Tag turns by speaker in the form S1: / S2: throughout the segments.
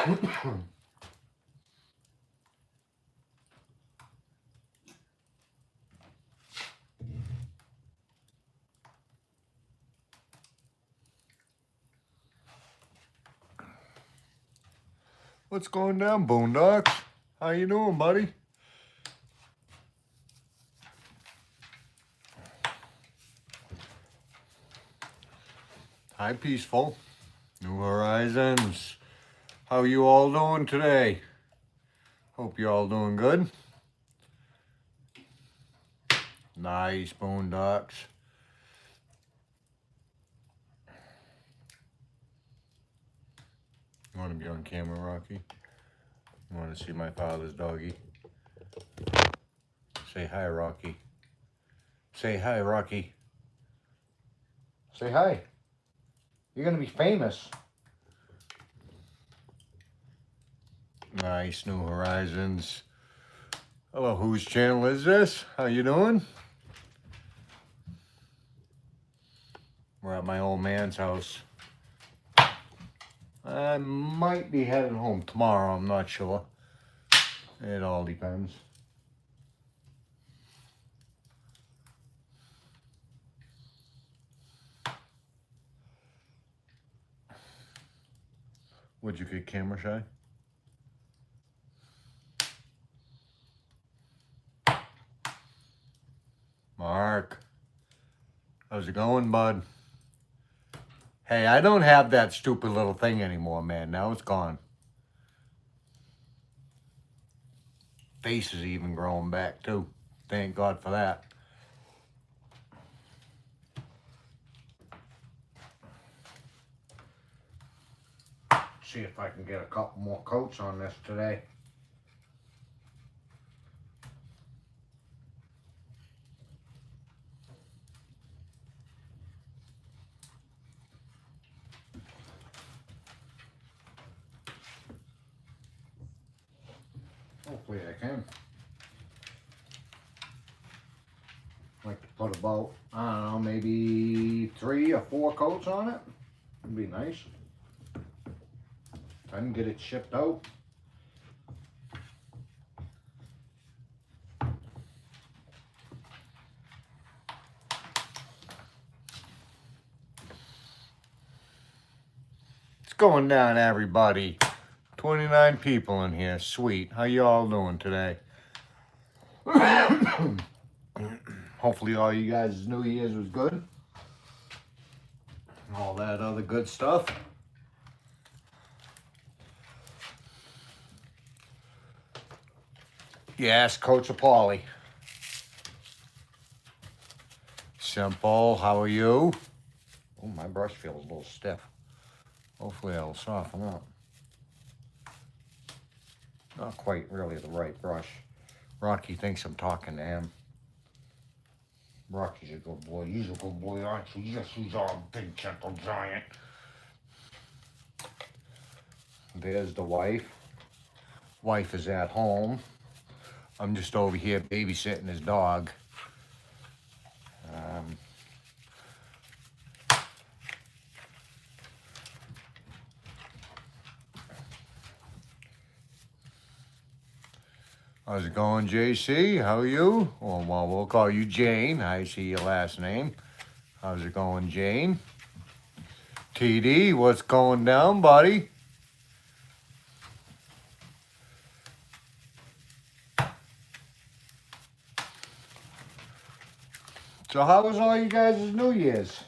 S1: What's going down, Boondocks? How you doing, buddy? Hi, Peaceful. New Horizons. How you all doing today? Hope you all doing good. Nice, Boondocks. You want to be on camera, Rocky? You want to see my father's doggy? Say hi, Rocky. Say hi, Rocky. Say hi. You're going to be famous. Nice, New Horizons. Hello, whose channel is this? How you doing? We're at my old man's house. I might be heading home tomorrow, I'm not sure. It all depends. Would you get camera shy? Mark, how's it going, bud? Hey, I don't have that stupid little thing anymore, man. Now it's gone. Face is even growing back, too. Thank God for that. See if I can get a couple more coats on this today. Hopefully I can. Like to put about, I don't know, maybe 3 or 4 coats on it. It'd be nice. I can get it shipped out. What's going down, everybody? 29 people in here. Sweet. How you all doing today? Hopefully all you guys' New Year's was good. All that other good stuff. Yes, Coach Apolli. Simple. How are you? Oh, my brush feels a little stiff. Hopefully that'll soften up. Not quite really the right brush. Rocky thinks I'm talking to him. Rocky's a good boy. He's a good boy, aren't you? Yes, he's all big, gentle giant. There's the wife. Wife is at home. I'm just over here babysitting his dog. How's it going, JC? How are you? Oh, well, we'll call you Jane. I see your last name. How's it going, Jane? TD, what's going down, buddy? So how was all you guys' New Year's?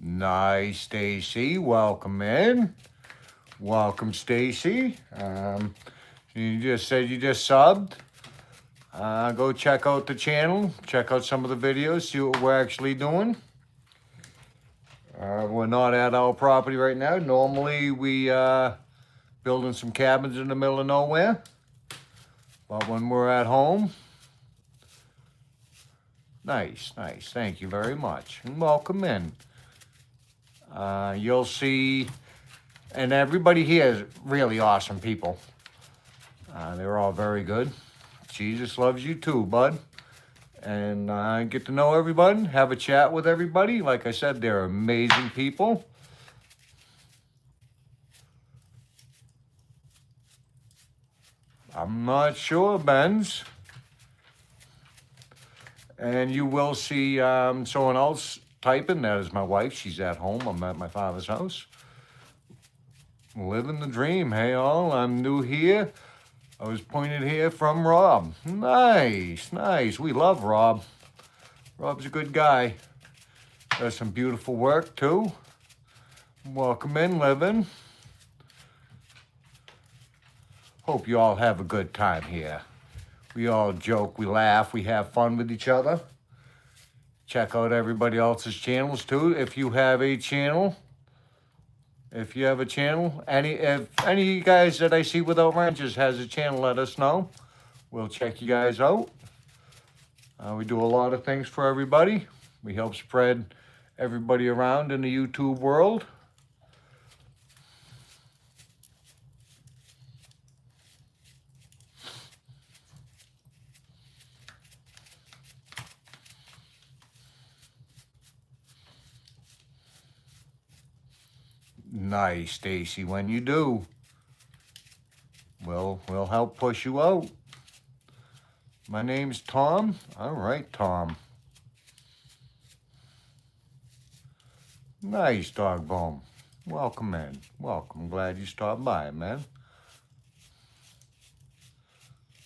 S1: Nice, Stacy. Welcome in. Welcome, Stacy. You just said you just subbed. Go check out the channel. Check out some of the videos. See what we're actually doing. We're not at our property right now. Normally we building some cabins in the middle of nowhere. But when we're at home, nice, nice. Thank you very much. And welcome in. You'll see, and everybody here is really awesome people. They're all very good. Jesus loves you too, bud. and get to know everybody, have a chat with everybody. Like I said, they're amazing people. I'm not sure, Benz. And you will see someone else typing. That is my wife. She's at home. I'm at my father's house. Living the dream. Hey, all. I'm new here. I was pointed here from Rob. Nice, nice. We love Rob. Rob's a good guy. Does some beautiful work, too. Welcome in, Living. Hope you all have a good time here. We all joke, we laugh, we have fun with each other. Check out everybody else's channels too. If you have a channel, if any of you guys that I see without wrenches has a channel, let us know. We'll check you guys out. We do a lot of things for everybody. We help spread everybody around in the YouTube world. Nice, Stacy. When you do, we'll help push you out. My name's Tom. All right, Tom. Nice, dog bone. Welcome in. Welcome. Glad you stopped by, man.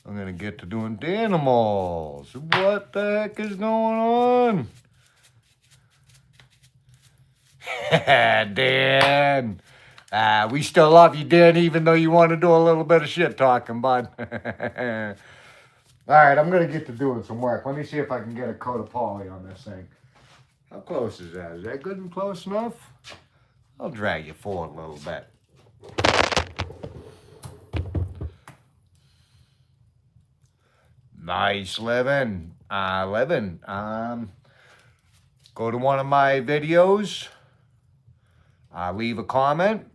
S1: I'm gonna get to doing the animals. What the heck is going on? Dan. We still love you, Dan, even though you want to do a little bit of shit talking, bud. All right, I'm going to get to doing some work. Let me see if I can get a coat of poly on this thing. How close is that? Is that good and close enough? I'll drag you forward a little bit. Nice, Living. Living. Go to one of my videos. Leave a comment.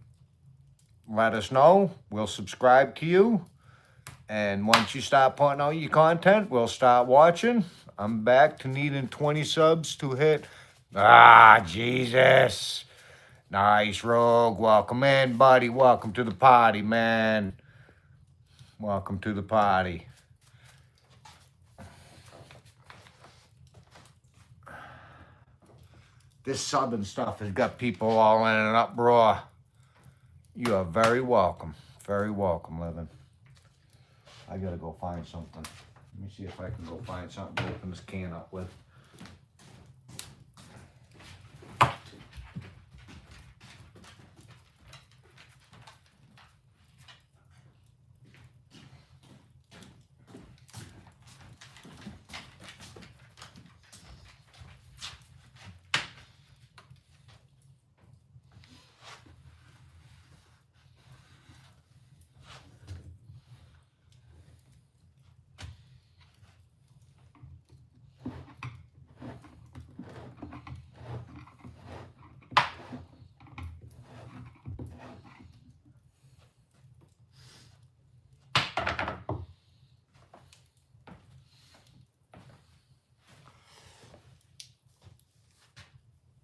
S1: Let us know. We'll subscribe to you. And once you start putting out your content, we'll start watching. I'm back to needing 20 subs to hit. Jesus. Nice, Rogue. Welcome in, buddy. Welcome to the party, man. Welcome to the party. This southern stuff has got people all in an uproar. You are very welcome. Very welcome, Living. I gotta go find something. Let me see if I can go find something to open this can up with.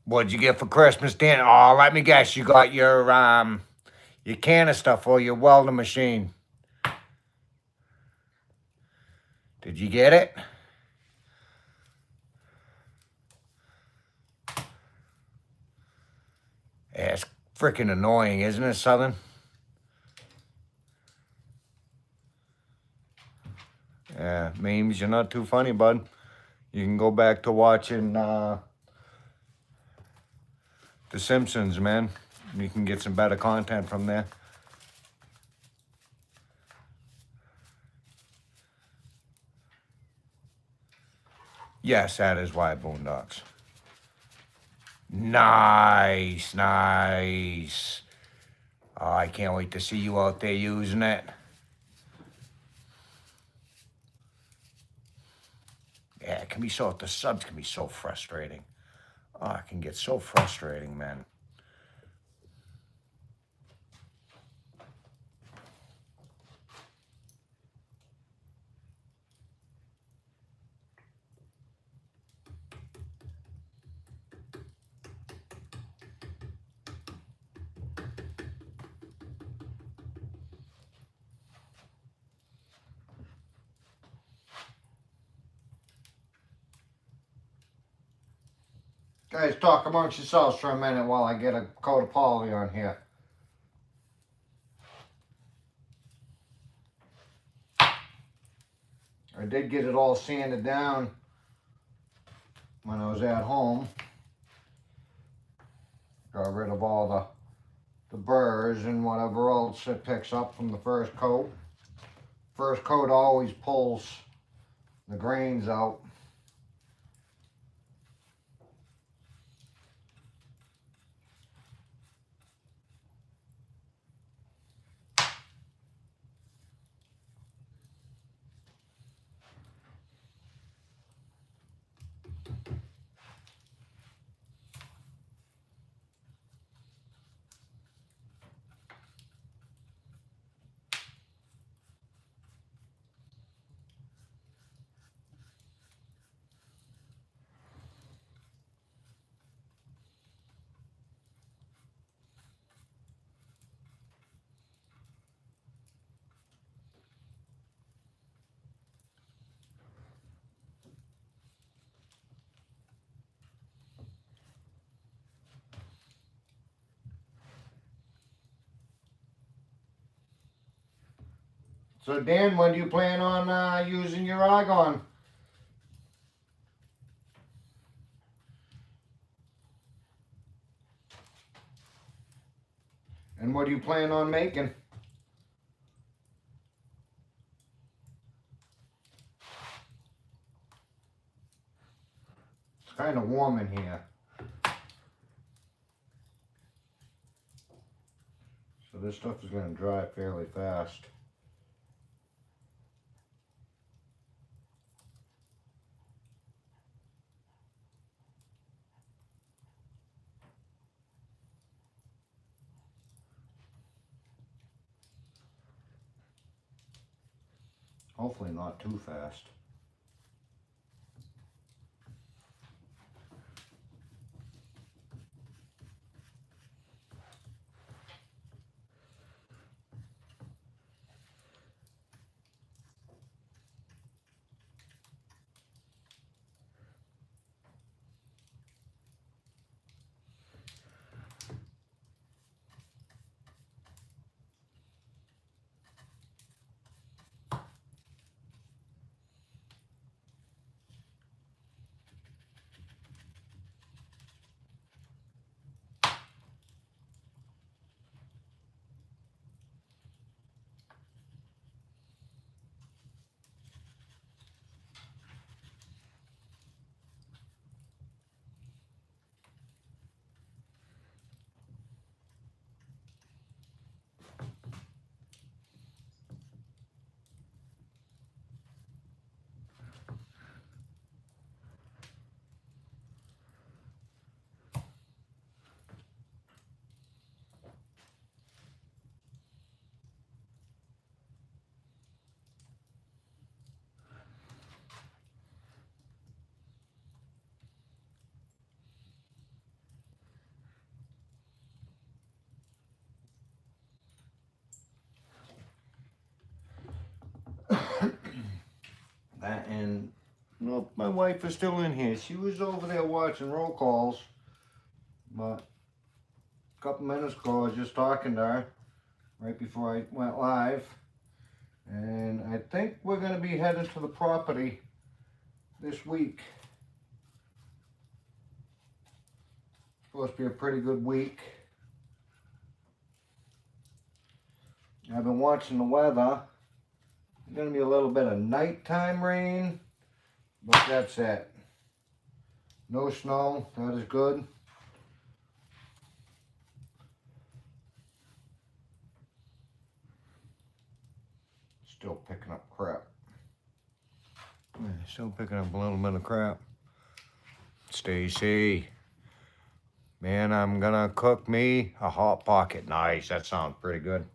S1: What'd you get for Christmas, Dan? Oh, let me guess, you got your canister for your welding machine. Did you get it? Yeah, it's freaking annoying, isn't it, Southern? Yeah, memes, you're not too funny, bud. You can go back to watching The Simpsons, man. You can get some better content from there. Yes, that is why Boondocks. Nice, nice. Oh, I can't wait to see you out there using it. Yeah, it can be so, the subs can be so frustrating. Oh, it can get so frustrating, man. Guys, talk amongst yourselves for a minute while I get a coat of poly on here. I did get it all sanded down when I was at home. Got rid of all the burrs and whatever else it picks up from the first coat. First coat always pulls the grains out. So Dan, when do you plan on using your argon? And what do you plan on making? It's kind of warm in here. So this stuff is going to dry fairly fast. Hopefully not too fast. And nope, my wife is still in here. She was over there watching roll calls, but a couple minutes ago I was just talking to her right before I went live, and I think we're going to be heading to the property this week. Supposed to be a pretty good week. I've been watching the weather. There's going to be a little bit of nighttime rain, but that's it. No snow, that is good. Still picking up crap. Still picking up a little bit of crap. Stacy, man, I'm gonna cook me a Hot Pocket. Nice, that sounds pretty good.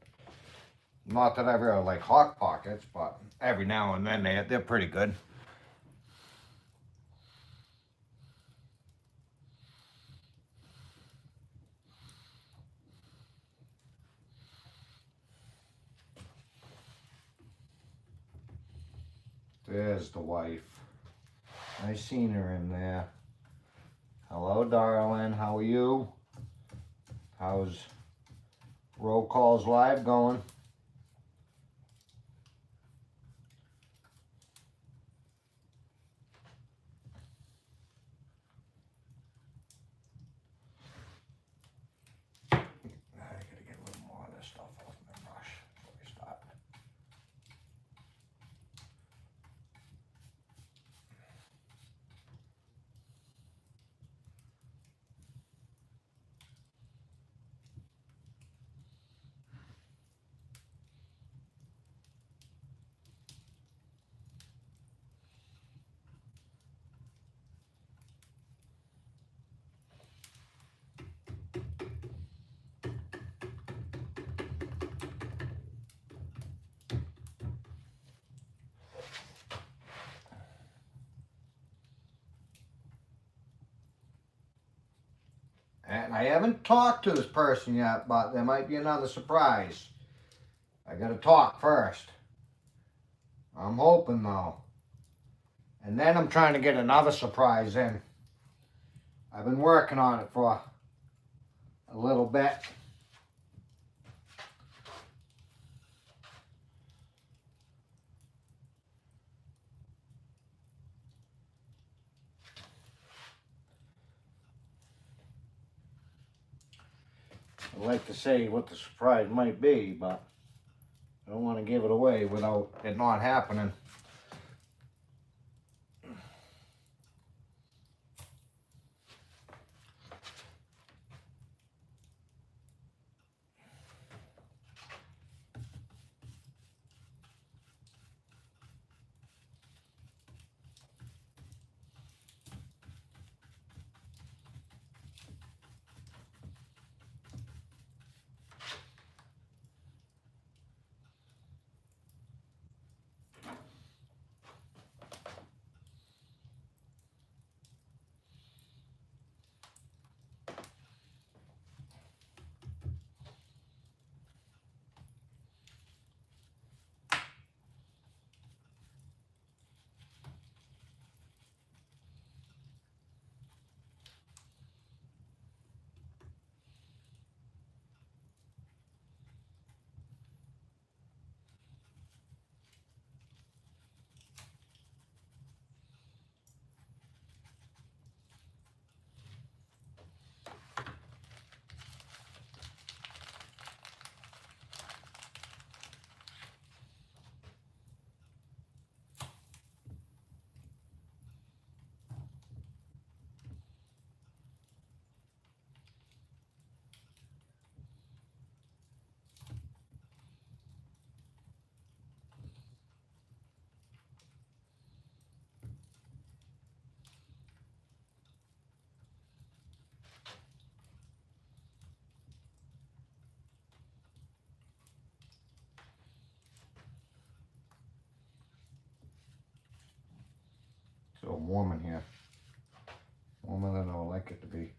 S1: Not that I really like Hot Pockets, but every now and then they're pretty good. There's the wife. I seen her in there. Hello. Hello, darling. How are you? How's Roll Calls Live going? I gotta get a little more of this stuff off my brush before we start. And I haven't talked to this person yet, but there might be another surprise. I gotta talk first. I'm hoping though. And then I'm trying to get another surprise in. I've been working on it for a little bit. I'd like to say what the surprise might be, but I don't want to give it away without it not happening. So warm in here. Warmer than I would like it to be.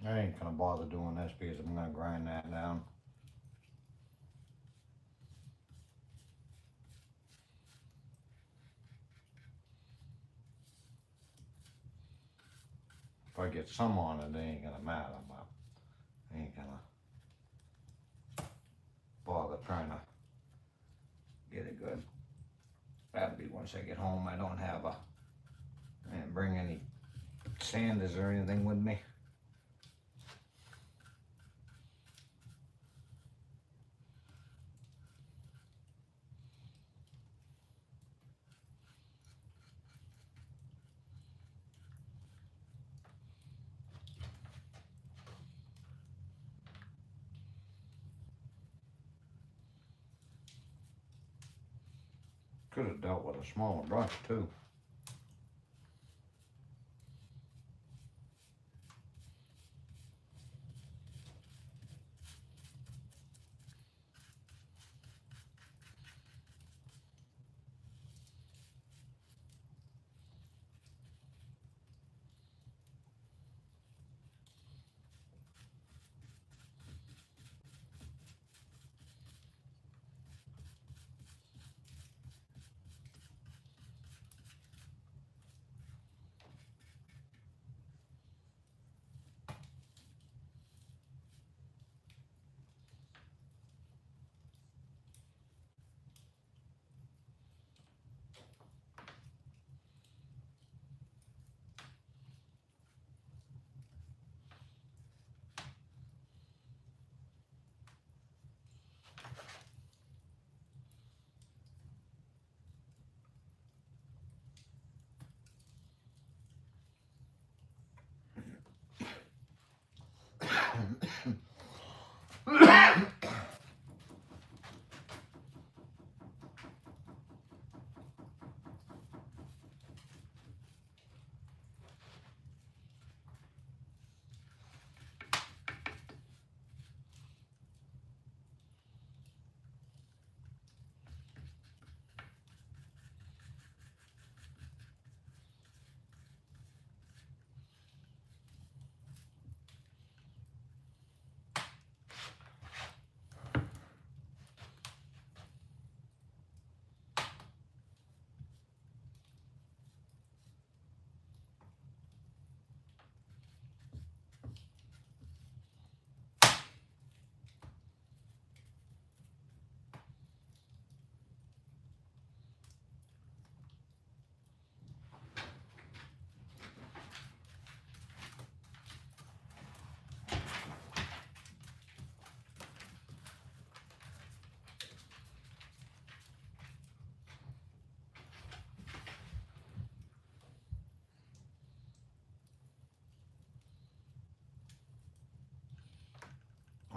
S1: I ain't gonna bother doing this because I'm gonna grind that down. If I get some on it, it ain't gonna matter, but I ain't gonna bother trying to get it good. That'll be once I get home. I don't have I didn't bring any sanders or anything with me. Could have dealt with a smaller brush too.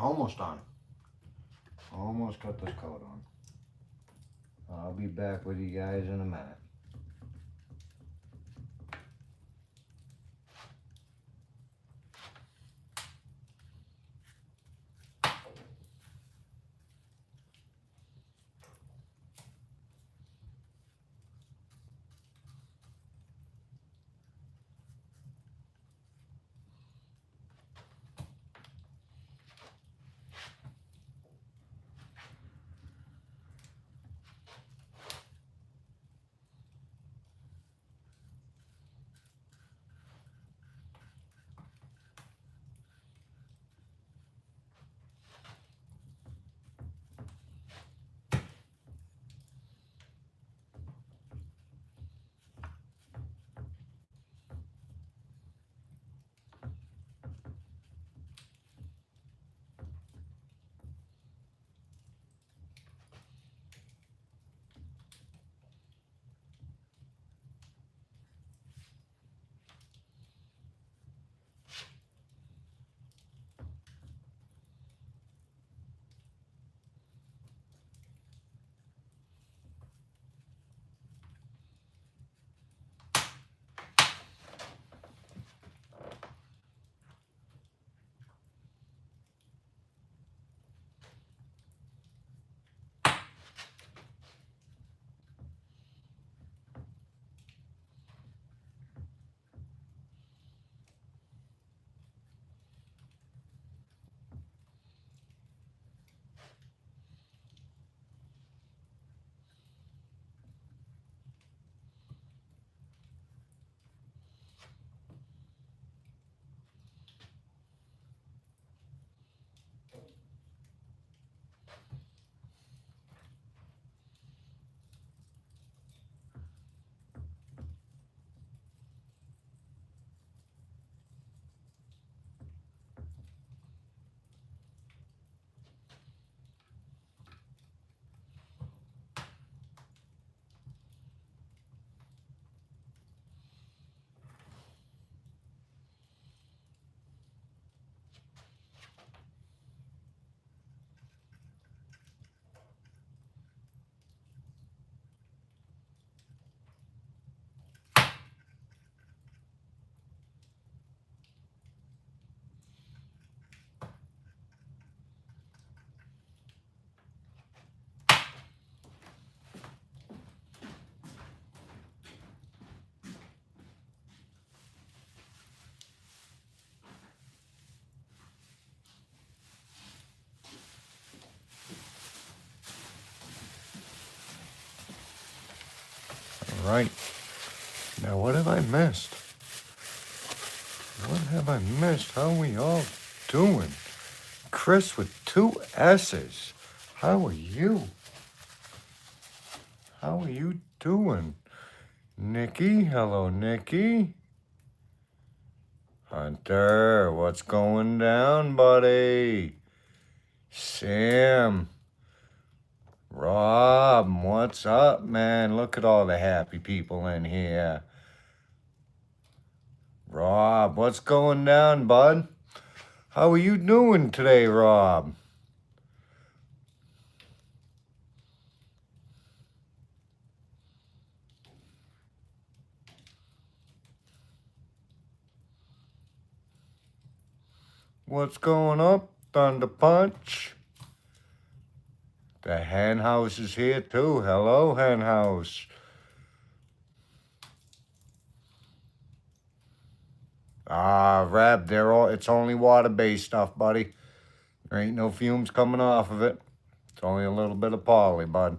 S1: Almost done. Almost got this coat on. I'll be back with you guys in a minute. right. Now, what have I missed? What have I missed? How are we all doing? Chris with 2 S's. How are you? How are you doing? Nikki, hello, Nikki. Hunter, what's going down, buddy? Sam. Rob, what's up, man? Look at all the happy people in here. Rob, what's going down, bud? How are you doing today, Rob? What's going up, Thunder Punch? The hen house is here too. Hello, hen house. Reb, it's only water-based stuff, buddy. There ain't no fumes coming off of it. It's only a little bit of poly, bud.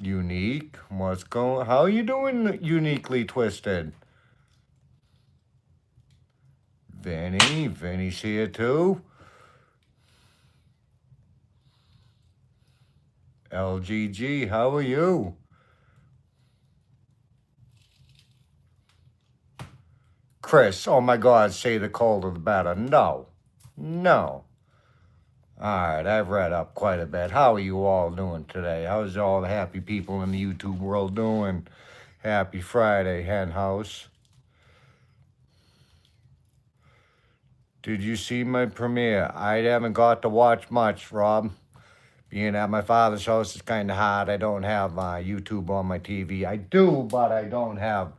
S1: Unique, how are you doing, Uniquely Twisted? Vinny's here too. LGG, how are you? Chris, oh my God, say the colder the better. No. All right, I've read up quite a bit. How are you all doing today? How's all the happy people in the YouTube world doing? Happy Friday, hen house. Did you see my premiere? I haven't got to watch much, Rob. Being at my father's house is kind of hard. I don't have YouTube on my TV. I do, but I don't have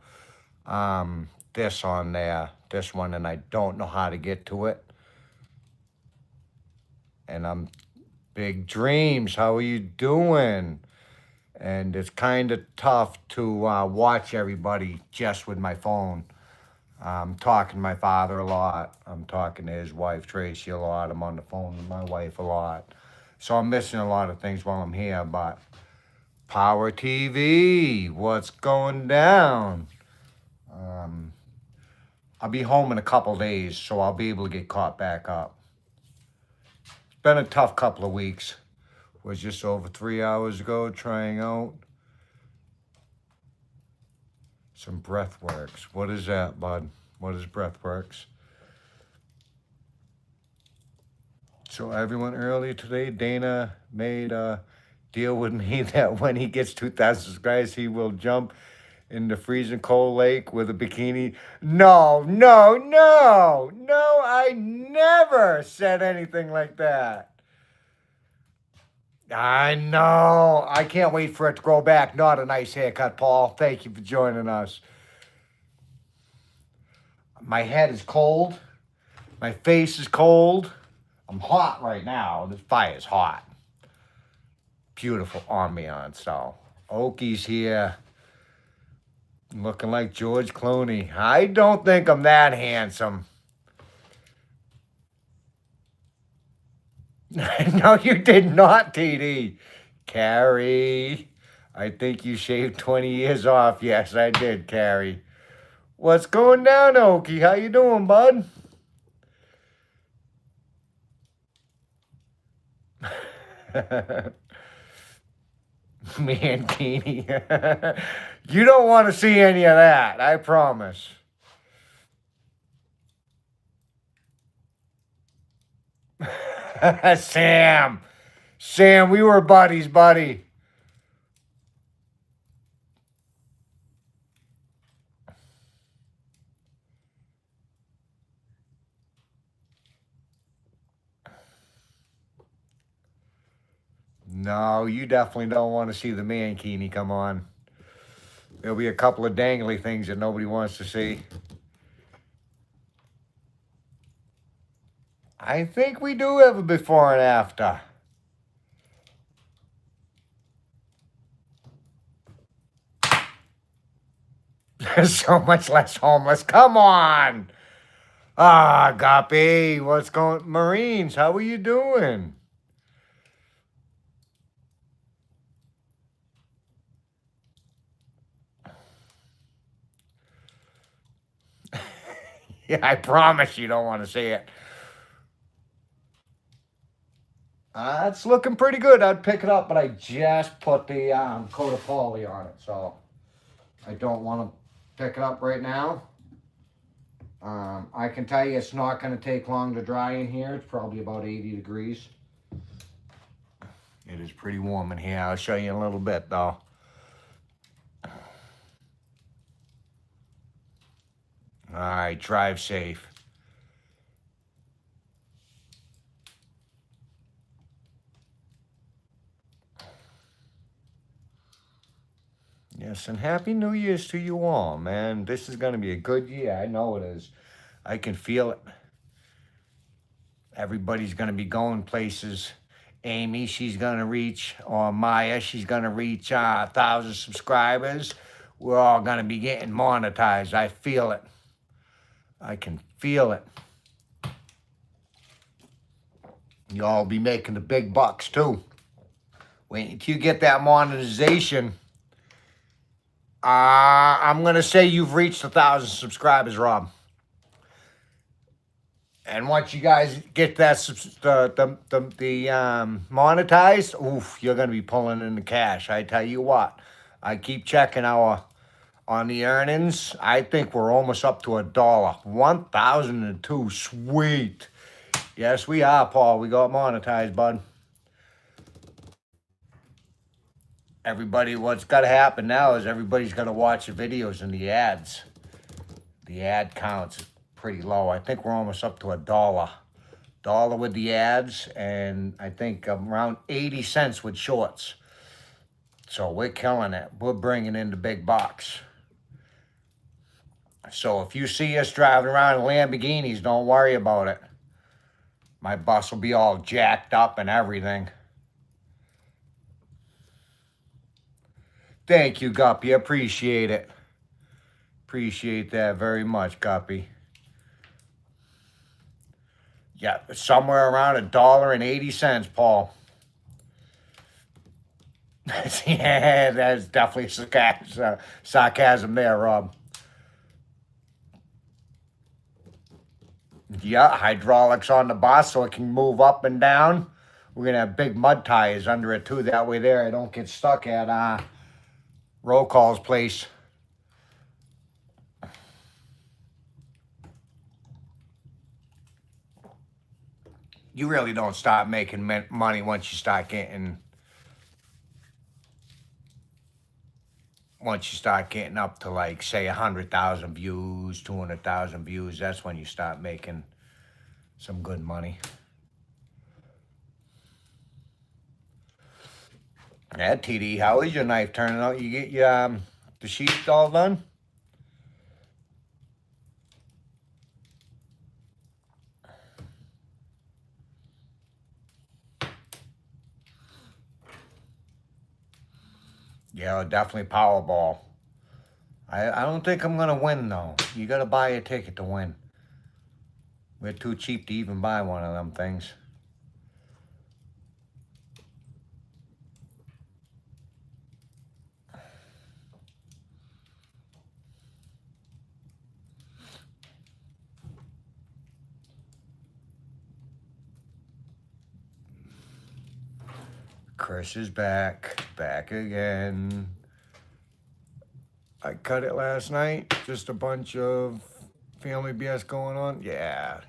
S1: this on there, this one, and I don't know how to get to it. And I'm big dreams. How are you doing? And it's kind of tough to watch everybody just with my phone. I'm talking to my father a lot. I'm talking to his wife, Tracy, a lot. I'm on the phone with my wife a lot. So I'm missing a lot of things while I'm here, but Power TV, what's going down? I'll be home in a couple days, so I'll be able to get caught back up. It's been a tough couple of weeks. Was just over 3 hours ago trying out some breathworks. What is that, bud? What is breathworks? So everyone earlier today, Dana made a deal with me that when he gets 2,000 subscribers, he will jump in the freezing cold lake with a bikini. No, I never said anything like that. I know. I can't wait for it to grow back. Not a nice haircut, Paul. Thank you for joining us. My head is cold. My face is cold. I'm hot right now. This fire is hot. Beautiful ambiance. So, Oki's here. Looking like George Clooney. I don't think I'm that handsome. No, you did not, TD. Carrie, I think you shaved 20 years off. Yes, I did, Carrie. What's going down, Okie? How you doing, bud? Mankini. You don't want to see any of that, I promise. Sam, we were buddies, buddy. No, you definitely don't want to see the mankini come on. There'll be a couple of dangly things that nobody wants to see. I think we do have a before and after. There's so much less homeless. Come on. Guppy, what's going... Marines, how are you doing? Yeah, I promise you don't want to see it. It's looking pretty good. I'd pick it up, but I just put the coat of poly on it, so I don't want to pick it up right now. I can tell you it's not going to take long to dry in here. It's probably about 80 degrees. It is pretty warm in here. I'll show you in a little bit, though. All right, drive safe. Yes, and Happy New Year's to you all, man. This is going to be a good year. I know it is. I can feel it. Everybody's going to be going places. Amy, she's going to reach, or Maya, she's going to reach 1,000 subscribers. We're all going to be getting monetized. I feel it. I can feel it. You all be making the big bucks, too. Wait until you get that monetization. I'm going to say you've reached 1,000 subscribers, Rob. And once you guys get that monetized, oof, you're gonna be pulling in the cash. I tell you what, I keep checking on the earnings. I think we're almost up to $1. 1,002, sweet. Yes, we are, Paul. We got monetized, bud. Everybody, what's got to happen now is everybody's gonna watch the videos and the ads. The ad counts pretty low. I think we're almost up to $1. $1 with the ads, and I think around 80 cents with shorts. So we're killing it. We're bringing in the big bucks. So if you see us driving around in Lamborghinis, don't worry about it. My bus will be all jacked up and everything. Thank you, Guppy. Appreciate it. Appreciate that very much, Guppy. Yeah, somewhere around $1.80, Paul. Yeah, that's definitely sarcasm there, Rob. Yeah, hydraulics on the bus so it can move up and down. We're going to have big mud tires under it, too. That way there, I don't get stuck at roll call's place. You really don't start making money once you start getting up to, like, say 100,000 views, 200,000 views. That's when you start making some good money. Yeah, TD, how is your knife turning out? You get your the sheath all done? Yeah, definitely Powerball. I don't think I'm going to win, though. You got to buy a ticket to win. We're too cheap to even buy one of them things. Chris is back again. I cut it last night. Just a bunch of family BS going on. Yeah,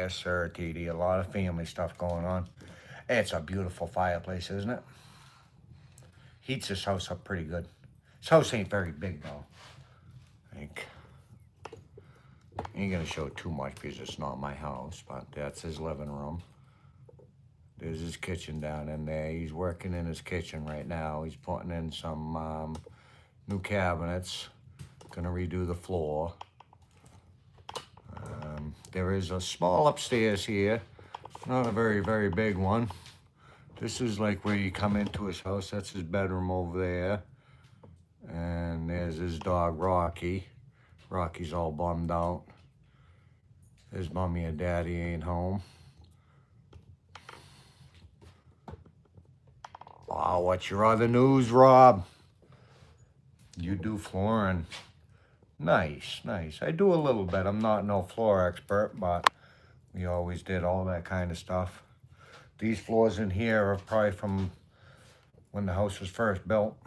S1: sir, TD. A lot of family stuff going on. It's a beautiful fireplace, isn't it? Heats this house up pretty good. This house ain't very big, though. I think. Ain't gonna show too much because it's not my house, but that's his living room. There's his kitchen down in there. He's working in his kitchen right now. He's putting in some new cabinets. Gonna redo the floor. There is a small upstairs here. Not a very, very big one. This is like where you come into his house. That's his bedroom over there. And there's his dog, Rocky. Rocky's all bummed out. His mommy and daddy ain't home. Oh, what's your other news, Rob? You do flooring. Nice, nice. I do a little bit. I'm not no floor expert, but we always did all that kind of stuff. These floors in here are probably from when the house was first built.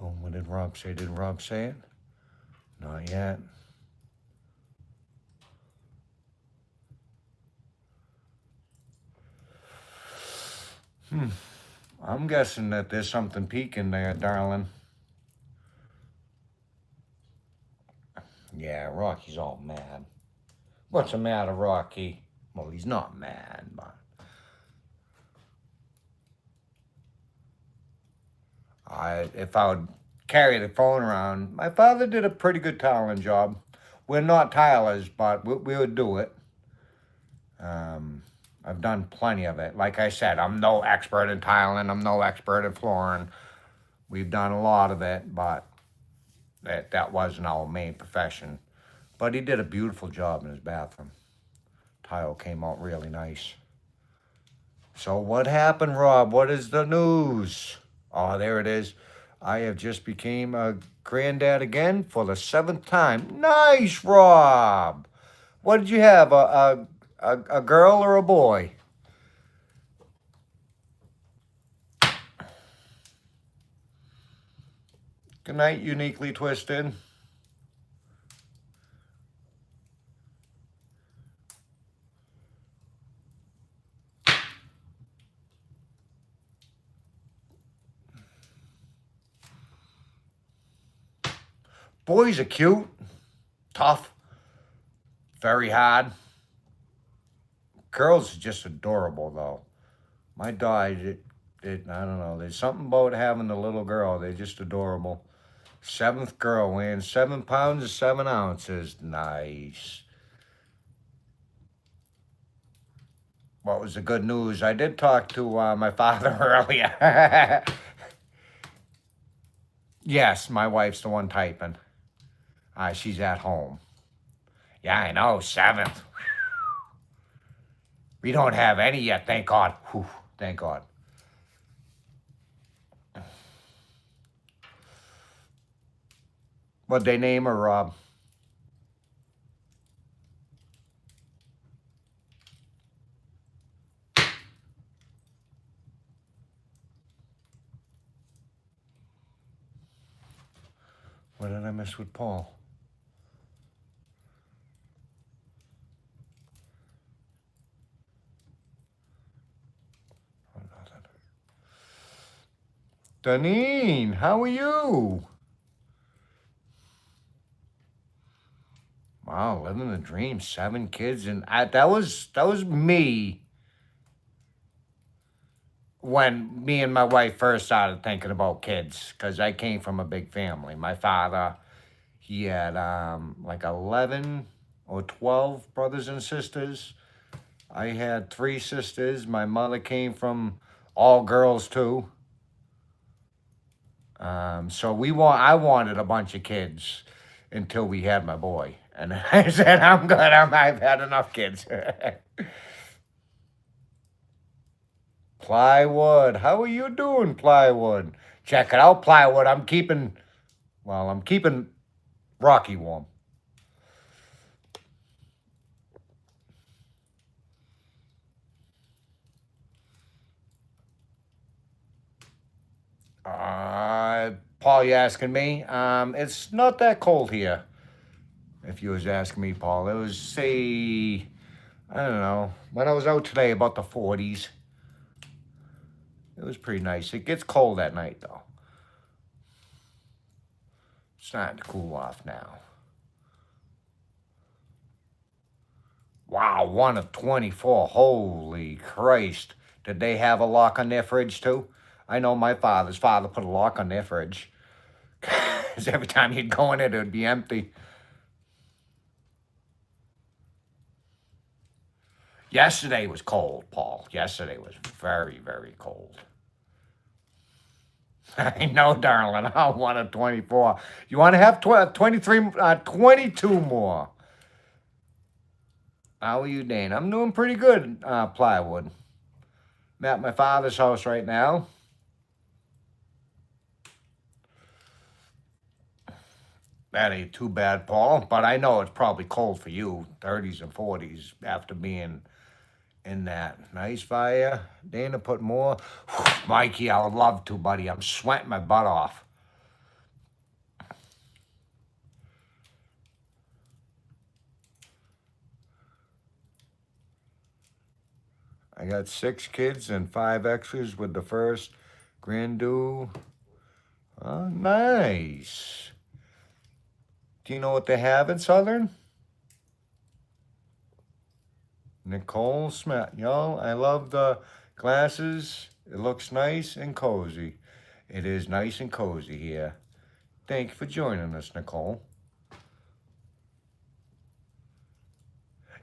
S1: Oh, what did Rob say? Did Rob say it? Not yet. I'm guessing that there's something peeking there, darling. Yeah, Rocky's all mad. What's the matter, Rocky? Well, he's not mad, but if I would carry the phone around, my father did a pretty good tiling job. We're not tilers, but we would do it. I've done plenty of it. Like I said, I'm no expert in tiling. I'm no expert in flooring. We've done a lot of it, but that wasn't our main profession. But he did a beautiful job in his bathroom. Tile came out really nice. So what happened, Rob? What is the news? Oh, there it is. I have just became a granddad again for the 7th time. Nice, Rob. What did you have? A girl or a boy? Good night, Uniquely Twisted. Boys are cute, tough, very hard. Girls are just adorable, though. My dog, I don't know. There's something about having a little girl. They're just adorable. 7th girl weighing 7 pounds and 7 ounces. Nice. What was the good news? I did talk to my father earlier. Yes, my wife's the one typing. She's at home. Yeah, I know, 7th. We don't have any yet, thank God. Whew, thank God. What'd they name her, Rob? What did I miss with Paul? Oh, nothing. Danine, how are you? Wow, living the dream, 7 kids, and that was me when me and my wife first started thinking about kids, because I came from a big family. My father, he had like 11 or 12 brothers and sisters. I had 3 sisters. My mother came from all girls too. So I wanted a bunch of kids until we had my boy, and I said, "I'm good. I've had enough kids." Plywood, how are you doing, Plywood? Check it out, Plywood. I'm keeping Rocky warm. Paul, you asking me? It's not that cold here. If you was asking me, Paul, it was, say, I don't know, when I was out today, about the 40s. It was pretty nice. It gets cold at night, though. It's starting to cool off now. Wow, 1 of 24. Holy Christ. Did they have a lock on their fridge, too? I know my father's father put a lock on their fridge. Because every time you'd go in it, it would be empty. Yesterday was cold, Paul. Yesterday was very, very cold. I know, darling. I want a 24. You want to have 23, 22 more. How are you, Dane? I'm doing pretty good, Plywood. I'm at my father's house right now. That ain't too bad, Paul, but I know it's probably cold for you, 30s and 40s, after being in that. Nice fire. Dana put more. Mikey, I would love to, buddy. I'm sweating my butt off. I got 6 kids and 5 extras with the first granddue. Oh, nice. Do you know what they have in Southern? Nicole Smith. Yo, I love the glasses. It looks nice and cozy. It is nice and cozy here. Thank you for joining us, Nicole.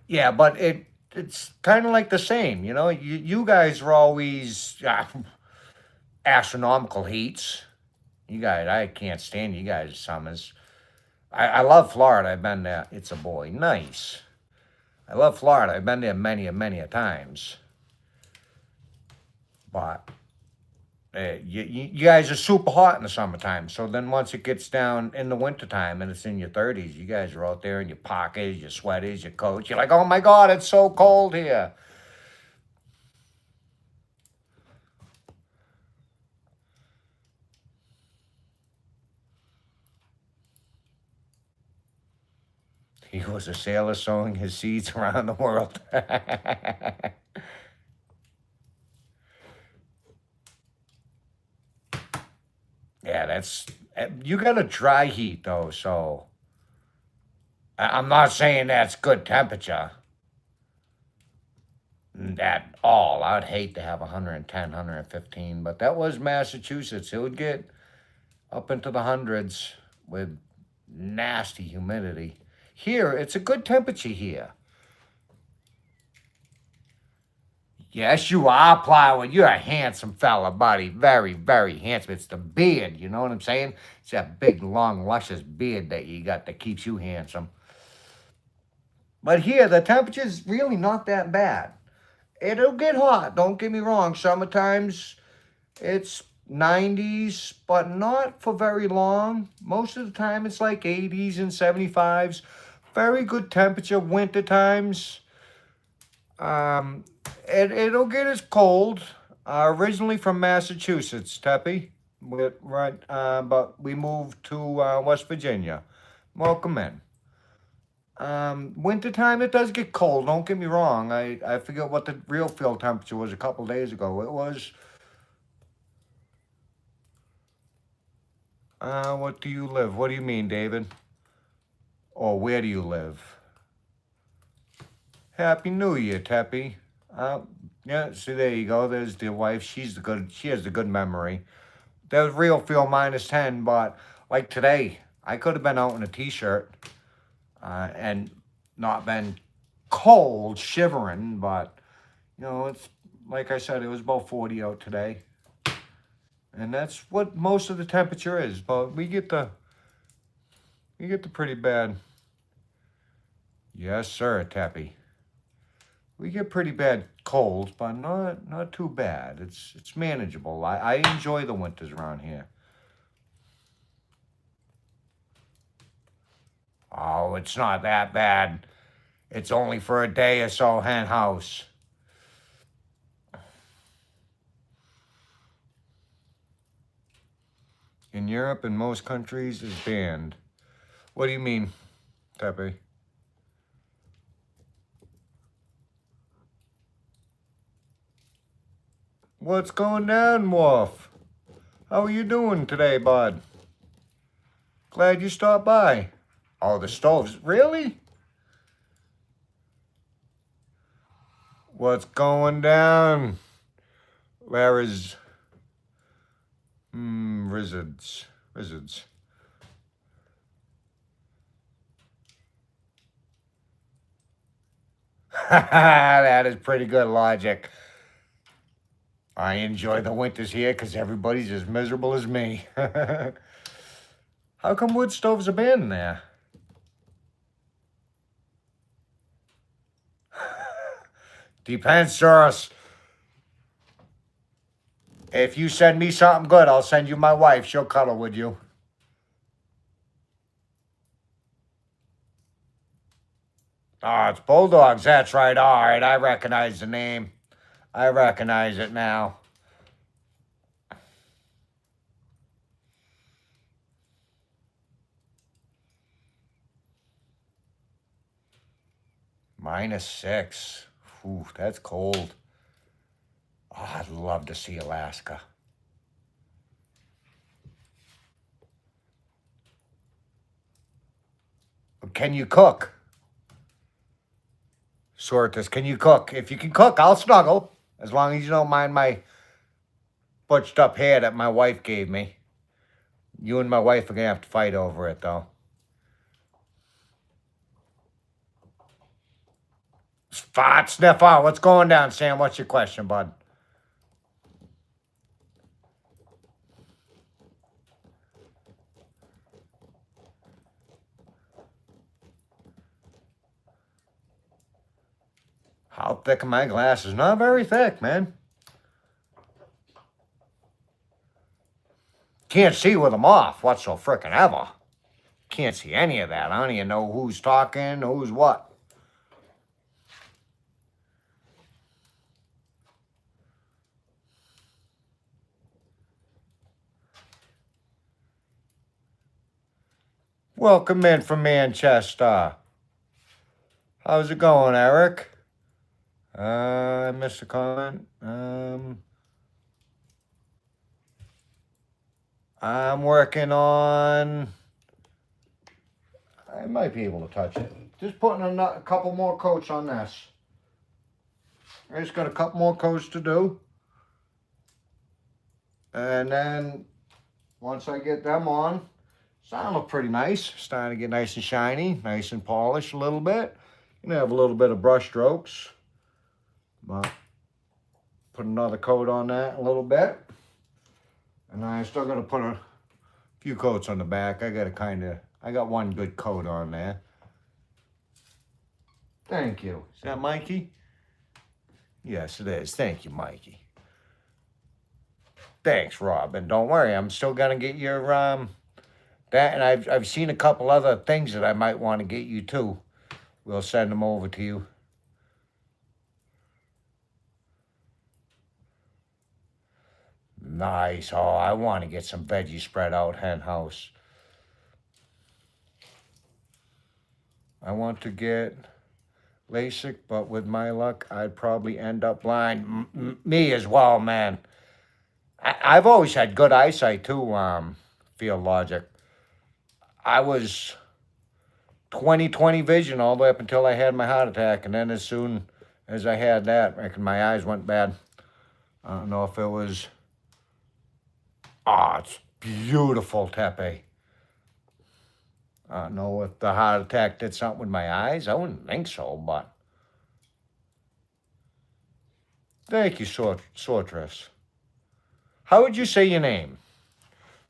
S1: Yeah, but it's kind of like the same, you know. You guys are always astronomical heats. You guys, I can't stand you guys' summers. I love Florida. I've been there. It's a boy. Nice. I love Florida. I've been there many and many a times. But you guys are super hot in the summertime. So then once it gets down in the wintertime and it's in your 30s, you guys are out there in your pockets, your sweaters, your coats. You're like, oh my God, it's so cold here. He was a sailor sowing his seeds around the world. Yeah, that's, you got a dry heat though, so I'm not saying that's good temperature at all. I'd hate to have 110, 115, but that was Massachusetts. It would get up into the hundreds with nasty humidity. Here, it's a good temperature here. Yes, you are plowing. You're a handsome fella, buddy. Very, very handsome. It's the beard, you know what I'm saying? It's that big, long, luscious beard that you got that keeps you handsome. But here, the temperature's really not that bad. It'll get hot, don't get me wrong. Summertimes, it's 90s, but not for very long. Most of the time, it's like 80s and 75s. Very good temperature. Winter times, it'll get as cold. Originally from Massachusetts, Teppy. But we moved to West Virginia. Welcome in. Wintertime, it does get cold. Don't get me wrong. I forget what the real field temperature was a couple days ago. It was, what do you live? What do you mean, David? Or where do you live? Happy New Year, Teppy. Yeah, see, there you go. There's the wife. She has the good memory. That was real feel -10, but like today, I could have been out in a t-shirt and not been cold, shivering, but you know, it's like I said, it was about 40 out today. And that's what most of the temperature is, but we get the pretty bad. Yes, sir, Teppy. We get pretty bad colds, but not too bad. It's manageable. I enjoy the winters around here. Oh, it's not that bad. It's only for a day or so, hen house. In Europe and most countries is banned. What do you mean, Teppy? What's going down, Wolf? How are you doing today, bud? Glad you stopped by. Oh, the stoves. Really? What's going down? Larry's Wizards. That is pretty good logic. I enjoy the winters here because everybody's as miserable as me. How come wood stoves are banned there? Depends, Soros. If you send me something good, I'll send you my wife. She'll cuddle with you. Oh, it's Bulldogs. That's right. All right, I recognize the name. I recognize it now. -6. Ooh, that's cold. Oh, I'd love to see Alaska. Can you cook? Sortus, can you cook? If you can cook, I'll snuggle. As long as you don't mind my butched up hair that my wife gave me. You and my wife are going to have to fight over it, though. Fart sniff out. What's going down, Sam? What's your question, bud? How thick are my glasses? Not very thick, man. Can't see with them off whatsoever frickin' ever. Can't see any of that. I don't even know who's talking, who's what. Welcome in from Manchester. How's it going, Eric? I missed a comment. I'm working on... I might be able to touch it. Just putting a couple more coats on this. I just got a couple more coats to do. And then once I get them on, starting to look pretty nice. Starting to get nice and shiny, nice and polished a little bit. Gonna have a little bit of brush strokes. But put another coat on that a little bit. And I still gotta put a few coats on the back. I got one good coat on there. Thank you. Is that Mikey? Yes, it is. Thank you, Mikey. Thanks, Rob. And don't worry, I'm still gonna get your that, and I've seen a couple other things that I might want to get you too. We'll send them over to you. Nice. Oh, I want to get some veggie spread out hen house. I want to get LASIK, but with my luck, I'd probably end up blind. Me as well, man. I've always had good eyesight too, Field Logic. I was 20/20 vision all the way up until I had my heart attack, and then as soon as I had that, I reckon my eyes went bad. I don't know if it was... Oh, it's beautiful, Tepe. I don't know if the heart attack did something with my eyes. I wouldn't think so, but... Thank you, Sortress. How would you say your name?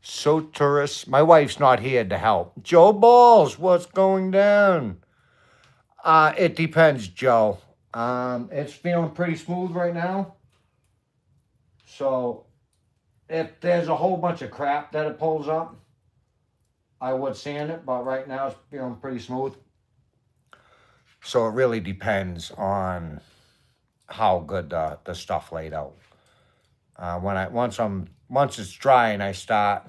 S1: Soturus. My wife's not here to help. Joe Balls, what's going down? It depends, Joe. It's feeling pretty smooth right now. So, if there's a whole bunch of crap that it pulls up, I would sand it, but right now it's feeling pretty smooth. So it really depends on how good the stuff laid out. Once it's dry and I start...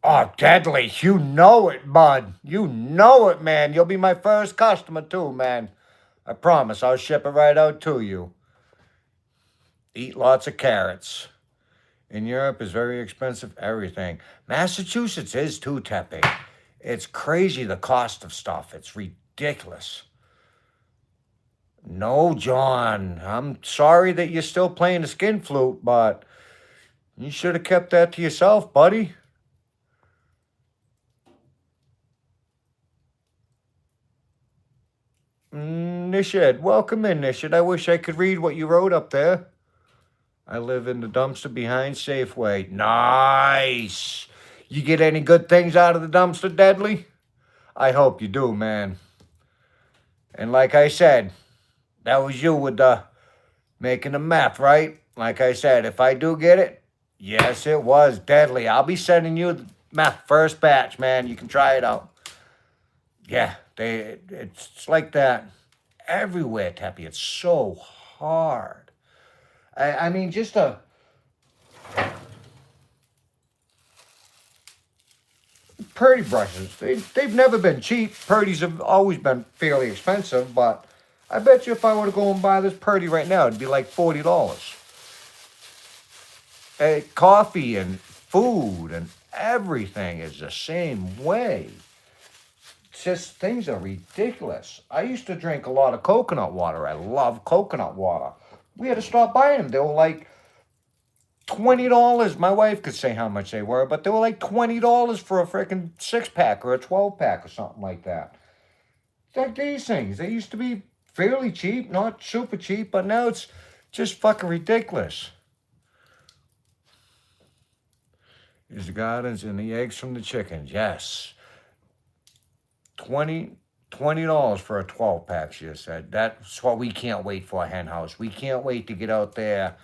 S1: Oh, Deadly, you know it, bud. You know it, man. You'll be my first customer too, man. I promise, I'll ship it right out to you. Eat lots of carrots. In Europe is very expensive, everything. Massachusetts is too, Tepe. It's crazy, the cost of stuff. It's ridiculous. No, John. I'm sorry that you're still playing the skin flute, but you should have kept that to yourself, buddy. Nishad, welcome in, Nishad. I wish I could read what you wrote up there. I live in the dumpster behind Safeway. Nice. You get any good things out of the dumpster, Deadly? I hope you do, man. And like I said, that was you with the making the meth, right? Like I said, if I do get it, yes, it was Deadly. I'll be sending you the meth first batch, man. You can try it out. Yeah, It's like that everywhere, Teppy. It's so hard. I mean, just a Purdy brushes. They've never been cheap. Purdy's have always been fairly expensive, but I bet you if I were to go and buy this Purdy right now, it'd be like $40. Coffee and food and everything is the same way. It's just things are ridiculous. I used to drink a lot of coconut water. I love coconut water. We had to stop buying them. They were like $20. My wife could say how much they were, but they were like $20 for a freaking 6-pack or a 12-pack or something like that. It's like these things. They used to be fairly cheap, not super cheap, but now it's just fucking ridiculous. Is the gardens and the eggs from the chickens? Yes. $20 for a 12-pack, she said. That's what we can't wait for, a hen house. We can't wait to get out there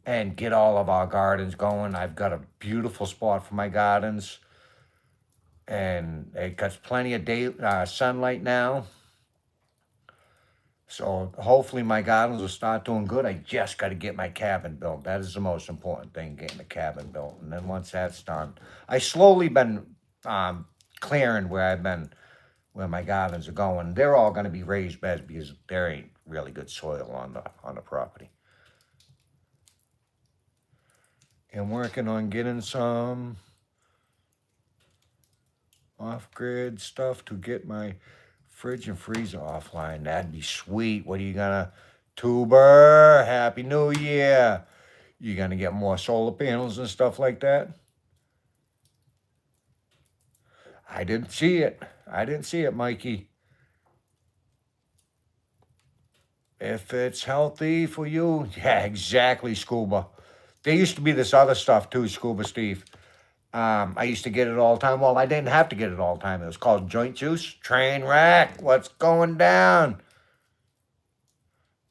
S1: and get all of our gardens going. I've got a beautiful spot for my gardens. And it gets plenty of sunlight now. So hopefully my gardens will start doing good. I just got to get my cabin built. That is the most important thing, getting the cabin built. And then once that's done, I slowly been clearing where my gardens are going. They're all going to be raised beds because there ain't really good soil on the property. And working on getting some off-grid stuff to get my fridge and freezer offline. That'd be sweet. What are you gonna, Tuber? Happy New Year. You gonna get more solar panels and stuff like that? I didn't see it. Mikey. If it's healthy for you, yeah, exactly, Scuba. There used to be this other stuff too, Scuba Steve. I used to get it all the time. Well, I didn't have to get it all the time. It was called joint juice. Train wreck. What's going down?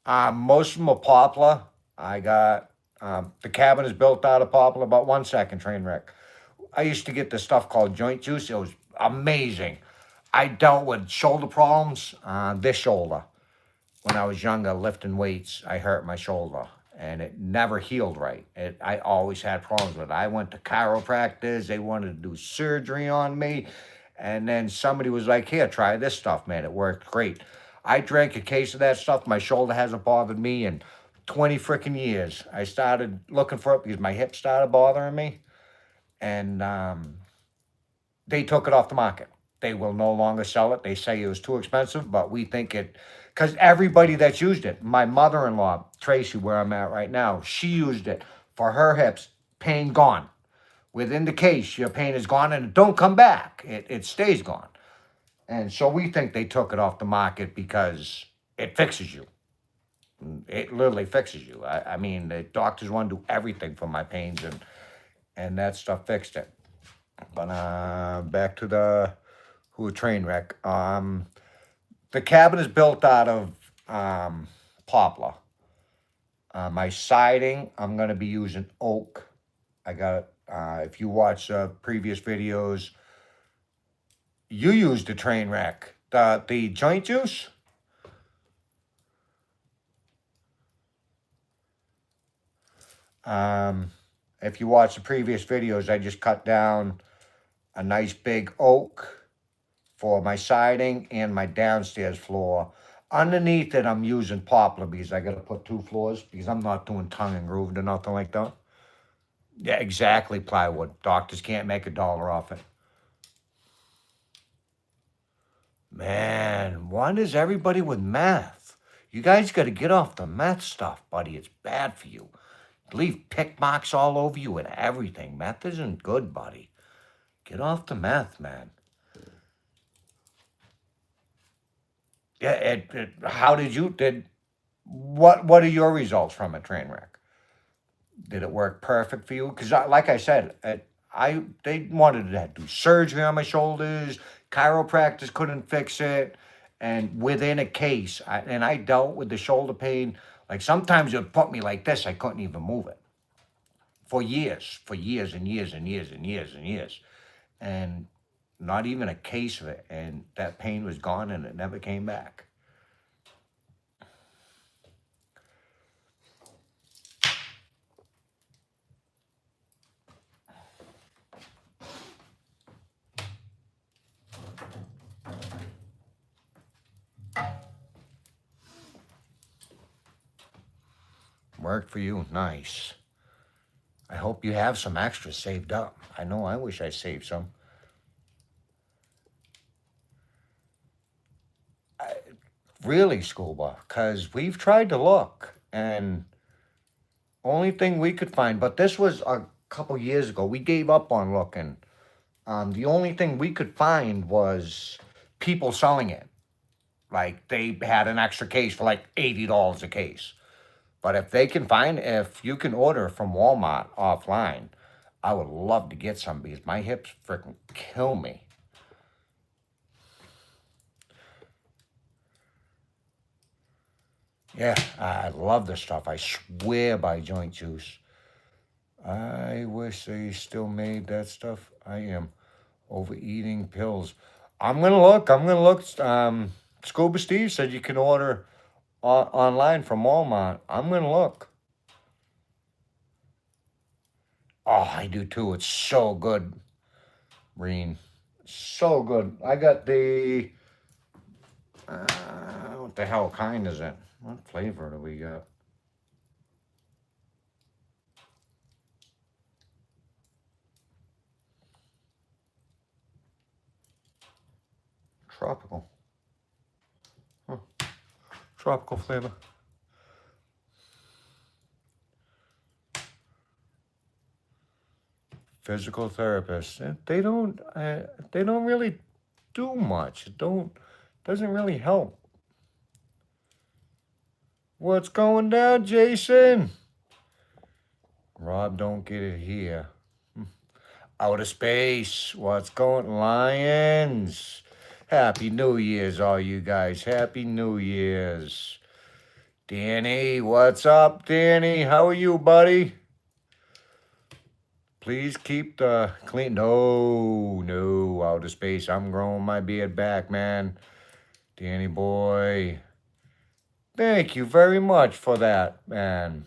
S1: Most of them are poplar. I got, the cabin is built out of poplar. About 1 second, train wreck. I used to get this stuff called joint juice. It was amazing. I dealt with shoulder problems on this shoulder. When I was younger, lifting weights, I hurt my shoulder. And it never healed right. I always had problems with it. I went to chiropractors. They wanted to do surgery on me. And then somebody was like, here, try this stuff, man. It worked great. I drank a case of that stuff. My shoulder hasn't bothered me in 20 freaking years. I started looking for it because my hip started bothering me. And they took it off the market. They will no longer sell it. They say it was too expensive, but we think it... Because everybody that's used it, my mother-in-law, Tracy, where I'm at right now, she used it for her hips, pain gone. Within the case, your pain is gone and it don't come back. It stays gone. And so we think they took it off the market because it fixes you. It literally fixes you. I mean, the doctors want to do everything for my pains and that stuff fixed it. But back to the train wreck. The cabin is built out of poplar. My siding, I'm going to be using oak. I got, if you watch previous videos, you used the train wreck. The joint juice? If you watch the previous videos, I just cut down a nice big oak for my siding and my downstairs floor. Underneath it, I'm using poplar because I got to put 2 floors because I'm not doing tongue and grooved or nothing like that. Yeah, exactly, plywood. Doctors can't make $1 off it. Man, what is everybody with math? You guys got to get off the math stuff, buddy. It's bad for you. Leave pick marks all over you and everything. Math isn't good, buddy. Get off the math, man. Yeah, how did you, what are your results from a train wreck? Did it work perfect for you? Because like I said, they wanted to do surgery on my shoulders. Chiropractors couldn't fix it. And within a case, I dealt with the shoulder pain. Like sometimes it would put me like this. I couldn't even move it. For years and years and years and years and years. And not even a case of it, and that pain was gone and it never came back. Worked for you, nice. I hope you have some extra saved up. I know I wish I saved some. Really, Scuba, because we've tried to look, and only thing we could find, but this was a couple years ago. We gave up on looking. The only thing we could find was people selling it. Like they had an extra case for like $80 a case. But if you can order from Walmart offline, I would love to get some because my hips freaking kill me. Yeah, I love this stuff. I swear by joint juice. I wish they still made that stuff. I am overeating pills. I'm gonna look. Scuba Steve said you can order online from Walmart. I'm gonna look. Oh, I do too. It's so good, Reen. So good. I got the what the hell kind is it? What flavor do we got? Tropical. Huh. Tropical flavor. Physical therapists. They don't really do much. Doesn't really help. What's going down, Jason? Rob don't get it here. Outer space. What's going Lions? Happy New Year's, all you guys. Happy New Year's. Danny, what's up, Danny? How are you, buddy? Please keep the clean. No, outer space. I'm growing my beard back, man. Danny boy. Thank you very much for that, man.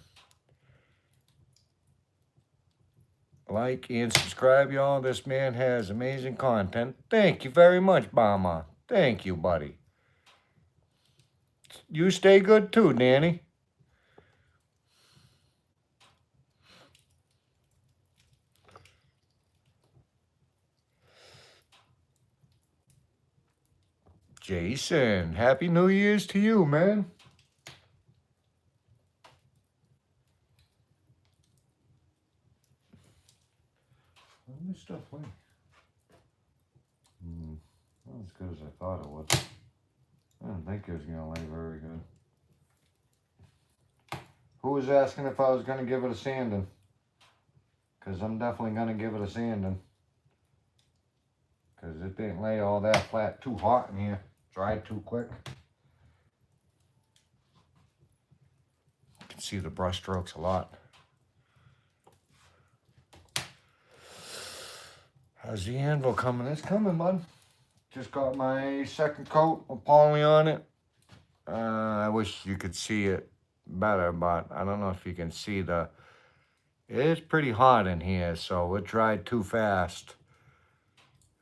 S1: Like and subscribe, y'all. This man has amazing content. Thank you very much, Bama. Thank you, buddy. You stay good too, Danny. Jason, Happy New Year's to you, man. What this stuff like? Not as good as I thought it was. I didn't think it was going to lay very good. Who was asking if I was going to give it a sanding? Because I'm definitely going to give it a sanding. Because it didn't lay all that flat. Too hot in here. Dried too quick. You can see the brush strokes a lot. How's the anvil coming? It's coming, bud. Just got my second coat of poly on it. I wish you could see it better, but I don't know if you can see it's pretty hot in here, so it dried too fast.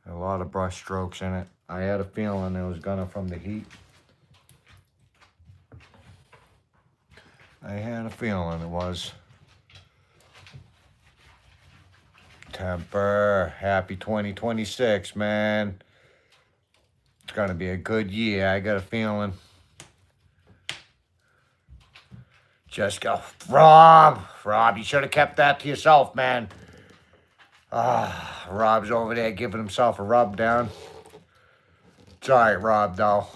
S1: A lot of brush strokes in it. I had a feeling it was gonna from the heat. I had a feeling it was. Temper, happy 2026, man. It's gonna be a good year, I got a feeling. Just go, Rob, you should have kept that to yourself, man. Rob's over there giving himself a rub down. It's all right, Rob, though.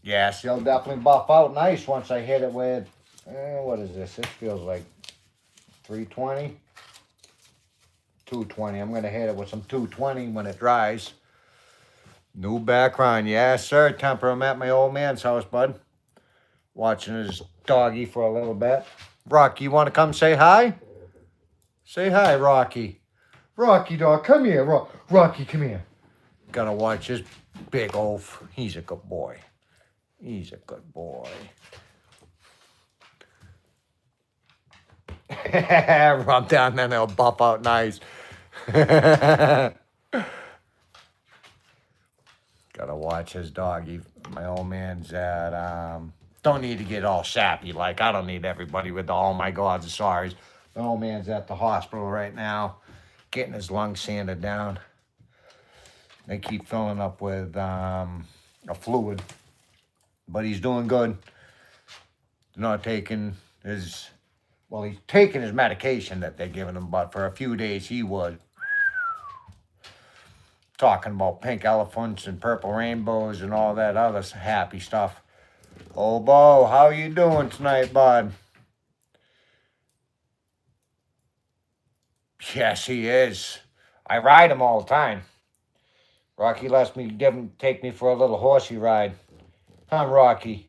S1: Yes, he'll definitely buff out nice once I hit it with, what is this? This feels like 320, 220. I'm going to hit it with some 220 when it dries. New background. Yes, sir. Temper. I'm at my old man's house, bud. Watching his doggy for a little bit. Rocky, you want to come say hi? Say hi, Rocky. Rocky dog, come here. Rocky, come here. Gotta watch this big oaf. He's a good boy. He's a good boy. Rub down, then he'll buff out nice. Gotta watch his dog. My old man's at, don't need to get all sappy. Like, I don't need everybody with the, oh my God, sorry. My old man's at the hospital right now, getting his lungs sanded down. They keep filling up with a fluid, but he's doing good. Not taking his, well, he's taking his medication that they're giving him, but for a few days he was talking about pink elephants and purple rainbows and all that other happy stuff. Oh, Bo, how you doing tonight, bud? Yes, he is. I ride him all the time. Rocky lets me take me for a little horsey ride. Huh, Rocky?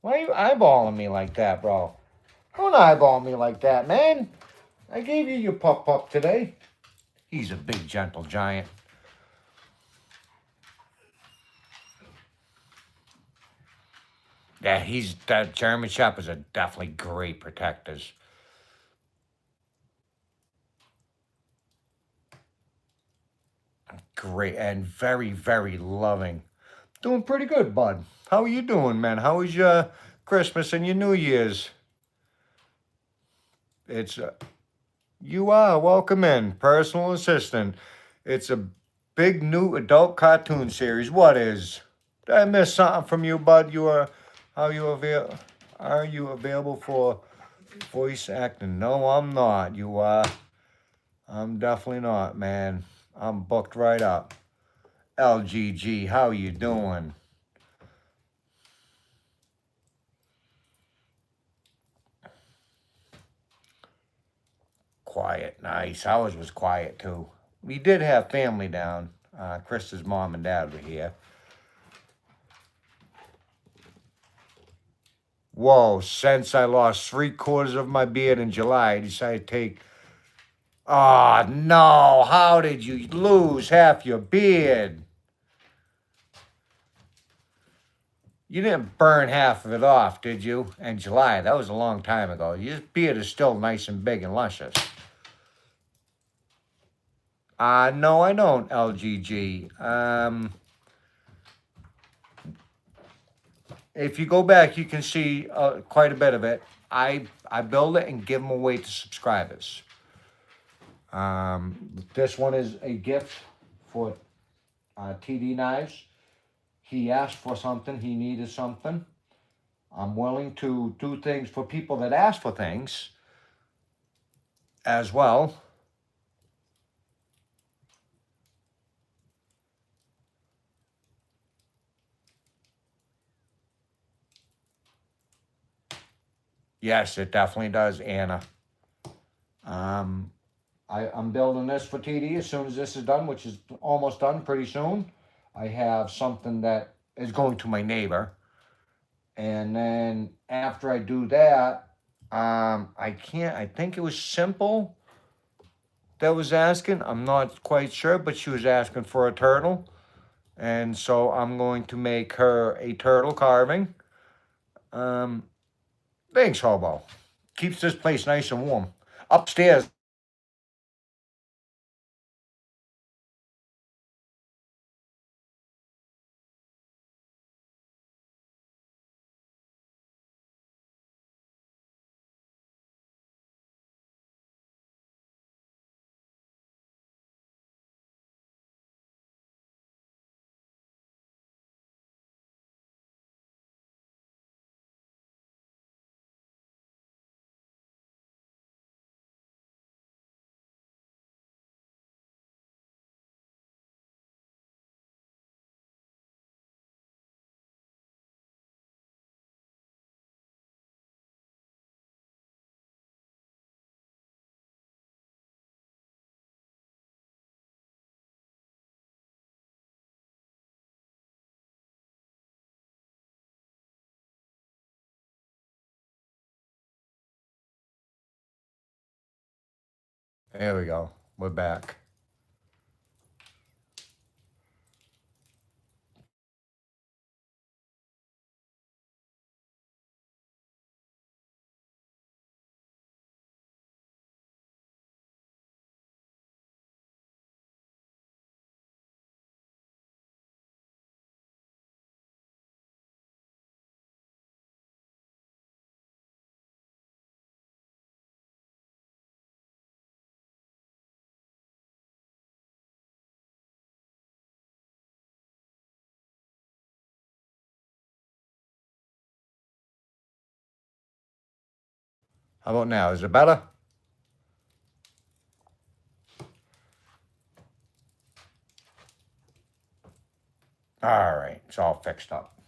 S1: Why are you eyeballing me like that, bro? Don't eyeball me like that, man. I gave you your pup today. He's a big, gentle giant. Yeah, that German Shepherds are definitely great protectors. Great and very, very loving. Doing pretty good, bud. How are you doing, man? How was your Christmas and your New Year's? It's you are welcome in, personal assistant. It's a big new adult cartoon series. What is? Did I miss something from you, bud? Are you available for voice acting? No, I'm not. You are. I'm definitely not, man. I'm booked right up. LGG, how you doing? Quiet, nice. Ours was quiet too. We did have family down. Krista's mom and dad were here. Whoa, since I lost 3/4 of my beard in July, I decided to take. Oh, no. How did you lose half your beard? You didn't burn half of it off, did you? In July. That was a long time ago. Your beard is still nice and big and luscious. No, I don't, LGG. If you go back, you can see quite a bit of it. I build it and give them away to subscribers. This one is a gift for TD Knives. He asked for something. He needed something. I'm willing to do things for people that ask for things as well. Yes, it definitely does, Anna. I'm building this for TD as soon as this is done, which is almost done pretty soon. I have something that is going to my neighbor. And then after I do that, I think it was Simple that was asking. I'm not quite sure, but she was asking for a turtle. And so I'm going to make her a turtle carving. Thanks, Hobo. Keeps this place nice and warm. Upstairs. There we go. We're back. How about now? Is it better? All right, it's all fixed up.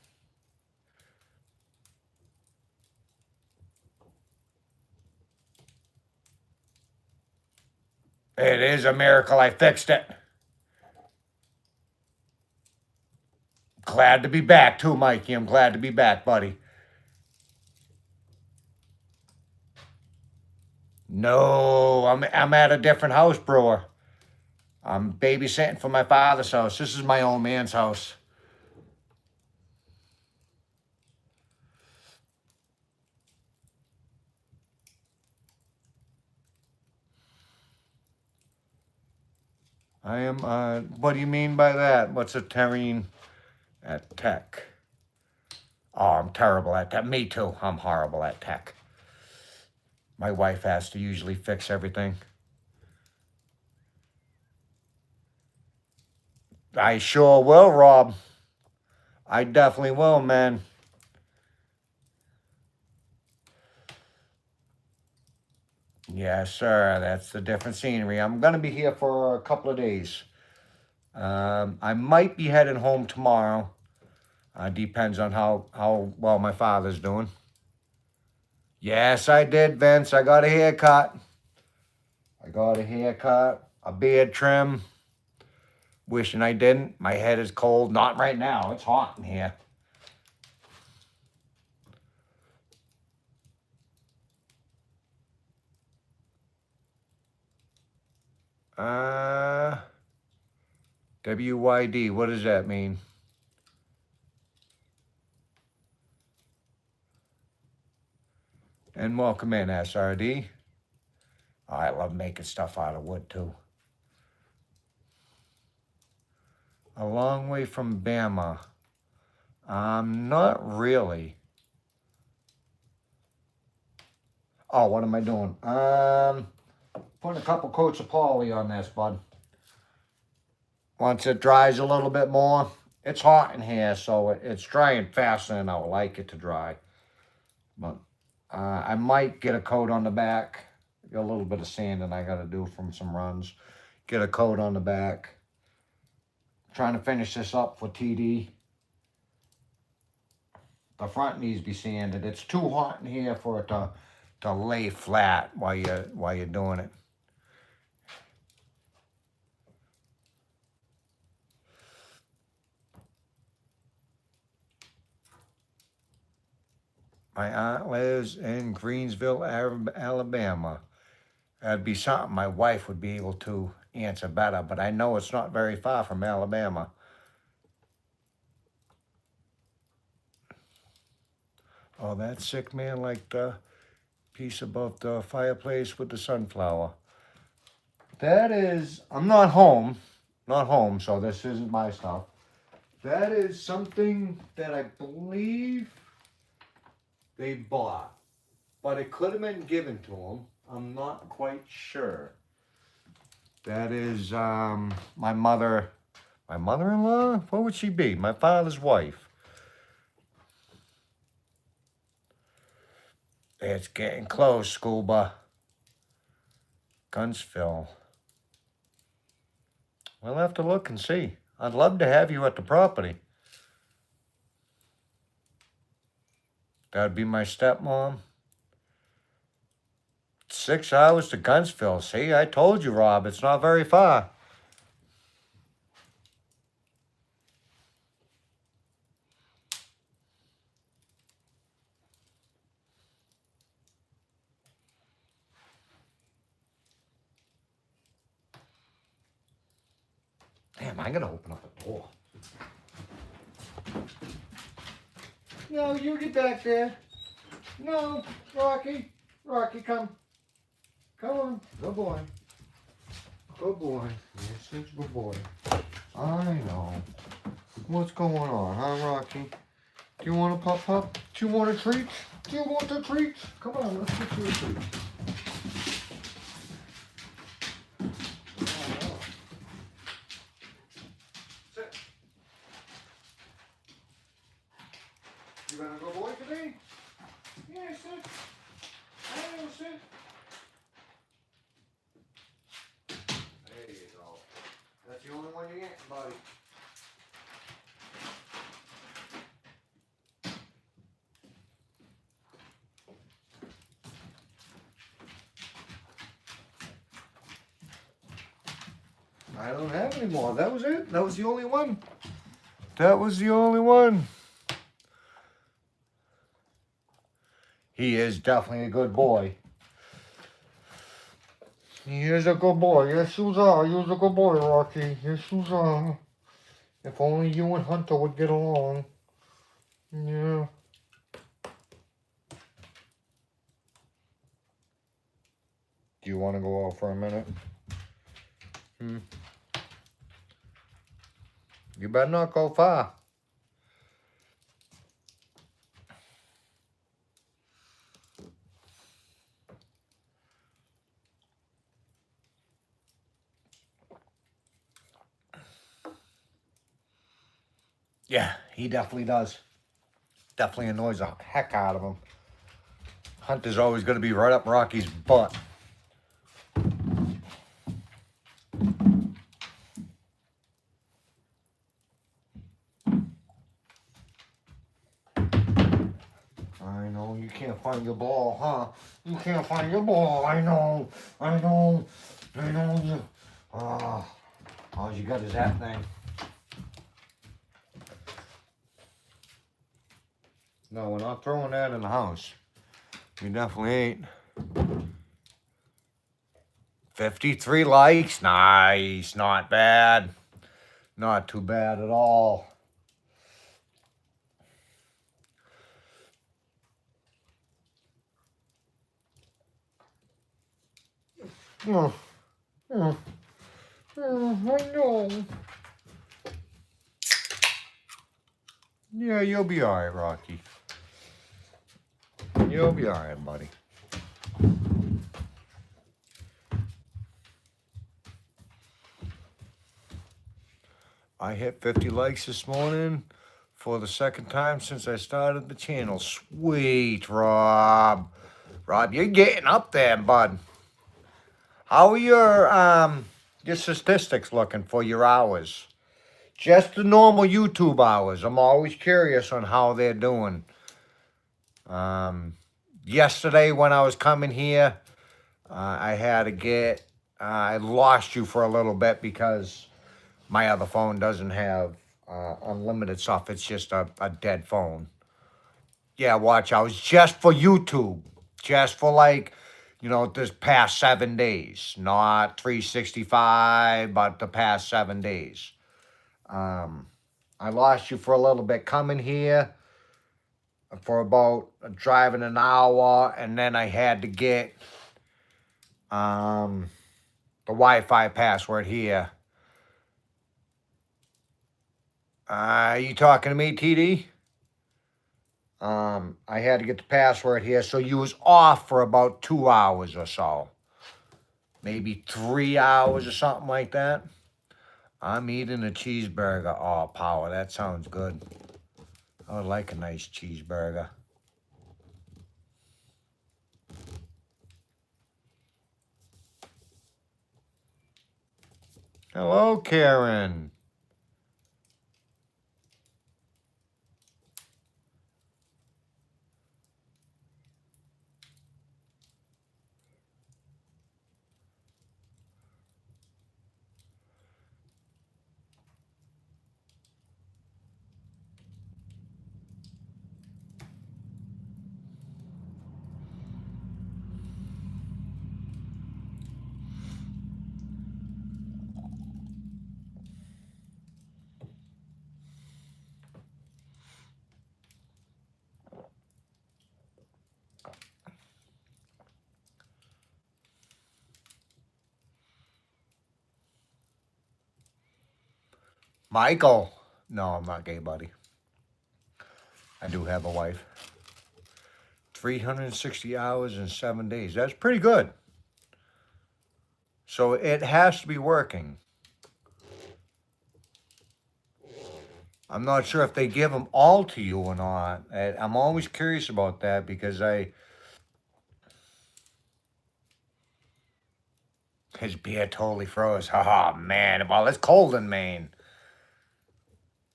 S1: It is a miracle I fixed it. Glad to be back too, Mikey. I'm glad to be back, buddy. No, I'm at a different house, Brewer. I'm babysitting for my father's house. This is my old man's house. I am, what do you mean by that? What's a terrain at tech? Oh, I'm terrible at that. Me too. I'm horrible at tech. My wife has to usually fix everything. I sure will, Rob. I definitely will, man. Yes, sir. That's the different scenery. I'm going to be here for a couple of days. I might be heading home tomorrow. Depends on how well my father's doing. Yes, I did, Vince. I got a haircut. A beard trim. Wishing I didn't. My head is cold. Not right now. It's hot in here. WYD. What does that mean? And welcome in, SRD. Oh, I love making stuff out of wood, too. A long way from Bama. Not really. Oh, what am I doing? Putting a couple coats of poly on this, bud. Once it dries a little bit more, it's hot in here, so it's drying faster than I would like it to dry. But I might get a coat on the back. Got a little bit of sanding I got to do from some runs. Get a coat on the back. Trying to finish this up for TD. The front needs to be sanded. It's too hot in here for it to lay flat while you're doing it. My aunt lives in Greensville, Alabama. That'd be something my wife would be able to answer better, but I know it's not very far from Alabama. Oh, that sick man like the piece above the fireplace with the sunflower. That is, I'm not home, so this isn't my stuff. That is something that I believe they bought, but it could have been given to them. I'm not quite sure. That is my mother-in-law? What would she be? My father's wife. It's getting close, Scuba. Gunsville. We'll have to look and see. I'd love to have you at the property. That'd be my stepmom. 6 hours to Gunsville. See, I told you, Rob, it's not very far. Damn, I gotta open up the door. No, you get back there. No, Rocky. Rocky, come. Come on. Good boy. Good boy. Yes, it's good boy. I know. What's going on, huh, Rocky? Do you want a pup? Do you want a treat? Do you want the treat? Come on, let's get you a treat. Sit. You gonna go boy today? Yeah, sit. I will sit. There you go. That's the only one you're getting, buddy. I don't have any more. That was it. That was the only one. That was the only one. He is definitely a good boy. He is a good boy. Yes, you are. You're a good boy, Rocky. Yes, you are. If only you and Hunter would get along. Yeah. Do you want to go out for a minute? You better not go far. Yeah, he definitely does. Definitely annoys the heck out of him. Hunter's always going to be right up Rocky's butt. I know, you can't find your ball, huh? You can't find your ball, I know. You. All you got is that thing. No, we're not throwing that in the house. We definitely ain't. 53 likes, nice, not bad. Not too bad at all. I know. Yeah, you'll be all right, Rocky. You'll be all right, buddy. I hit 50 likes this morning for the second time since I started the channel. Sweet, Rob. Rob, you're getting up there, bud. How are your statistics looking for your hours? Just the normal YouTube hours. I'm always curious on how they're doing. Yesterday when I was coming here, I had to get, I lost you for a little bit because my other phone doesn't have unlimited stuff. It's just a dead phone. Yeah, watch out. It's just for YouTube. Just for like, this past 7 days. Not 365, but the past 7 days. I lost you for a little bit coming here for about driving an hour, and then I had to get the Wi-Fi password here. You talking to me, TD? I had to get the password here, so you was off for about 2 hours or so. Maybe 3 hours or something like that. I'm eating a cheeseburger. Oh, power, that sounds good. I would like a nice cheeseburger. Hello, Karen. Michael. No, I'm not gay, buddy. I do have a wife. 360 hours and 7 days. That's pretty good. So it has to be working. I'm not sure if they give them all to you or not. I'm always curious about that because his beer totally froze. Oh, man. Well, it's cold in Maine.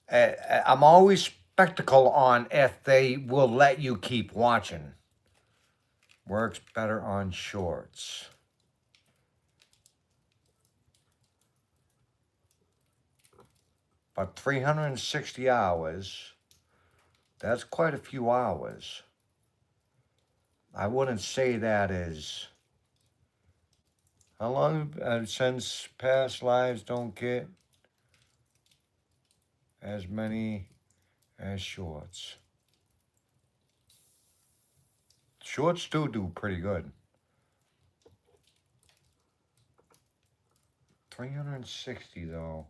S1: I'm always skeptical on if they will let you keep watching. Works better on shorts. But 360 hours, that's quite a few hours. I wouldn't say that is... How long since past lives don't get as many as shorts? Shorts do pretty good. 360 though.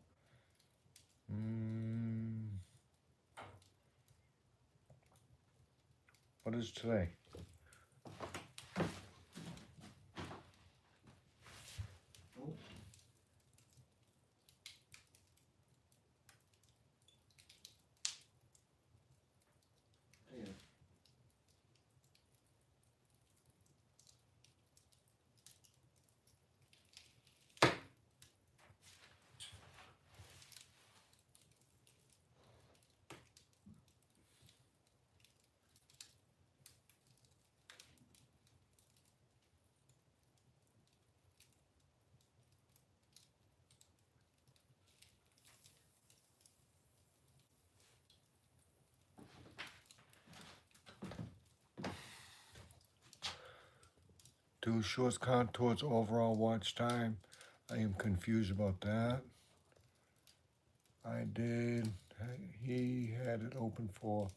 S1: What is today? Do shorts count towards overall watch time? I am confused about that. I did. He had it open for...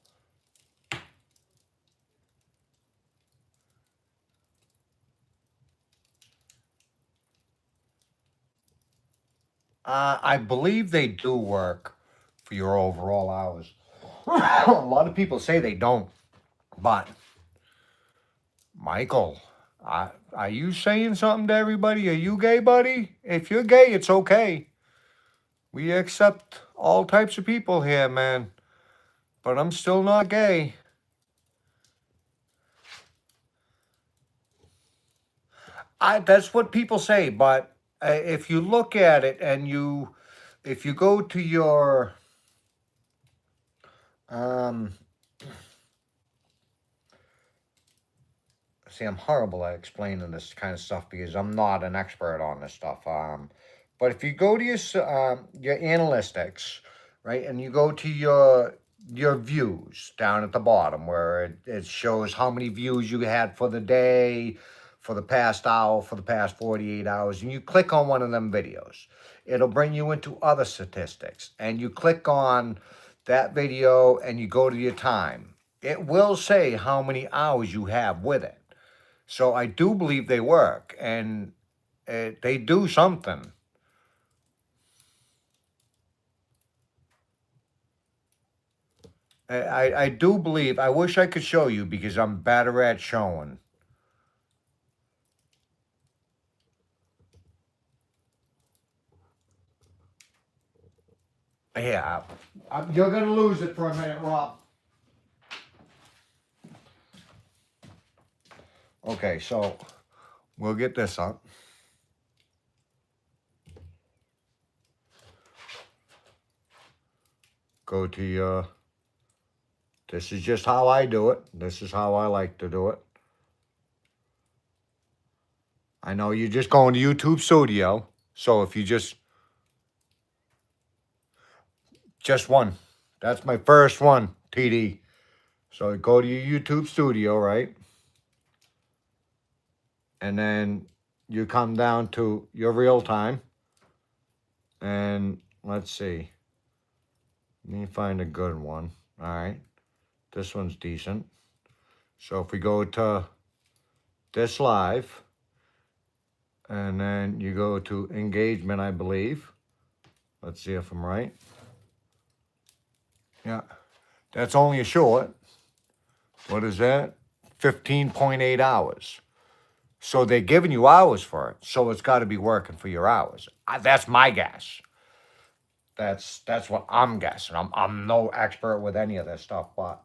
S1: I believe they do work for your overall hours. A lot of people say they don't, but Michael, are you saying something to everybody? Are you gay, buddy? If you're gay, it's okay. We accept all types of people here, man. But I'm still not gay. That's what people say, but if you look at it and if you go to your, see, I'm horrible at explaining this kind of stuff because I'm not an expert on this stuff. But if you go to your analytics, right, and you go to your views down at the bottom where it shows how many views you had for the day, for the past hour, for the past 48 hours, and you click on one of them videos, it'll bring you into other statistics, and you click on that video and you go to your time. It will say how many hours you have with it. So I do believe they work, and they do something. I do believe, I wish I could show you because I'm better at showing. Yeah, you're going to lose it for a minute, Rob. Okay, so we'll get this up. Go to your, this is just how I do it. This is how I like to do it. I know you're just going to YouTube Studio, so if you just one. That's my first one, TD. So go to your YouTube Studio, right? And then you come down to your real time. And let's see. Let me find a good one. All right. This one's decent. So if we go to this live, and then you go to engagement, I believe. Let's see if I'm right. Yeah. That's only a short, what is that? 15.8 hours. So they're giving you hours for it. So it's got to be working for your hours. That's my guess. That's what I'm guessing. I'm no expert with any of this stuff, but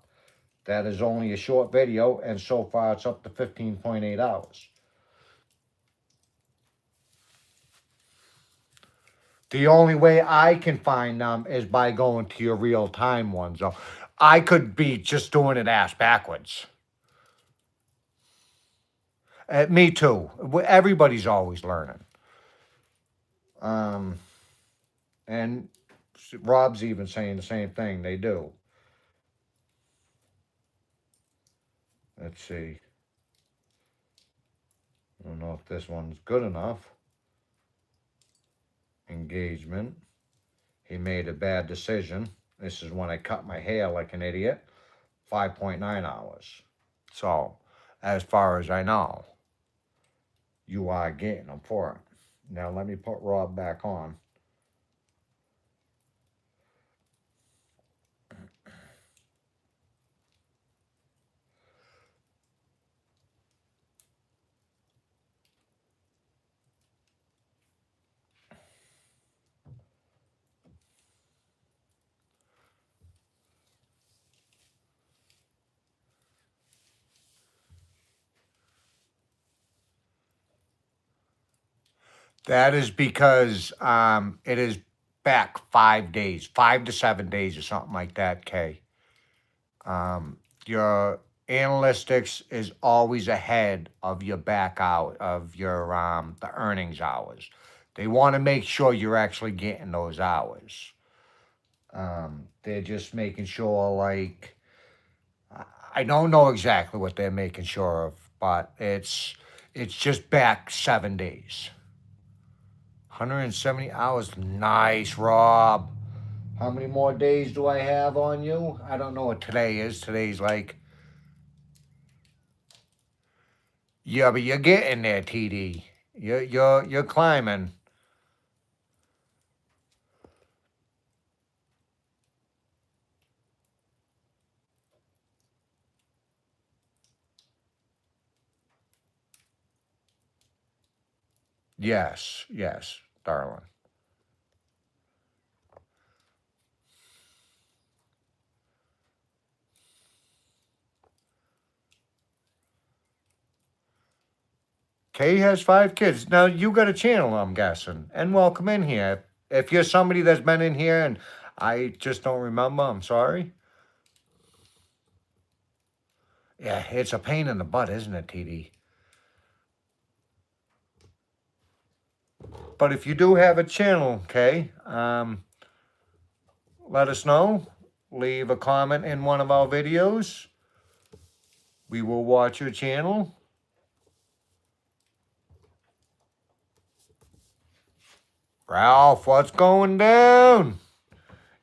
S1: that is only a short video, and so far it's up to 15.8 hours. The only way I can find them is by going to your real time ones. So I could be just doing it ass backwards. Me too. Everybody's always learning. Um, and Rob's even saying the same thing. They do. Let's see. I don't know if this one's good enough. Engagement. He made a bad decision. This is when I cut my hair like an idiot. 5.9 hours. So, as far as I know, you are getting them for it. Now, let me put Rob back on. That is because it is back 5 days, 5 to 7 days or something like that, Kay. Your analytics is always ahead of your back out of your the earnings hours. They want to make sure you're actually getting those hours. They're just making sure, like, I don't know exactly what they're making sure of, but it's just back 7 days. 170 hours. Nice, Rob. How many more days do I have on you? I don't know what today is. Today's like, yeah, but you're getting there, TD. You're climbing. Yes, yes, darling. Kay has 5 kids. Now you got a channel, I'm guessing, and welcome in here. If you're somebody that's been in here and I just don't remember, I'm sorry. Yeah, it's a pain in the butt, isn't it, TD? But if you do have a channel, Kay, let us know. Leave a comment in one of our videos. We will watch your channel. Ralph, what's going down?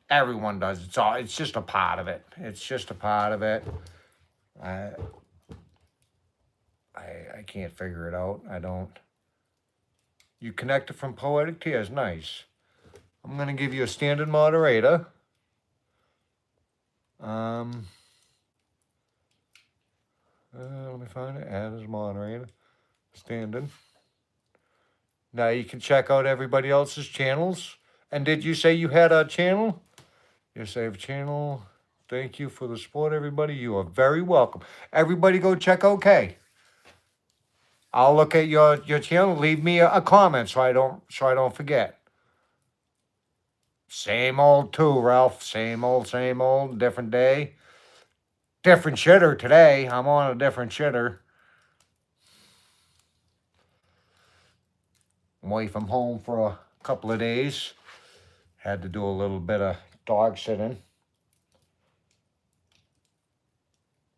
S1: Everyone does. It's just a part of it. It's just a part of it. I can't figure it out. I don't. You connected from Poetic Tears. Nice. I'm gonna give you a standard moderator. Let me find it. Add as moderator. Standard. Now you can check out everybody else's channels. And did you say you had a channel? You save channel. Thank you for the support, everybody. You are very welcome. Everybody go check out Kay. I'll look at your channel. Leave me a comment so I don't forget. Same old too, Ralph. Same old, different day. Different shitter today. I'm on a different shitter. I'm away from home for a couple of days. Had to do a little bit of dog sitting.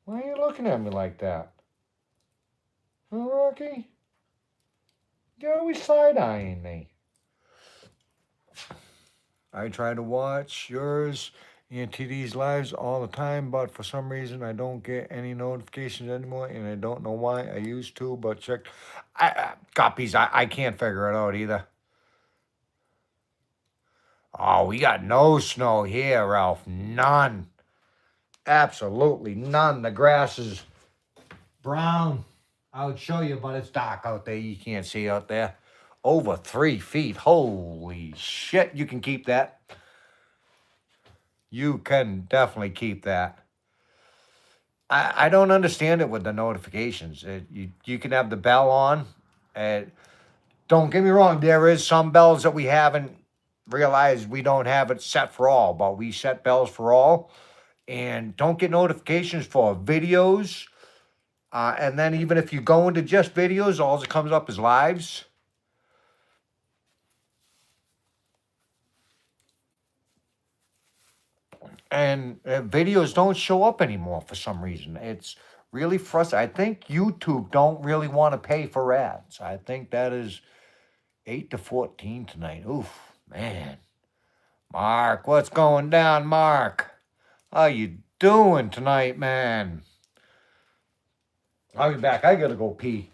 S1: Why are you looking at me like that? Huh, Rocky? You're always side-eyeing me. I try to watch yours and TD's lives all the time, but for some reason I don't get any notifications anymore, and I don't know why. I used to, but check. Guppies, I can't figure it out either. Oh, we got no snow here, Ralph. None. Absolutely none. The grass is brown. I would show you, but it's dark out there. You can't see out there. Over 3 feet. Holy shit. You can keep that. You can definitely keep that. I don't understand it with the notifications. You can have the bell on. Don't get me wrong. There is some bells that we haven't realized we don't have it set for all, but we set bells for all. And don't get notifications for videos. And then even if you go into just videos, all that comes up is lives. And videos don't show up anymore for some reason. It's really frustrating. I think YouTube don't really want to pay for ads. I think that is 8 to 14 tonight. Oof, man. Mark, what's going down, Mark? How you doing tonight, man? I'll be back. I gotta go pee.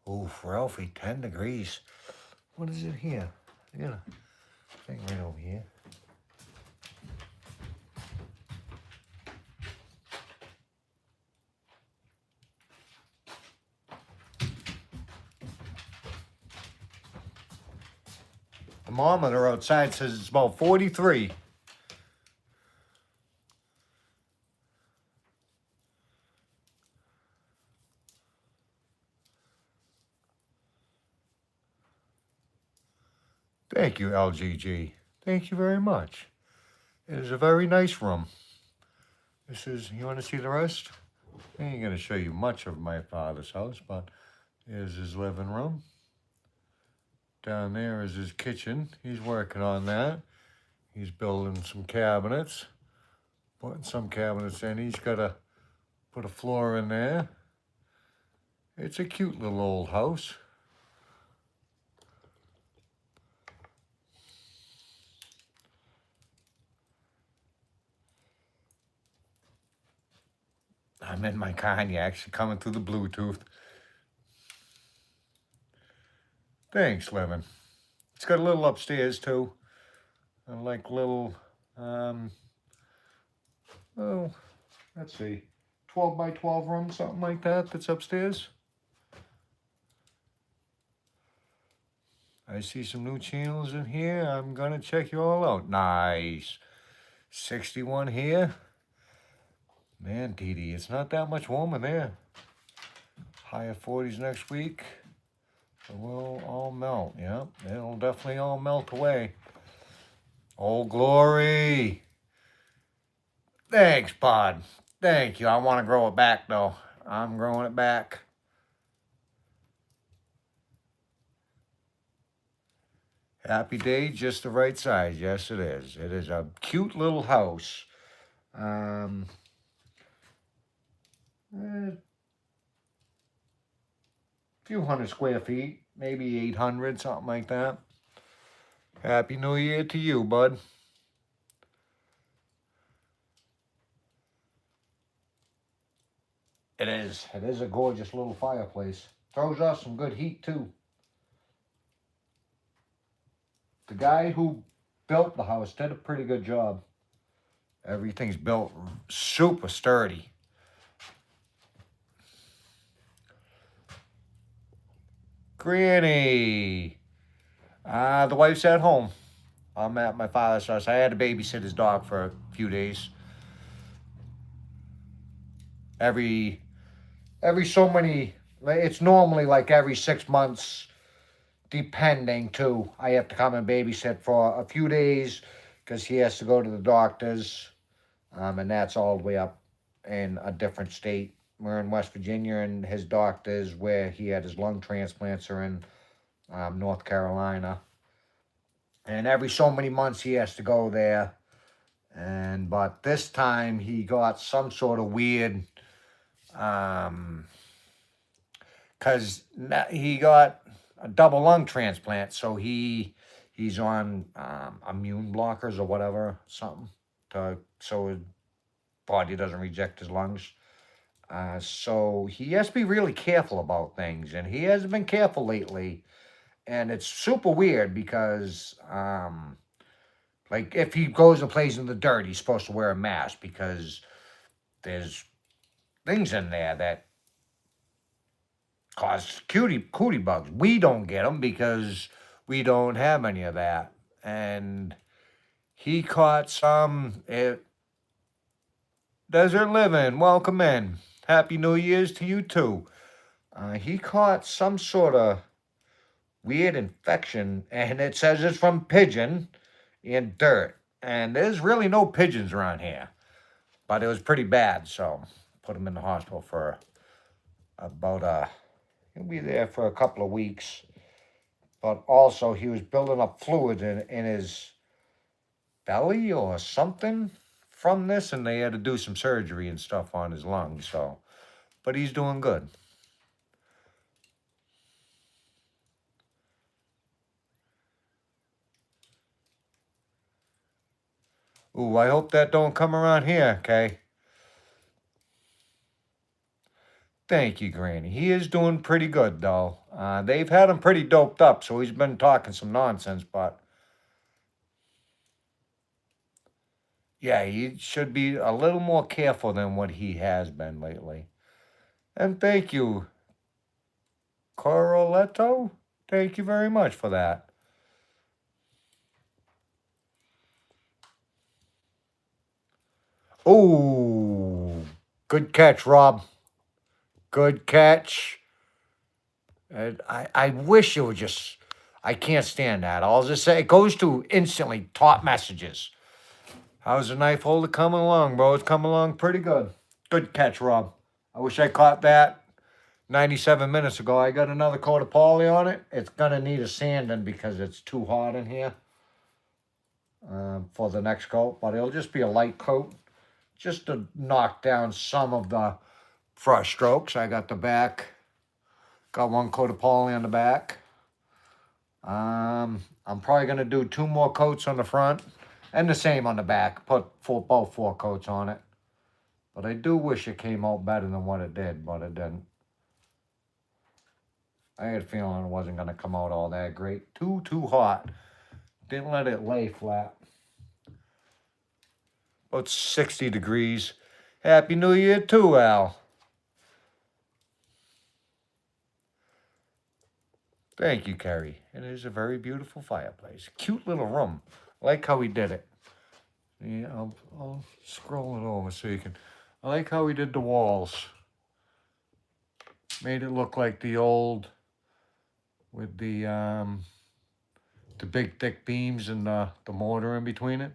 S1: Oof, Ralphie, 10 degrees. What is it here? I got a thing right over here. The thermometer outside says it's about 43. Thank you, LGG. Thank you very much. It is a very nice room. This is, you want to see the rest? I ain't going to show you much of my father's house, but here's his living room. Down there is his kitchen. He's working on that. He's building some cabinets, putting some cabinets in. He's got to put a floor in there. It's a cute little old house. I'm in my car and you're actually coming through the Bluetooth. Thanks, Levin. It's got a little upstairs too. Like little, oh, let's see, 12 by 12 room, something like that, that's upstairs. I see some new channels in here. I'm gonna check you all out. Nice. 61 here. Man, Dee Dee, it's not that much warmer there. Higher 40s next week. It will all melt, yeah. It'll definitely all melt away. Oh, Glory. Thanks, bud. Thank you. I want to grow it back, though. I'm growing it back. Happy Day, just the right size. Yes, it is. It is a cute little house. A few hundred square feet, maybe 800, something like that. Happy New Year to you, bud. It is. It is a gorgeous little fireplace. Throws off some good heat, too. The guy who built the house did a pretty good job. Everything's built super sturdy. Granny. The wife's at home. I'm at my father's house. I had to babysit his dog for a few days. Every so many, it's normally like every 6 months, depending too. I have to come and babysit for a few days because he has to go to the doctors. And that's all the way up in a different state. We're in West Virginia, and his doctors, where he had his lung transplants, are in North Carolina. And every so many months he has to go there. But this time he got some sort of weird, because he got a double lung transplant, so he's on immune blockers or whatever, something, so his body doesn't reject his lungs. So he has to be really careful about things, and he hasn't been careful lately. And it's super weird because, like, if he goes and plays in the dirt, he's supposed to wear a mask because there's things in there that cause cootie bugs. We don't get them because we don't have any of that. And he caught some. Desert Living, welcome in. Happy New Year's to you too. He caught some sort of weird infection, and it says it's from pigeon in dirt. And there's really no pigeons around here, but it was pretty bad, so put him in the hospital for about he'll be there for a couple of weeks. But also he was building up fluid in his belly or something from this, and they had to do some surgery and stuff on his lungs. So, but he's doing good. Ooh, I hope that don't come around here, okay? Thank you, Granny. He is doing pretty good, though. They've had him pretty doped up, so he's been talking some nonsense, but yeah, he should be a little more careful than what he has been lately. And thank you, Coroletto. Thank you very much for that. Oh, good catch, Rob. Good catch. I wish it would just, I can't stand that. I'll just say it goes to instantly top messages. How's the knife holder coming along, bro? It's coming along pretty good. Good catch, Rob. I wish I caught that 97 minutes ago. I got another coat of poly on it. It's going to need a sanding because it's too hot in here for the next coat. But it'll just be a light coat just to knock down some of the brush strokes. I got the back. Got one coat of poly on the back. I'm probably going to do 2 more coats on the front. And the same on the back. Put both 4 coats on it. But I do wish it came out better than what it did, but it didn't. I had a feeling it wasn't going to come out all that great. Too hot. Didn't let it lay flat. About 60 degrees. Happy New Year too, Al. Thank you, Kerry. It is a very beautiful fireplace. Cute little room. I like how he did it. Yeah, I'll scroll it over so you can. I like how he did the walls. Made it look like the old with the big thick beams and the mortar in between it.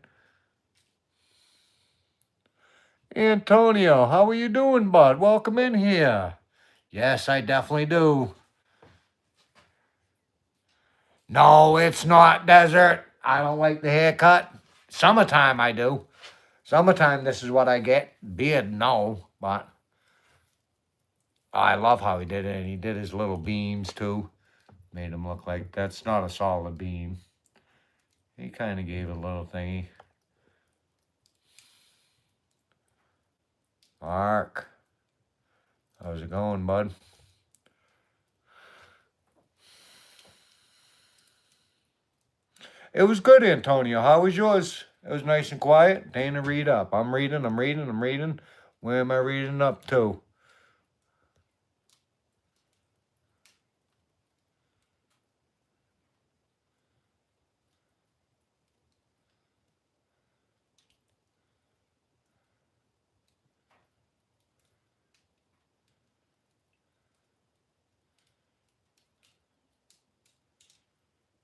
S1: Antonio, how are you doing, bud? Welcome in here. Yes, I definitely do. No, it's not desert. I don't like the haircut. Summertime, I do. Summertime, this is what I get. Beard, no, but I love how he did it. And he did his little beams, too. Made him look like that's not a solid beam. He kind of gave a little thingy. Mark, how's it going, bud? It was good, Antonio. How was yours? It was nice and quiet. Dana, read up. I'm reading. Where am I reading up to?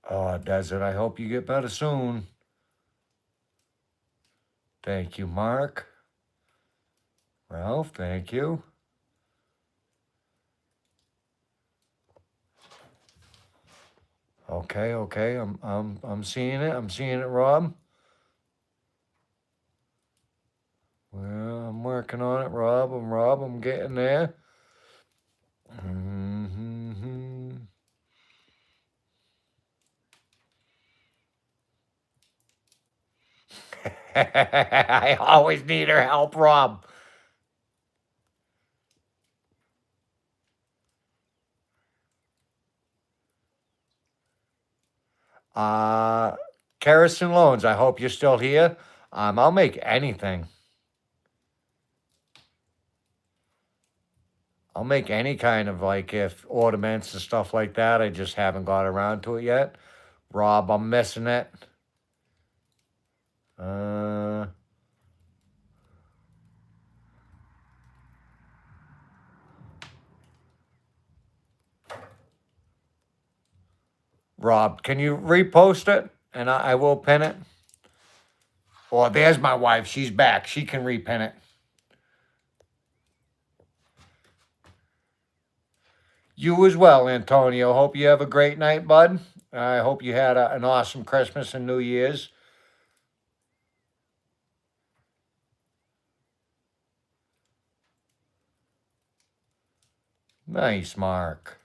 S1: Oh, Desert, I hope you get better soon. Thank you, Mark. Ralph, thank you. Okay, I'm seeing it. I'm seeing it, Rob. Well, I'm working on it, Rob. I'm getting there. Mm-hmm. I always need her help, Rob. Kerrison Loans, I hope you're still here. I'll make anything. I'll make any kind of like if ornaments and stuff like that. I just haven't got around to it yet. Rob, I'm missing it. Rob, can you repost it and I will pin it? Or there's my wife. She's back. She can repin it. You as well, Antonio. Hope you have a great night, bud. I hope you had an awesome Christmas and New Year's. Nice, Mark.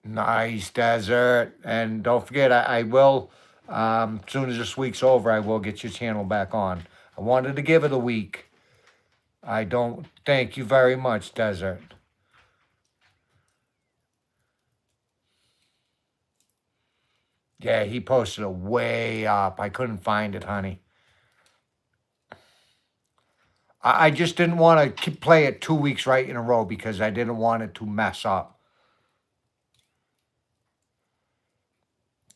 S1: Nice, Desert. And don't forget, I will, as soon as this week's over, I will get your channel back on. I wanted to give it a week. I don't, thank you very much, Desert. Yeah, he posted it way up. I couldn't find it, honey. I just didn't want to play it 2 weeks right in a row because I didn't want it to mess up.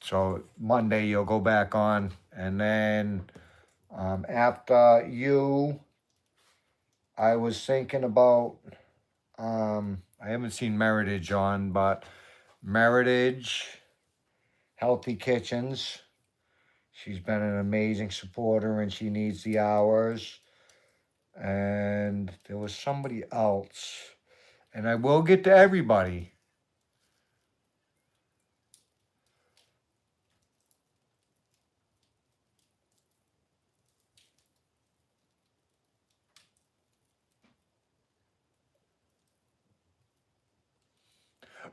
S1: So Monday you'll go back on, and then after you, I was thinking about. I haven't seen Meritage on, but Meritage, Healthy Kitchens. She's been an amazing supporter, and she needs the hours. And there was somebody else, and I will get to everybody.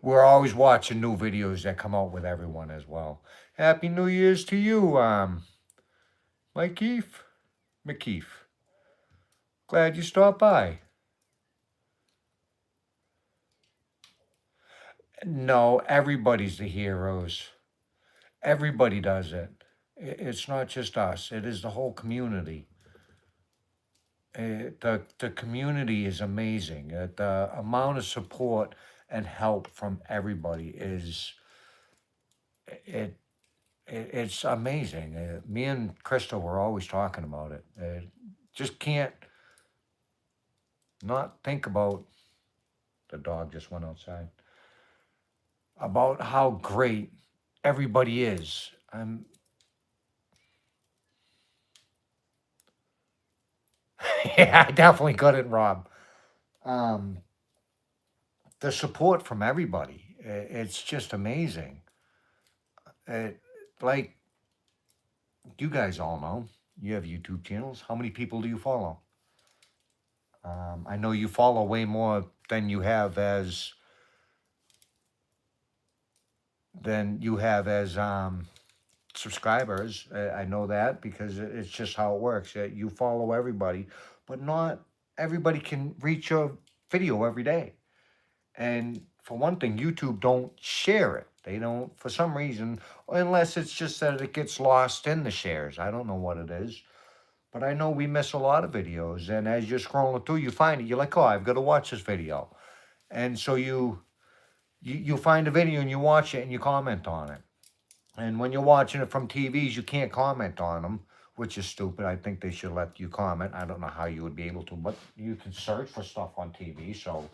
S1: We're always watching new videos that come out with everyone as well. Happy New Year's to you, Mike Keefe, McKeefe. Glad you stopped by. No, everybody's the heroes. Everybody does it. It's not just us. It is the whole community. The community is amazing. The amount of support and help from everybody it, it's amazing. Me and Crystal were always talking about it. Just can't not think about the dog just went outside about how great everybody is. Yeah, I definitely couldn't, Rob. Um, the support from everybody, it's just amazing. It, like you guys all know, you have YouTube channels. How many people do you follow? I know you follow way more than you have as subscribers. I know that because it's just how it works. You follow everybody, but not everybody can reach your video every day. And for one thing, YouTube don't share it. They don't, for some reason, unless it's just that it gets lost in the shares. I don't know what it is. But I know we miss a lot of videos. And as you're scrolling through, you find it. You're like, oh, I've got to watch this video. And so you find a video and you watch it and you comment on it. And when you're watching it from TVs, you can't comment on them, which is stupid. I think they should let you comment. I don't know how you would be able to, but you can search for stuff on TV. So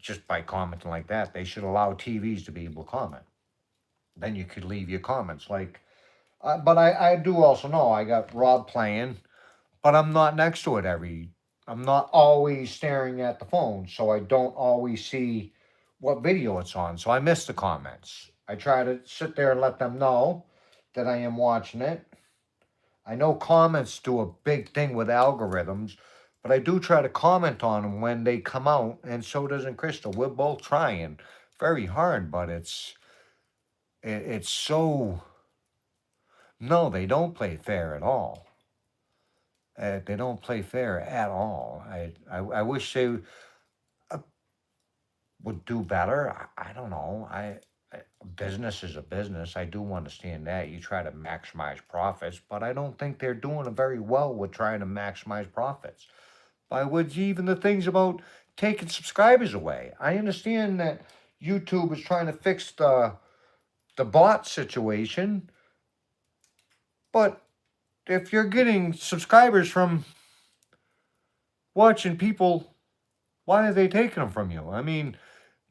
S1: just by commenting like that, they should allow TVs to be able to comment. Then you could leave your comments. But I do also know I got Rob playing, but I'm not next to it I'm not always staring at the phone, so I don't always see what video it's on. So I miss the comments. I try to sit there and let them know that I am watching it. I know comments do a big thing with algorithms, but I do try to comment on them when they come out, and so doesn't Crystal. We're both trying very hard, but it's so no, they don't play fair at all. They don't play fair at all. I wish they would do better. I don't know. Business is a business. I do understand that. You try to maximize profits, but I don't think they're doing it very well with trying to maximize profits. By which even the things about taking subscribers away. I understand that YouTube is trying to fix the bot situation, but if you're getting subscribers from watching people, why are they taking them from you? I mean,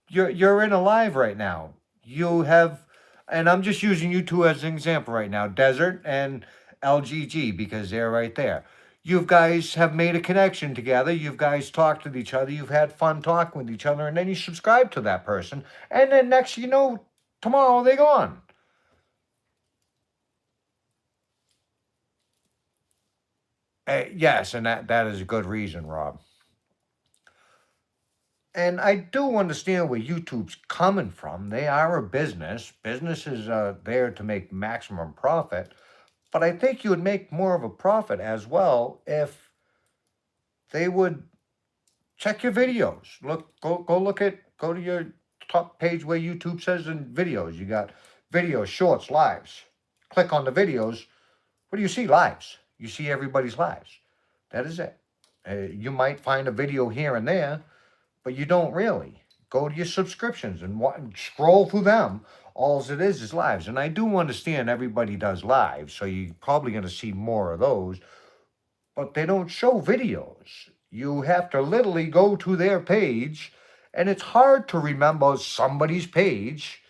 S1: you're in a live right now. You have, and I'm just using you two as an example right now, Desert and LGG, because they're right there. You guys have made a connection together. You guys talked with each other. You've had fun talking with each other, and then you subscribe to that person. And then next, tomorrow they're gone. Yes, and that is a good reason, Rob. And I do understand where YouTube's coming from. They are a business. Businesses are there to make maximum profit. But I think you would make more of a profit as well if they would check your videos. Go to your top page where YouTube says in videos. You got videos, shorts, lives. Click on the videos. What do you see? Lives. You see everybody's lives. That is it. You might find a video here and there, but you don't really. Go to your subscriptions and scroll through them. All it is lives. And I do understand everybody does lives, so you're probably going to see more of those, but they don't show videos. You have to literally go to their page, and it's hard to remember somebody's page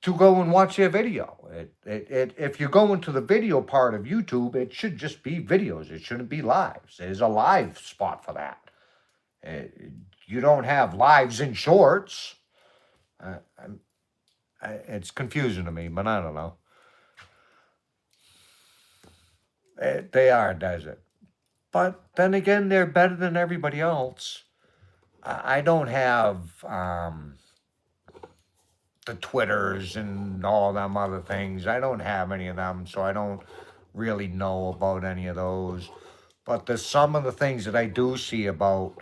S1: to go and watch their video. If you go into the video part of YouTube, it should just be videos. It shouldn't be lives. There's a live spot for that. You don't have lives in shorts. It's confusing to me, but I don't know. They are, does it? But then again, they're better than everybody else. I don't have the Twitters and all them other things. I don't have any of them, so I don't really know about any of those. But there's some of the things that I do see about.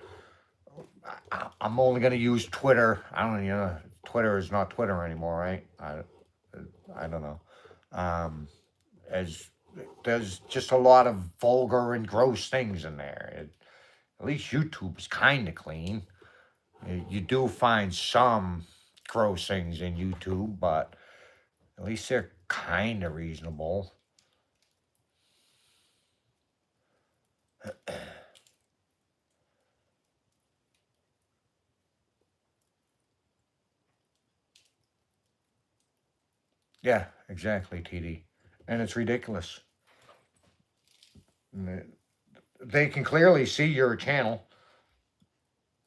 S1: I'm only going to use Twitter. I don't, Twitter is not Twitter anymore, right? I don't know. As there's just a lot of vulgar and gross things in there. At least YouTube is kind of clean. You do find some gross things in YouTube, but at least they're kind of reasonable. Yeah, exactly, TD. And it's ridiculous. They can clearly see your channel.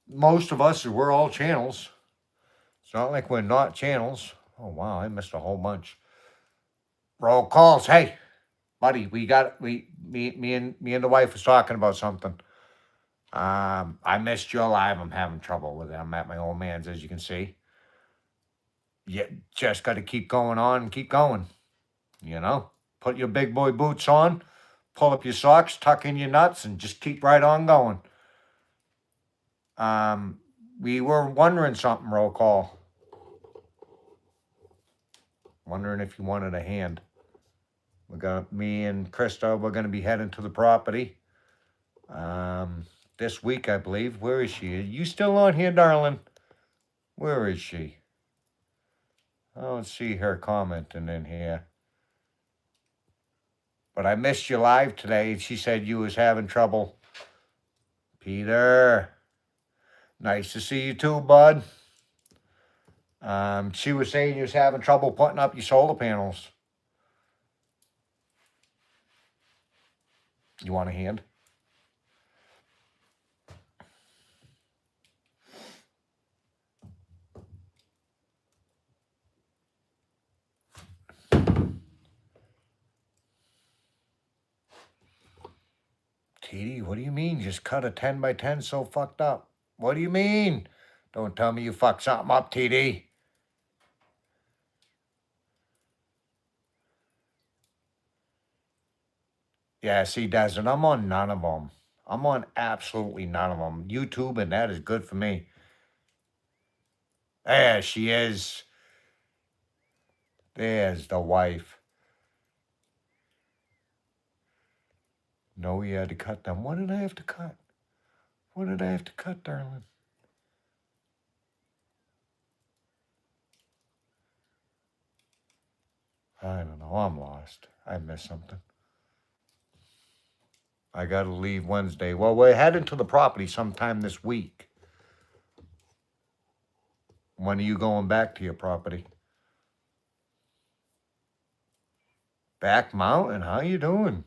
S1: Most of us, we're all channels. It's not like we're not channels. Oh, wow, I missed a whole bunch. Roll calls. Hey, buddy, me and the wife was talking about something. I missed your live. I'm having trouble with it. I'm at my old man's, as you can see. You just got to keep going on and keep going. You know, put your big boy boots on, pull up your socks, tuck in your nuts, and just keep right on going. We were wondering something, roll call. Wondering if you wanted a hand. Me and Krista, we're gonna be heading to the property. This week, I believe. Where is she? Are you still on here, darling? Where is she? I don't see her commenting in here. But I missed you live today. She said you was having trouble. Peter, nice to see you too, bud. She was saying you was having trouble putting up your solar panels. You want a hand? TD, what do you mean? Just cut a 10 by 10 so fucked up. What do you mean? Don't tell me you fucked something up, TD. Yeah, see, Desert, I'm on none of them. I'm on absolutely none of them. YouTube, and that is good for me. There she is. There's the wife. No, we had to cut them. What did I have to cut? What did I have to cut, darling? I don't know. I'm lost. I missed something. I got to leave Wednesday. Well, we're heading to the property sometime this week. When are you going back to your property? Back Mountain, how you doing?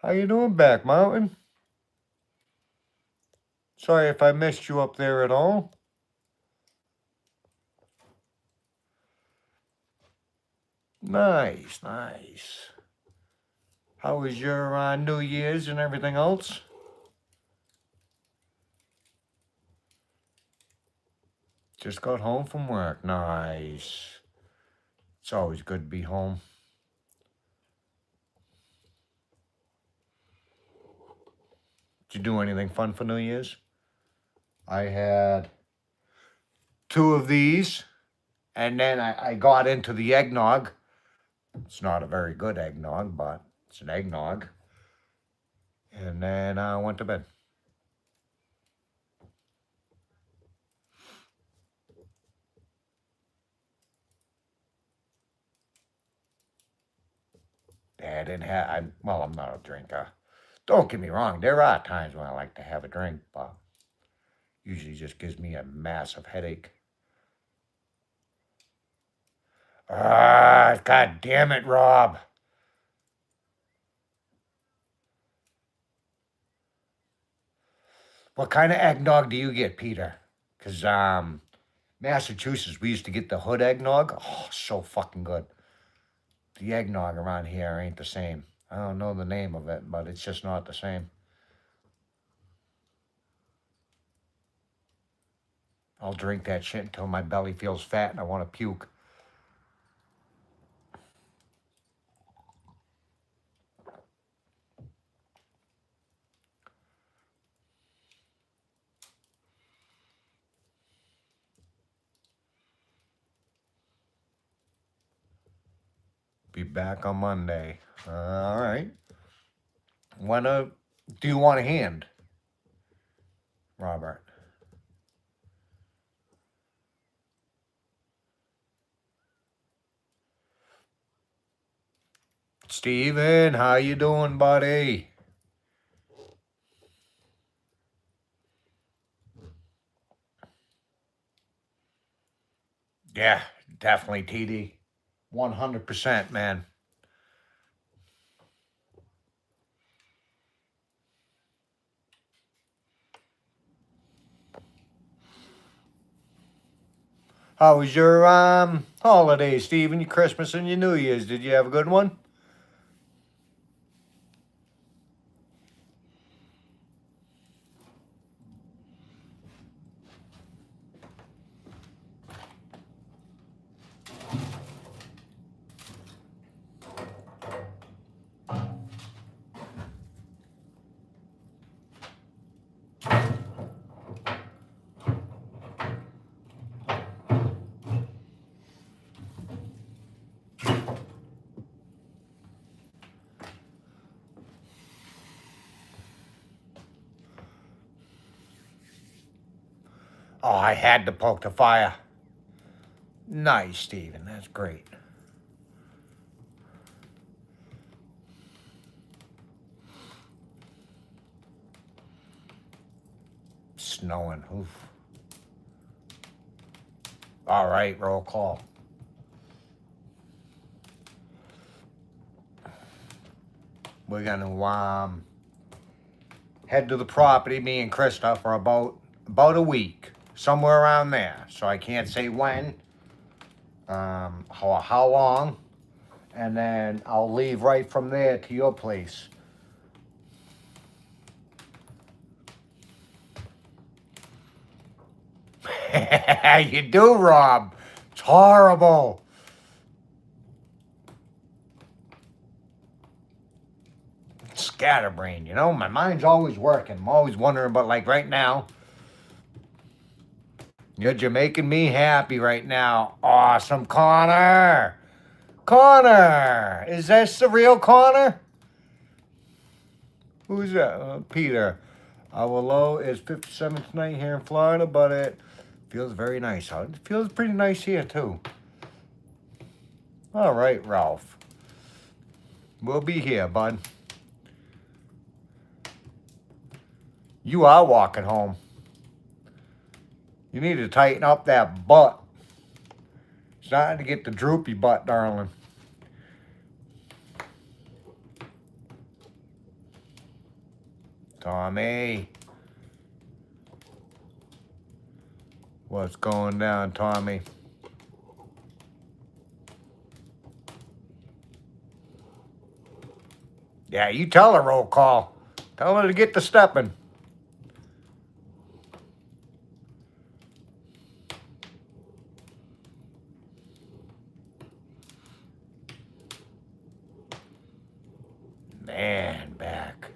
S1: How you doing, Back Mountain? Sorry if I missed you up there at all. Nice, nice. How was your New Year's and everything else? Just got home from work. Nice. It's always good to be home. Did you do anything fun for New Year's? I had 2 of these, and then I got into the eggnog. It's not a very good eggnog, but it's an eggnog. And then I went to bed. I didn't have, well, I'm not a drinker. Don't get me wrong, there are times when I like to have a drink, but usually just gives me a massive headache. God damn it, Rob. What kind of eggnog do you get, Peter? Because Massachusetts, we used to get the hood eggnog. Oh, so fucking good. The eggnog around here ain't the same. I don't know the name of it, but it's just not the same. I'll drink that shit until my belly feels fat and I want to puke. Be back on Monday. All right. Do you want a hand, Robert? Steven, how you doing, buddy? Yeah, definitely, TD. 100%, man. How was your holiday, Steven? Your Christmas and your New Year's? Did you have a good one? Oh, I had to poke the fire. Nice, Steven. That's great. Snowing. Oof. All right, roll call. We're gonna head to the property, me and Krista, for about a week, somewhere around there. So I can't say when, how long, and then I'll leave right from there to your place. You do, Rob. It's horrible. Scatterbrain, you know, my mind's always working. I'm always wondering about, like, right now. You're making me happy right now. Awesome, Connor. Connor, is this the real Connor? Who's that? Peter. Our low is 57 tonight here in Florida, but it feels very nice out. It feels pretty nice here, too. All right, Ralph. We'll be here, bud. You are walking home. You need to tighten up that butt. It's starting to get the droopy butt, darling. Tommy. What's going down, Tommy? Yeah, you tell her roll call. Tell her to get to stepping. Man, back.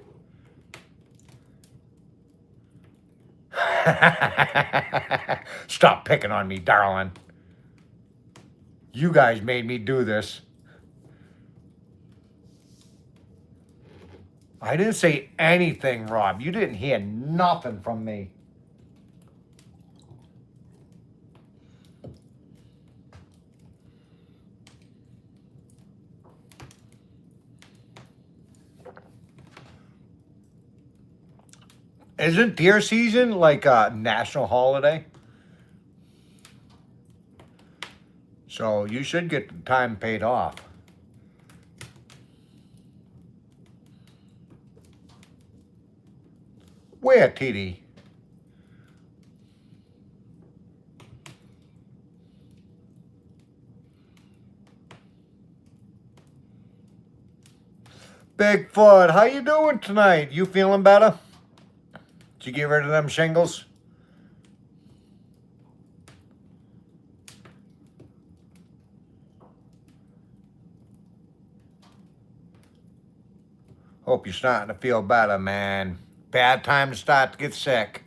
S1: Stop picking on me, darling. You guys made me do this. I didn't say anything, Rob. You didn't hear nothing from me. Isn't deer season like a national holiday? So you should get the time paid off. Where, TD? Bigfoot, how you doing tonight? You feeling better? Did you get rid of them shingles? Hope you're starting to feel better, man. Bad time to start to get sick.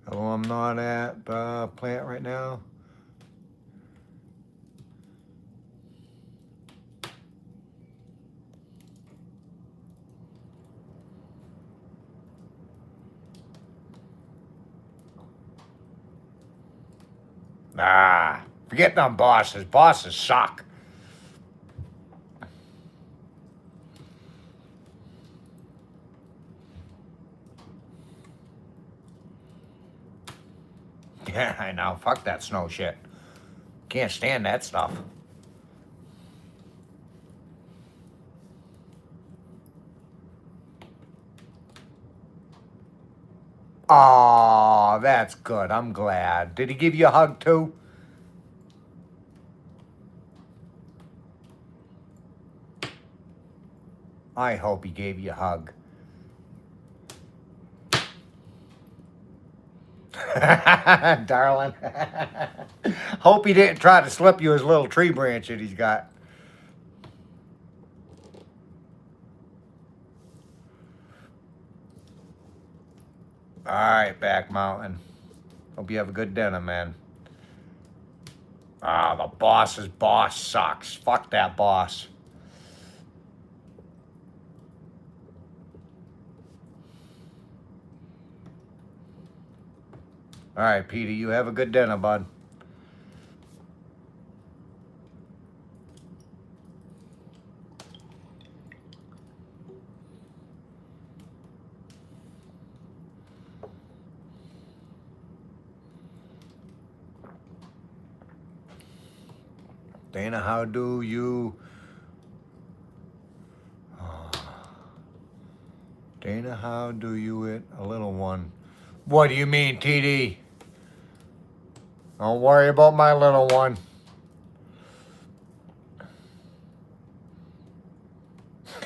S1: Oh, I'm not at the plant right now. Ah, forget them bosses. Bosses suck. Yeah, I know. Fuck that snow shit. Can't stand that stuff. Oh, that's good. I'm glad. Did he give you a hug too? I hope he gave you a hug. Darling. Hope he didn't try to slip you his little tree branch that he's got. All right, Back Mountain. Hope you have a good dinner, man. Ah, the boss's boss sucks. Fuck that boss. All right, Peter, you have a good dinner, bud. Dana, how do you... Dana, how do you eat a little one? What do you mean, TD? Don't worry about my little one.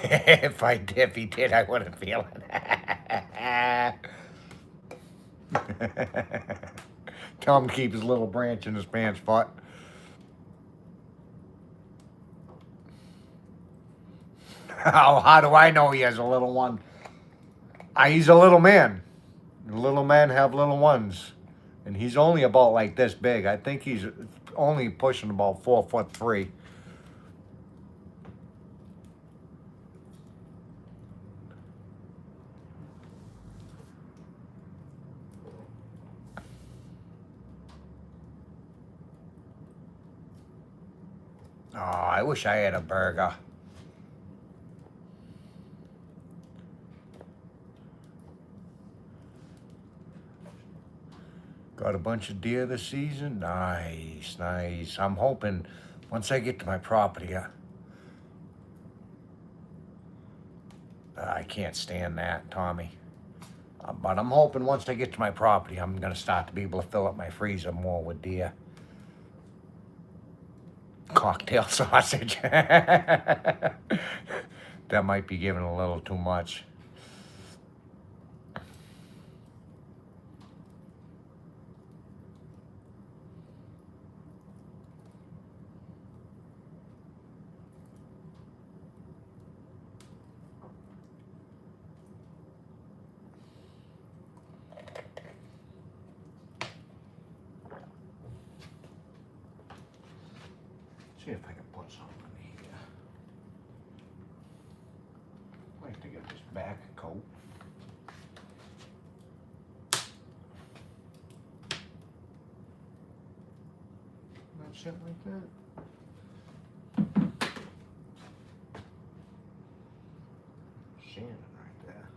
S1: If he did, I wouldn't feel it. Tell him to keep his little branch in his pants foot. Oh, how do I know he has a little one? He's a little man. Little men have little ones. And he's only about like this big. I think he's only pushing about 4'3". Oh, I wish I had a burger. Got a bunch of deer this season? Nice, nice. I'm hoping once I get to my property, I can't stand that, Tommy. But I'm hoping once I get to my property, I'm going to start to be able to fill up my freezer more with deer. Cocktail sausage. That might be giving a little too much. See if I can put something in here. I like to get this back coat. That's it like that. Sanding right there.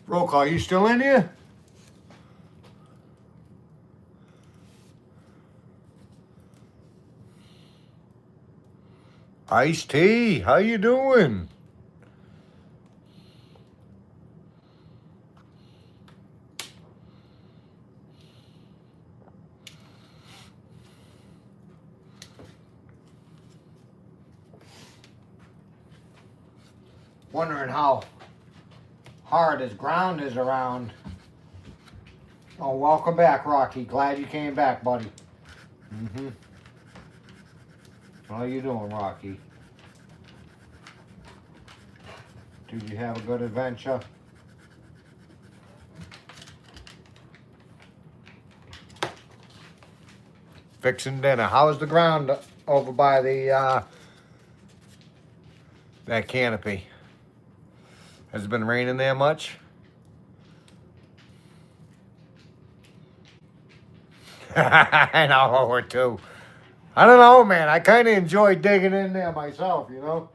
S1: Roll call, you still in here? Iced tea, how you doing? Wondering how hard his ground is around. Oh, welcome back, Rocky. Glad you came back, buddy. Mm-hmm. How you doing, Rocky? Did you have a good adventure? Fixing dinner. How's the ground over by the that canopy? Has it been raining there much? I know, or two. I don't know, man. I kind of enjoy digging in there myself, you know?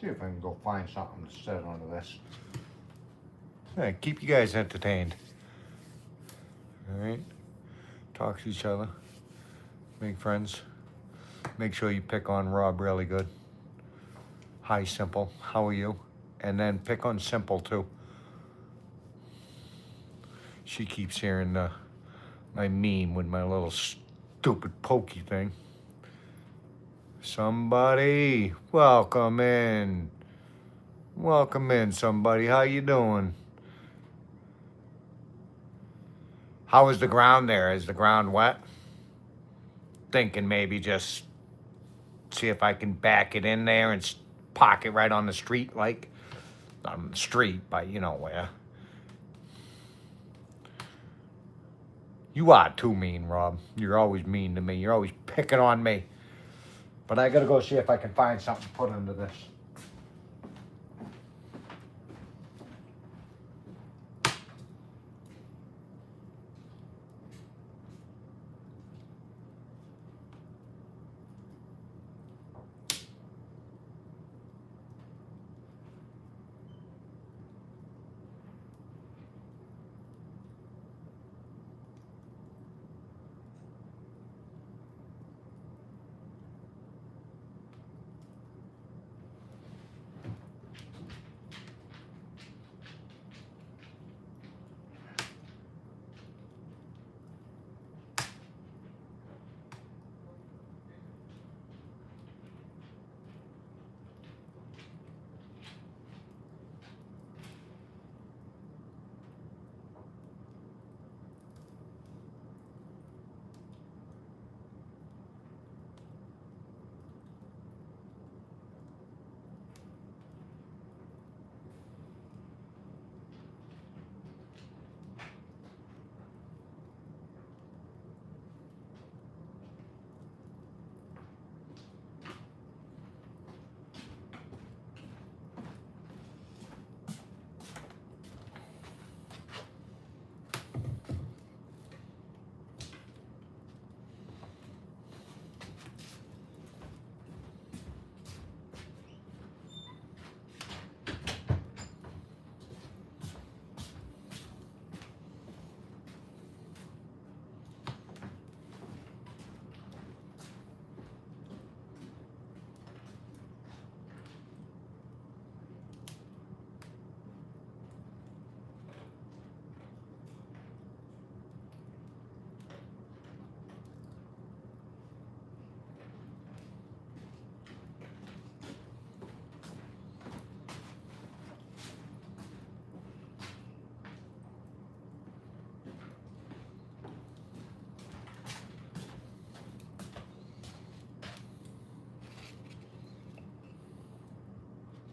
S1: See if I can go find something to set onto this. Yeah, keep you guys entertained. All right? Talk to each other. Make friends. Make sure you pick on Rob really good. Hi, Simple. How are you? And then pick on Simple, too. She keeps hearing my meme with my little stupid pokey thing. Somebody, welcome in. Welcome in, somebody. How you doing? How is the ground there? Is the ground wet? Thinking maybe just see if I can back it in there and park it right on the street, like. Not on the street, but you know where. You are too mean, Rob. You're always mean to me. You're always picking on me. But I gotta go see if I can find something to put under this.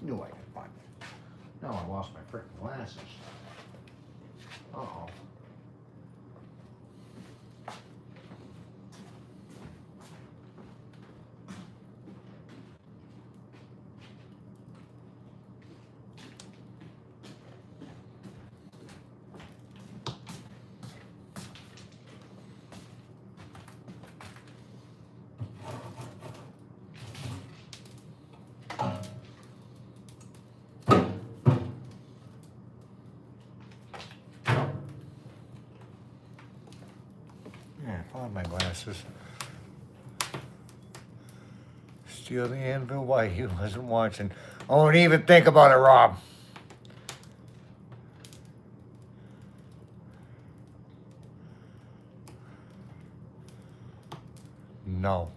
S1: knew I could find it. Now I lost my freaking glasses. Uh-oh. Yeah, I found my glasses. Steal the anvil while he wasn't watching. Don't even think about it, Rob. No.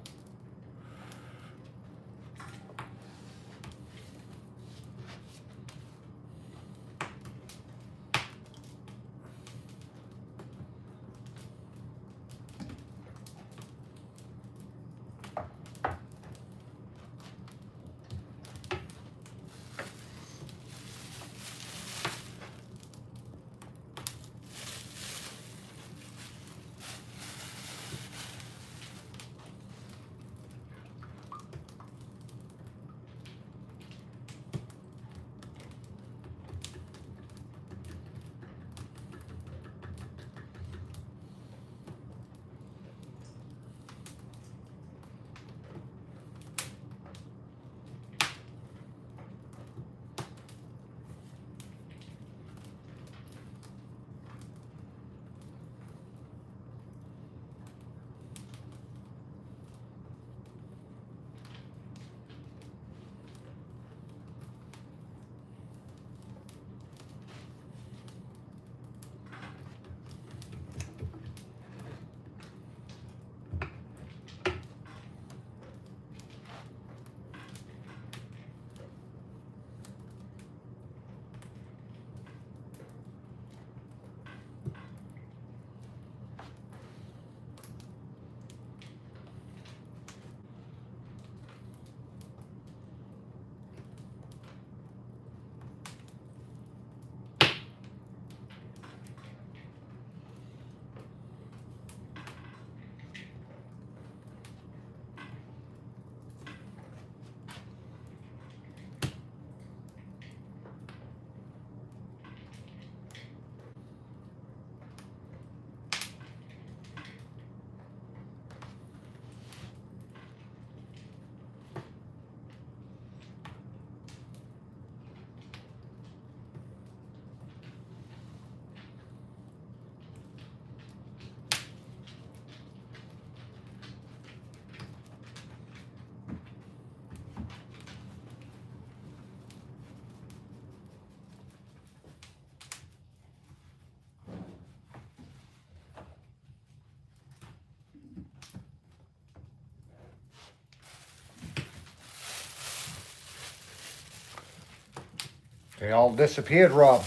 S1: They all disappeared, Rob.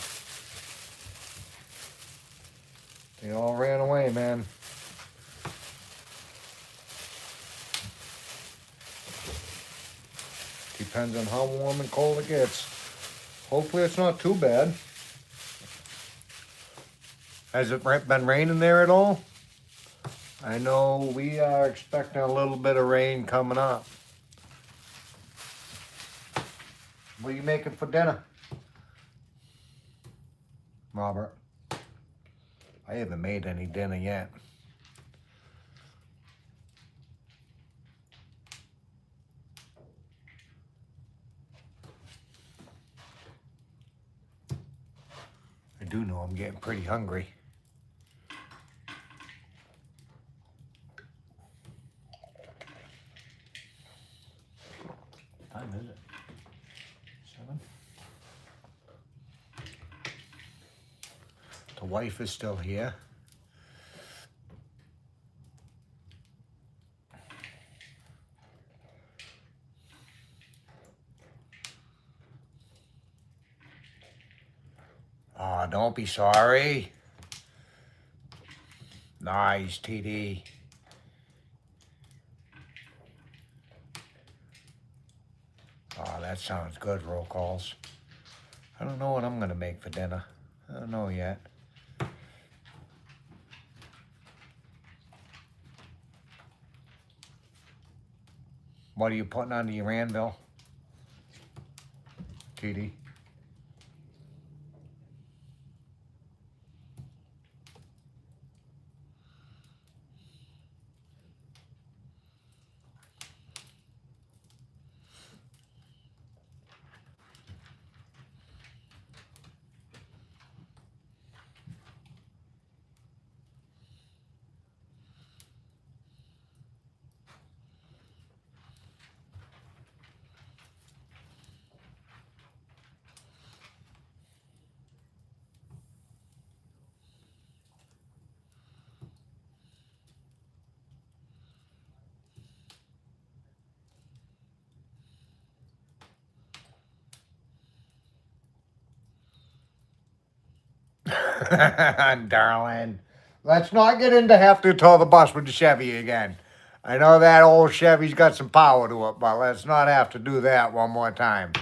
S1: They all ran away, man. Depends on how warm and cold it gets. Hopefully it's not too bad. Has it been raining there at all? I know we are expecting a little bit of rain coming up. What are you making for dinner, Robert? I haven't made any dinner yet. I do know I'm getting pretty hungry. What time is it? 7? The wife is still here. Oh, don't be sorry. Nice, TD. Oh, that sounds good, roll calls. I don't know what I'm going to make for dinner. I don't know yet. What are you putting under your anvil, TD? Darling, let's not get into have to tow the bus with the Chevy again. I know that old Chevy's got some power to it, but let's not have to do that one more time.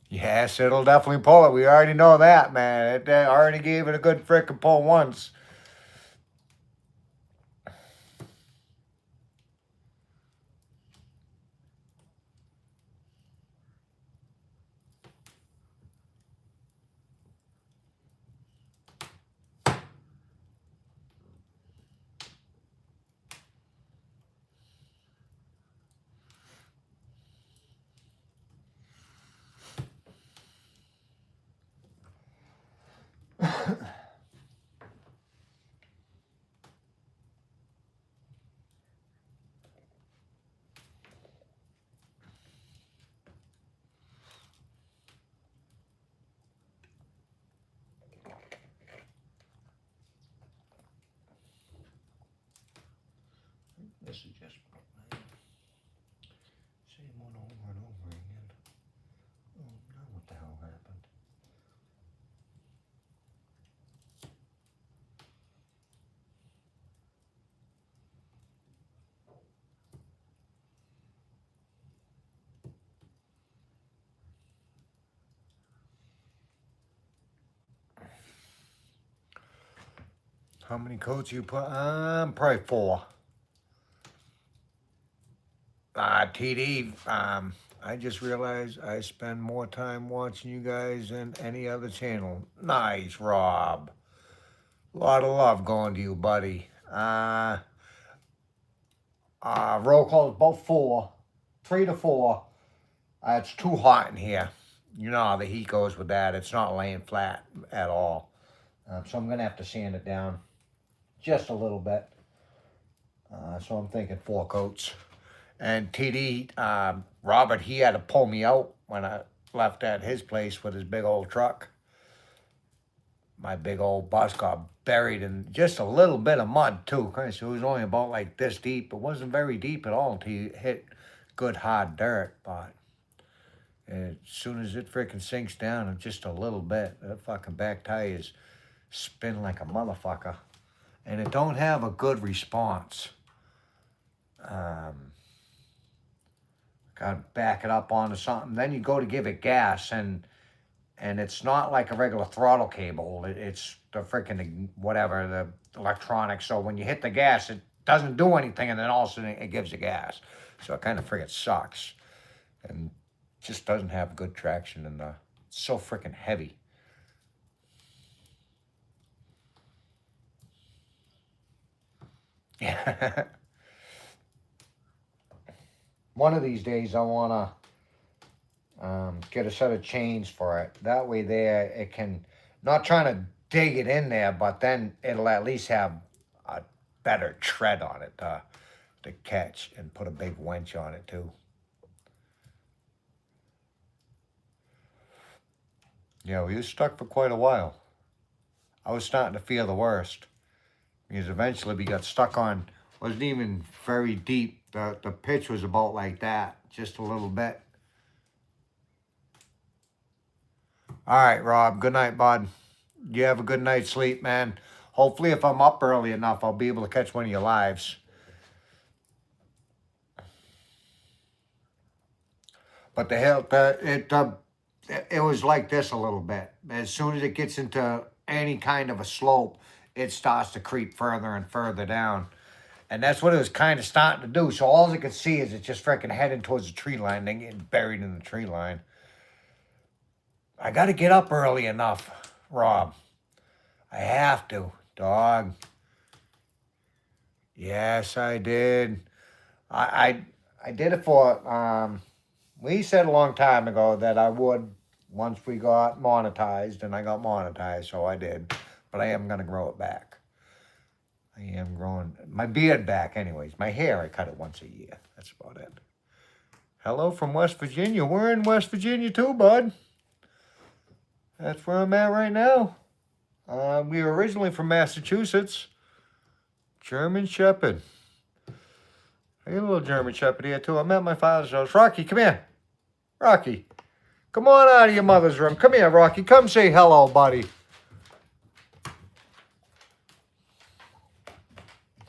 S1: Yes, it'll definitely pull it. We already know that, man. It already gave it a good frickin' pull once. This is just same one over and over again. Oh, now what the hell happened? How many coats you put? Probably 4. TD, I just realized I spend more time watching you guys than any other channel. Nice, Rob. A lot of love going to you, buddy. Roll call is about 4. 3 to 4. It's too hot in here. You know how the heat goes with that. It's not laying flat at all. So I'm going to have to sand it down just a little bit. So I'm thinking 4 coats. And TD, Robert, he had to pull me out when I left at his place with his big old truck. My big old bus got buried in just a little bit of mud, too. So it was only about like this deep. It wasn't very deep at all until you hit good hard dirt. But as soon as it freaking sinks down just a little bit, that fucking back tires spin like a motherfucker. And it don't have a good response. Gotta back it up onto something. Then you go to give it gas, and it's not like a regular throttle cable. It's the freaking whatever, the electronics. So when you hit the gas, it doesn't do anything, and then all of a sudden it gives you gas. So it kind of freaking sucks, and just doesn't have good traction, and it's so freaking heavy. Yeah. One of these days I want to get a set of chains for it. That way there it can, not trying to dig it in there, but then it'll at least have a better tread on it to catch, and put a big winch on it too. Yeah, we was stuck for quite a while. I was starting to feel the worst, because eventually we got stuck on, wasn't even very deep. The pitch was about like that, just a little bit. All right, Rob, good night, bud. You have a good night's sleep, man. Hopefully, if I'm up early enough, I'll be able to catch one of your lives. But it was like this a little bit. As soon as it gets into any kind of a slope, it starts to creep further and further down. And that's what it was kind of starting to do. So all I could see is it just freaking heading towards the tree line, then getting buried in the tree line. I got to get up early enough, Rob. I have to, dog. Yes, I did. I did it for, we said a long time ago that I would once we got monetized, and I got monetized, so I did. But I am going to grow it back. I am growing my beard back anyways. My hair, I cut it once a year. That's about it. Hello from West Virginia. We're in West Virginia too, bud. That's where I'm at right now. We were originally from Massachusetts. German Shepherd. I got a little German Shepherd here too. I'm at my father's house. Rocky, come here. Rocky, come on out of your mother's room. Come here, Rocky. Come say hello, buddy.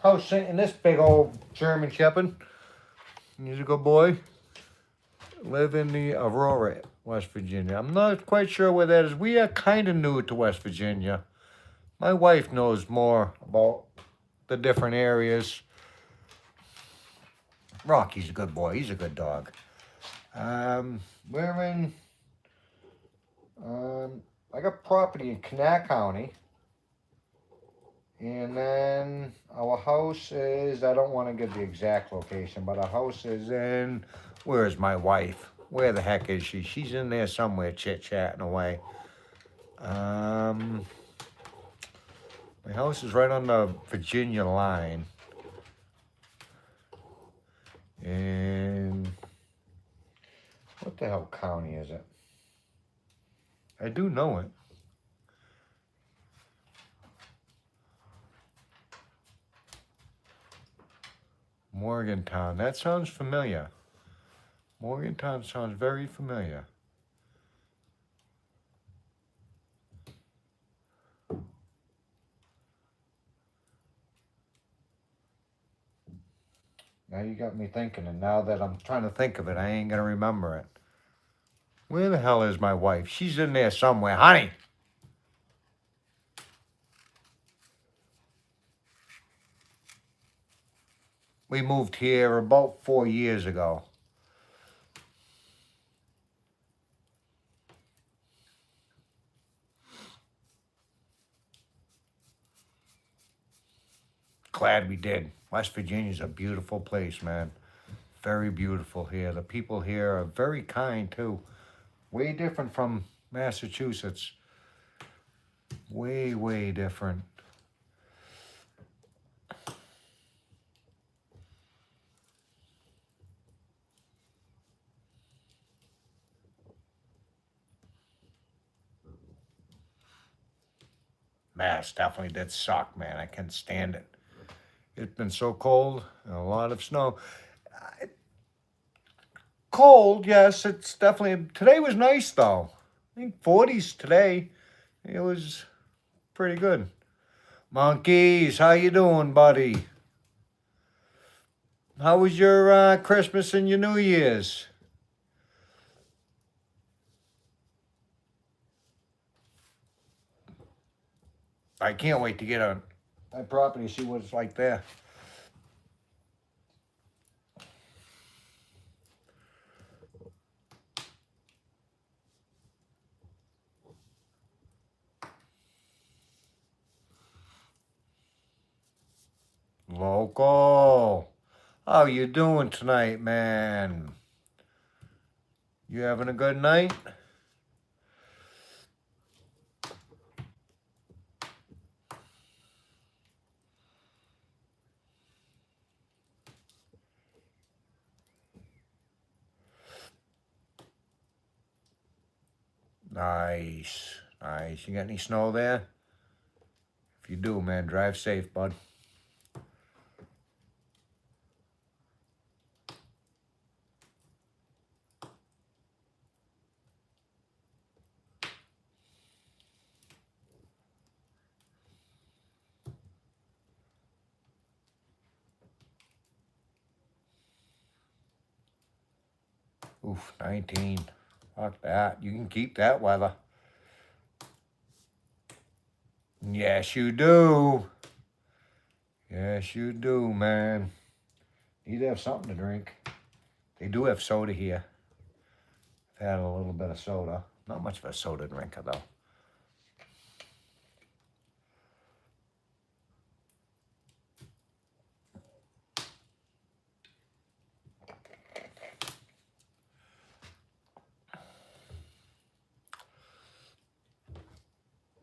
S1: House in this big old German Shepherd. He's a good boy. Live in the Aurora, West Virginia. I'm not quite sure where that is. We are kind of new to West Virginia. My wife knows more about the different areas. Rocky's a good boy. He's a good dog. We're in, I got property in Connect County. And then our house is, I don't want to give the exact location, but our house is in, where is my wife? Where the heck is she? She's in there somewhere chit-chatting away. My house is right on the Virginia line. And what the hell county is it? I do know it. Morgantown. That sounds familiar. Morgantown sounds very familiar. Now you got me thinking, and now that I'm trying to think of it, I ain't gonna remember it. Where the hell is my wife? She's in there somewhere. Honey! We moved here about 4 years ago. Glad we did. West Virginia's a beautiful place, man. Very beautiful here. The people here are very kind, too. Way different from Massachusetts. Way, way different. Mass definitely did suck, man. I can't stand it. It's been so cold and a lot of snow. Cold, yes, it's definitely. Today was nice, though. I think 40s today. It was pretty good. Monkeys, how you doing, buddy? How was your Christmas and your New Year's? I can't wait to get on my property and see what it's like there. Local, how you doing tonight, man? You having a good night? Nice, nice. You got any snow there? If you do, man, drive safe, bud. Oof, 19. Fuck that. You can keep that weather. Yes, you do. Yes, you do, man. Need to have something to drink. They do have soda here. I've had a little bit of soda. Not much of a soda drinker, though.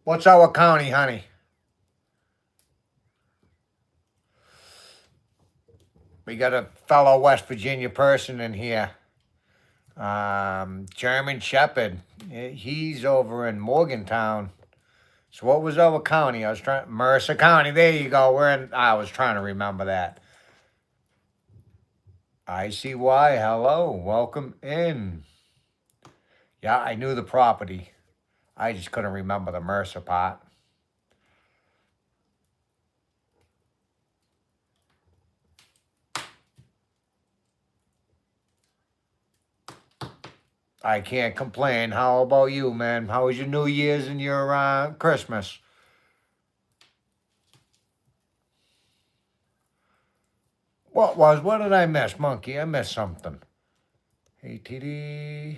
S1: What's our county, honey? We got a fellow West Virginia person in here. German Shepherd. He's over in Morgantown. So what was our county? Mercer County. There you go. I was trying to remember that. I see why. Hello. Welcome in. Yeah, I knew the property. I just couldn't remember the Mercer part. I can't complain. How about you, man? How was your New Year's and your Christmas? What did I miss, Monkey? I missed something. Hey, TD.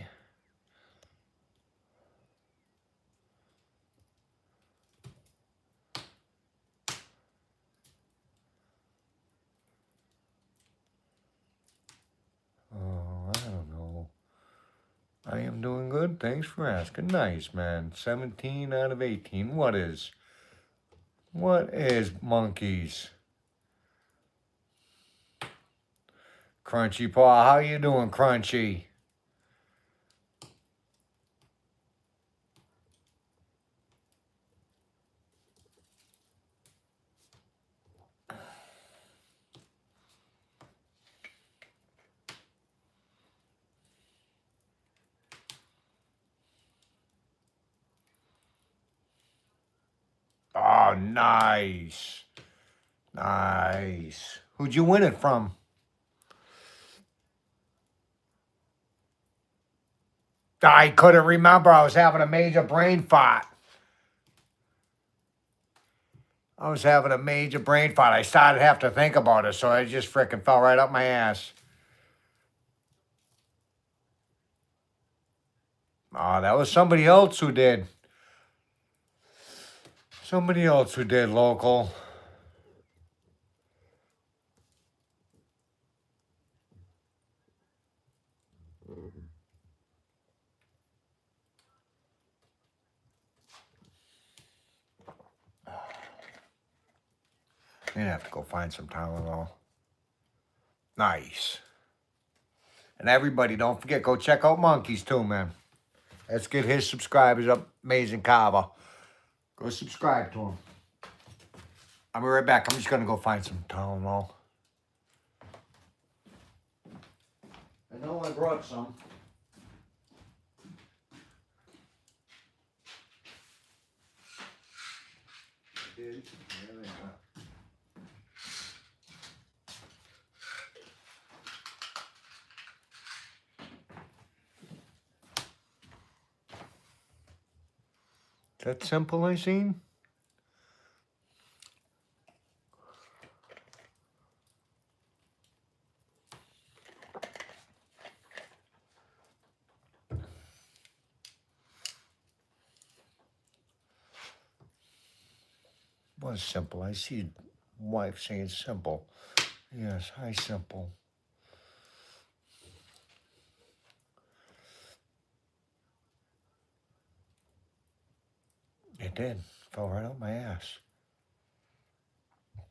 S1: Oh, I don't know. I am doing good. Thanks for asking. Nice, man. 17 out of 18. What is monkeys? Crunchy Paw, how you doing, Crunchy? Oh, nice. Nice. Who'd you win it from? I couldn't remember. I was having a major brain fart. I started to have to think about it, so I just frickin' fell right up my ass. Oh, that was somebody else who did. Somebody else who did, local. I'm gonna have to go find some Tylenol. Nice. And everybody, don't forget, go check out Monkeys too, man. Let's get his subscribers up. Amazing carver. Go subscribe to him. I'll be right back. I'm just gonna go find some Tylenol. I know I brought some. I did. There they are. Is that simple, I seen? Was simple. I see wife saying simple. Yes, hi, simple. It did. Fell right out my ass.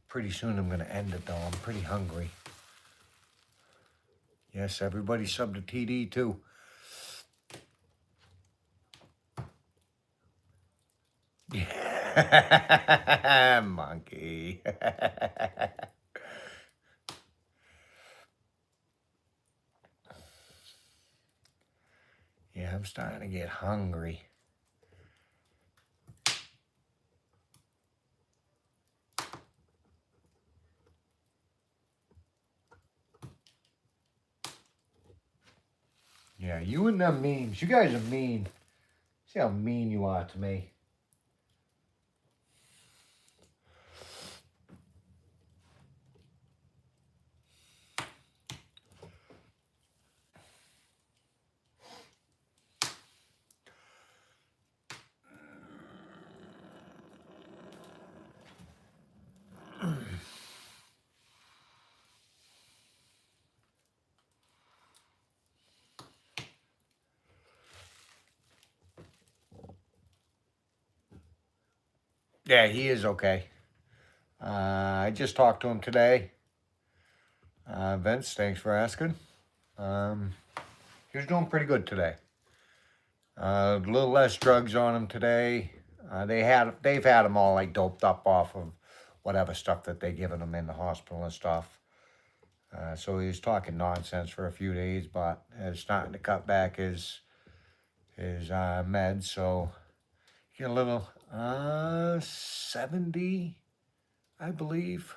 S1: Pretty soon I'm going to end it, though. I'm pretty hungry. Yes, everybody sub to TD, too. Monkey. Yeah, I'm starting to get hungry. You and them memes. You guys are mean. See how mean you are to me. Yeah, he is okay. I just talked to him today. Vince, thanks for asking. He was doing pretty good today. A little less drugs on him today. They've had him all like doped up off of whatever stuff that they given him in the hospital and stuff. So he was talking nonsense for a few days, but is starting to cut back his meds. So get a little 70, I believe.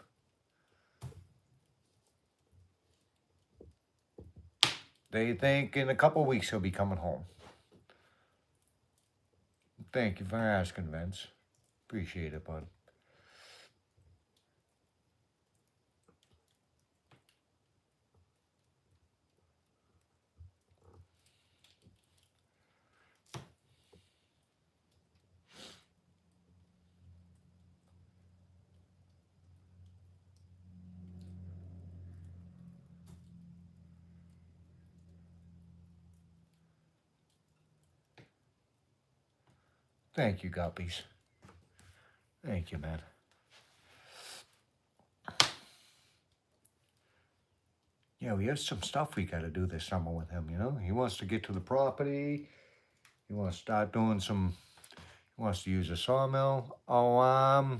S1: They think in a couple weeks he'll be coming home. Thank you for asking, Vince. Appreciate it, bud. Thank you, Guppies. Thank you, man. Yeah, we have some stuff we got to do this summer with him, you know? He wants to get to the property. He wants to start doing some, he wants to use a sawmill. I'll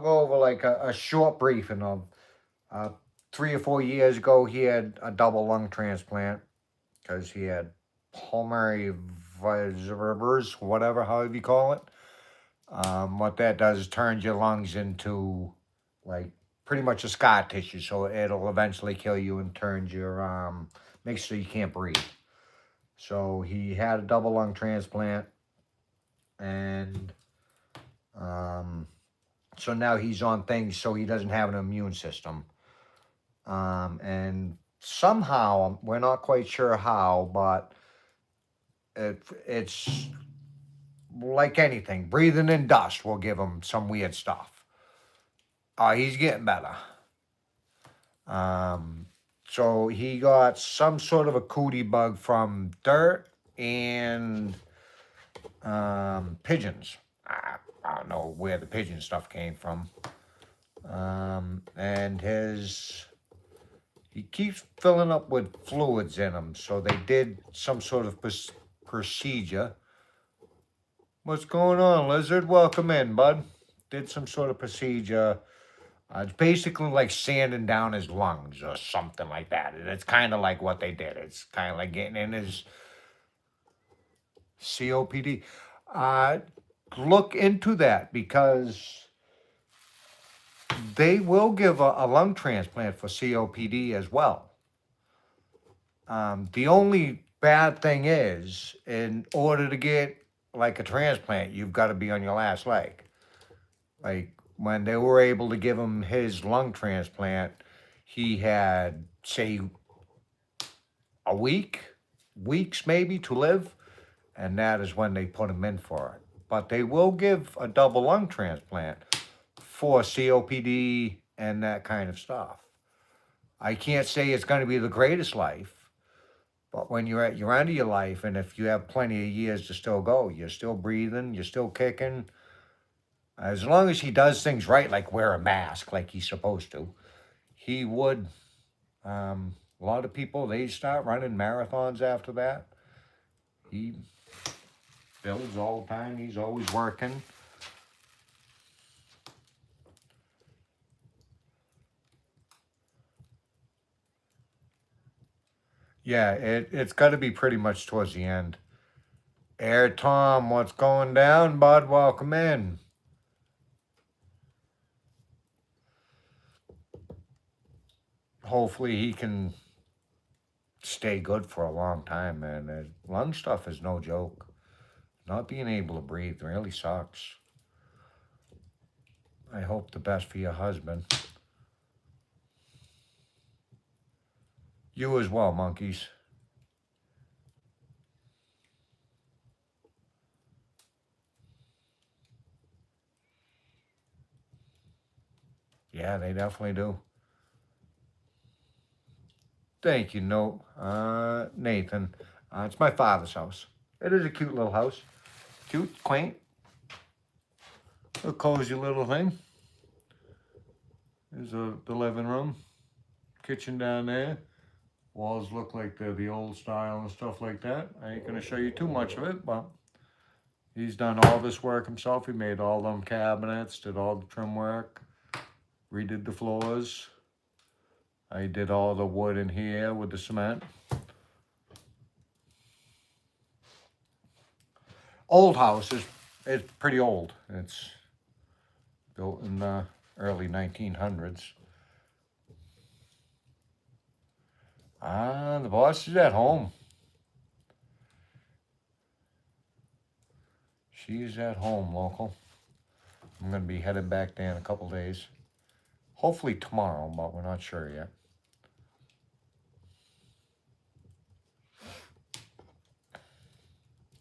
S1: go over like a short briefing of 3 or 4 years ago, he had a double lung transplant because he had pulmonary viscera, whatever, however you call it. What that does is turns your lungs into like pretty much a scar tissue, so it'll eventually kill you and turns your makes so you can't breathe. So he had a double lung transplant, and so now he's on things so he doesn't have an immune system. And somehow we're not quite sure how, but it's like anything. Breathing in dust will give him some weird stuff. He's getting better. So he got some sort of a cootie bug from dirt and pigeons. I don't know where the pigeon stuff came from. And he keeps filling up with fluids in him. So they did some sort of procedure. What's going on, Lizard? Welcome in, bud. Did some sort of procedure. It's basically like sanding down his lungs or something like that. And it's kind of like what they did. It's kind of like getting in his COPD. Look into that because they will give a lung transplant for COPD as well. The only bad thing is, in order to get like a transplant, you've got to be on your last leg. Like when they were able to give him his lung transplant, he had, say, a weeks maybe to live, and that is when they put him in for it. But they will give a double lung transplant for COPD and that kind of stuff. I can't say it's going to be the greatest life, but when you're at your end of your life, and if you have plenty of years to still go, you're still breathing, you're still kicking. As long as he does things right, like wear a mask like he's supposed to, he would. A lot of people, they start running marathons after that. He builds all the time. He's always working. Yeah, it's got to be pretty much towards the end. Air Tom, what's going down, bud? Welcome in. hopefully he can stay good for a long time, man. Lung stuff is no joke. Not being able to breathe really sucks. I hope the best for your husband. You as well, monkeys. Yeah, they definitely do. Thank you, Nathan. It's my father's house. It is a cute little house. Cute, quaint. A cozy little thing. There's the living room. Kitchen down there. Walls look like they're the old style and stuff like that. I ain't gonna show you too much of it, but he's done all this work himself. He made all them cabinets, did all the trim work, redid the floors. I did all the wood in here with the cement. Old house is pretty old. It's built in the early 1900s. The boss is at home. She's at home, local. I'm going to be headed back there in a couple days. Hopefully tomorrow, but we're not sure yet.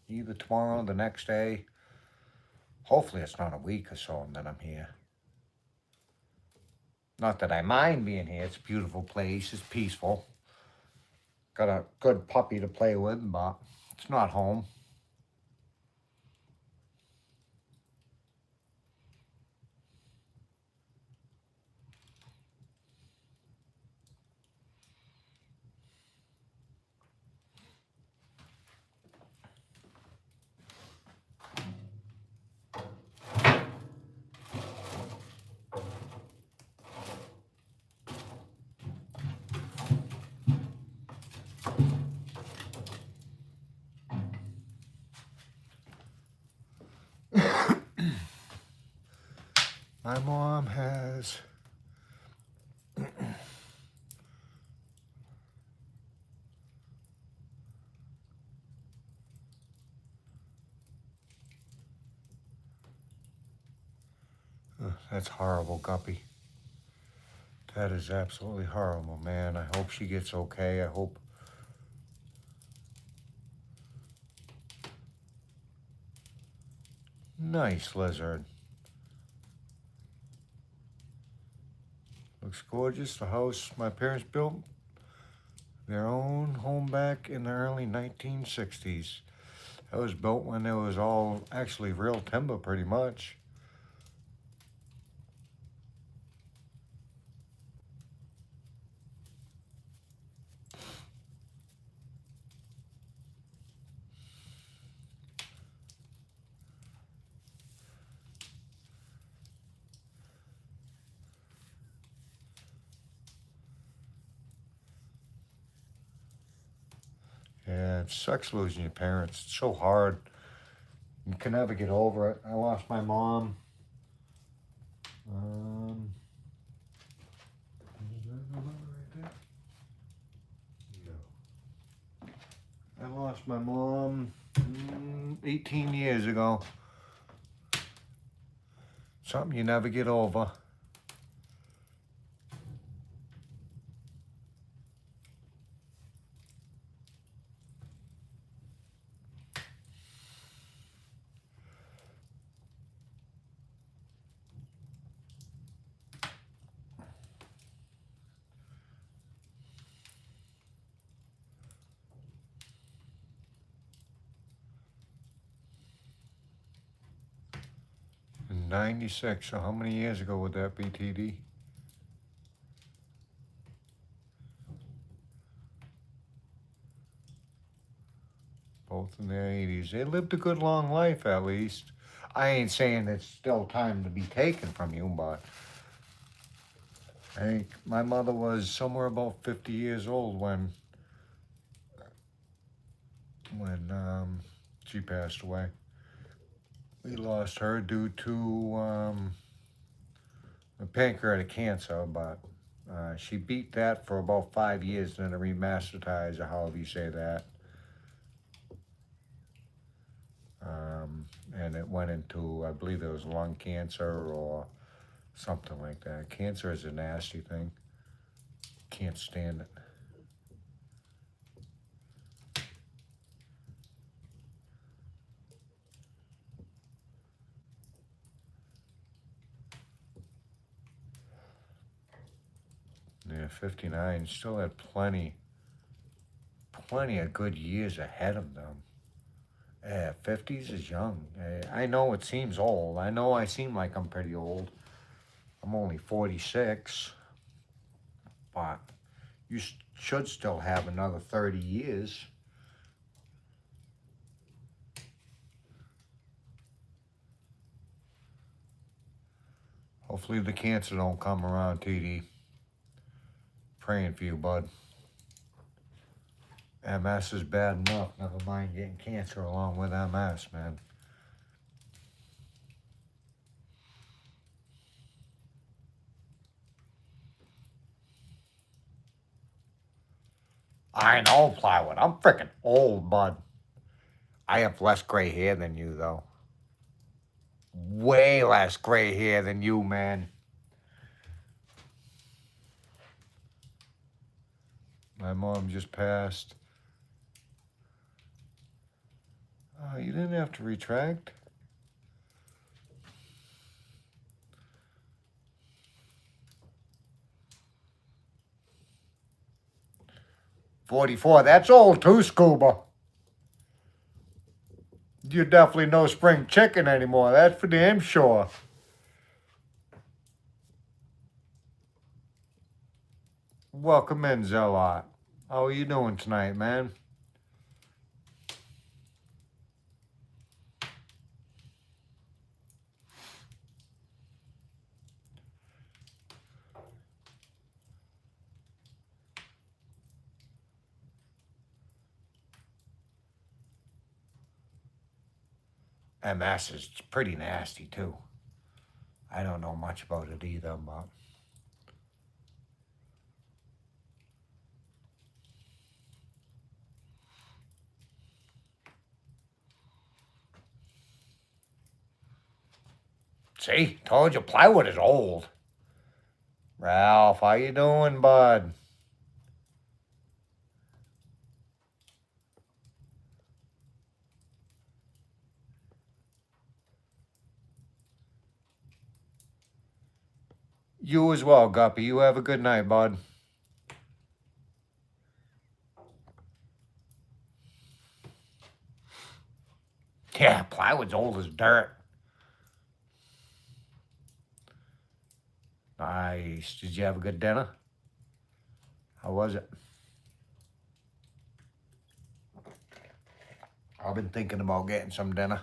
S1: Either tomorrow or the next day. Hopefully it's not a week or so and then I'm here. Not that I mind being here. It's a beautiful place. It's peaceful. Got a good puppy to play with, but it's not home. My mom has that's horrible, Guppy. That is absolutely horrible, man. I hope she gets okay. I hope. Nice lizard. Looks gorgeous. The house my parents built their own home back in the early 1960s. That was built when it was all actually real timber, pretty much. Yeah, it sucks losing your parents. It's so hard. You can never get over it. I lost my mom. Is that the number right there? Yeah. I lost my mom 18 years ago. Something you never get over. In 96, so how many years ago would that be, TD? Both in their 80s. They lived a good long life, at least. I ain't saying it's still time to be taken from you, but I think my mother was somewhere about 50 years old when she passed away. We lost her due to pancreatic cancer, but She beat that for about 5 years, then it remasterized, or however you say that. And it went into, I believe it was lung cancer or something like that. Cancer is a nasty thing. Can't stand it. Yeah, 59, still had plenty of good years ahead of them. Yeah, 50s is young. I know it seems old. I know I seem like I'm pretty old. I'm only 46, but you should still have another 30 years. Hopefully the cancer don't come around, TD. Praying for you, bud. MS is bad enough. Never mind getting cancer along with MS, man. I know, Plywood. I'm freaking old, bud. I have less gray hair than you, though. Way less gray hair than you, man. My mom just passed. You didn't have to retract. $44. That's old too, Scuba. You're definitely no spring chicken anymore. That's for damn sure. Welcome in, Zelot. How are you doing tonight, man? MS is pretty nasty, too. I don't know much about it either, but... See? Told you, plywood is old. Ralph, how you doing, bud? You as well, Guppy. You have a good night, bud. Yeah, plywood's old as dirt. Nice. Did you have a good dinner? How was it? I've been thinking about getting some dinner.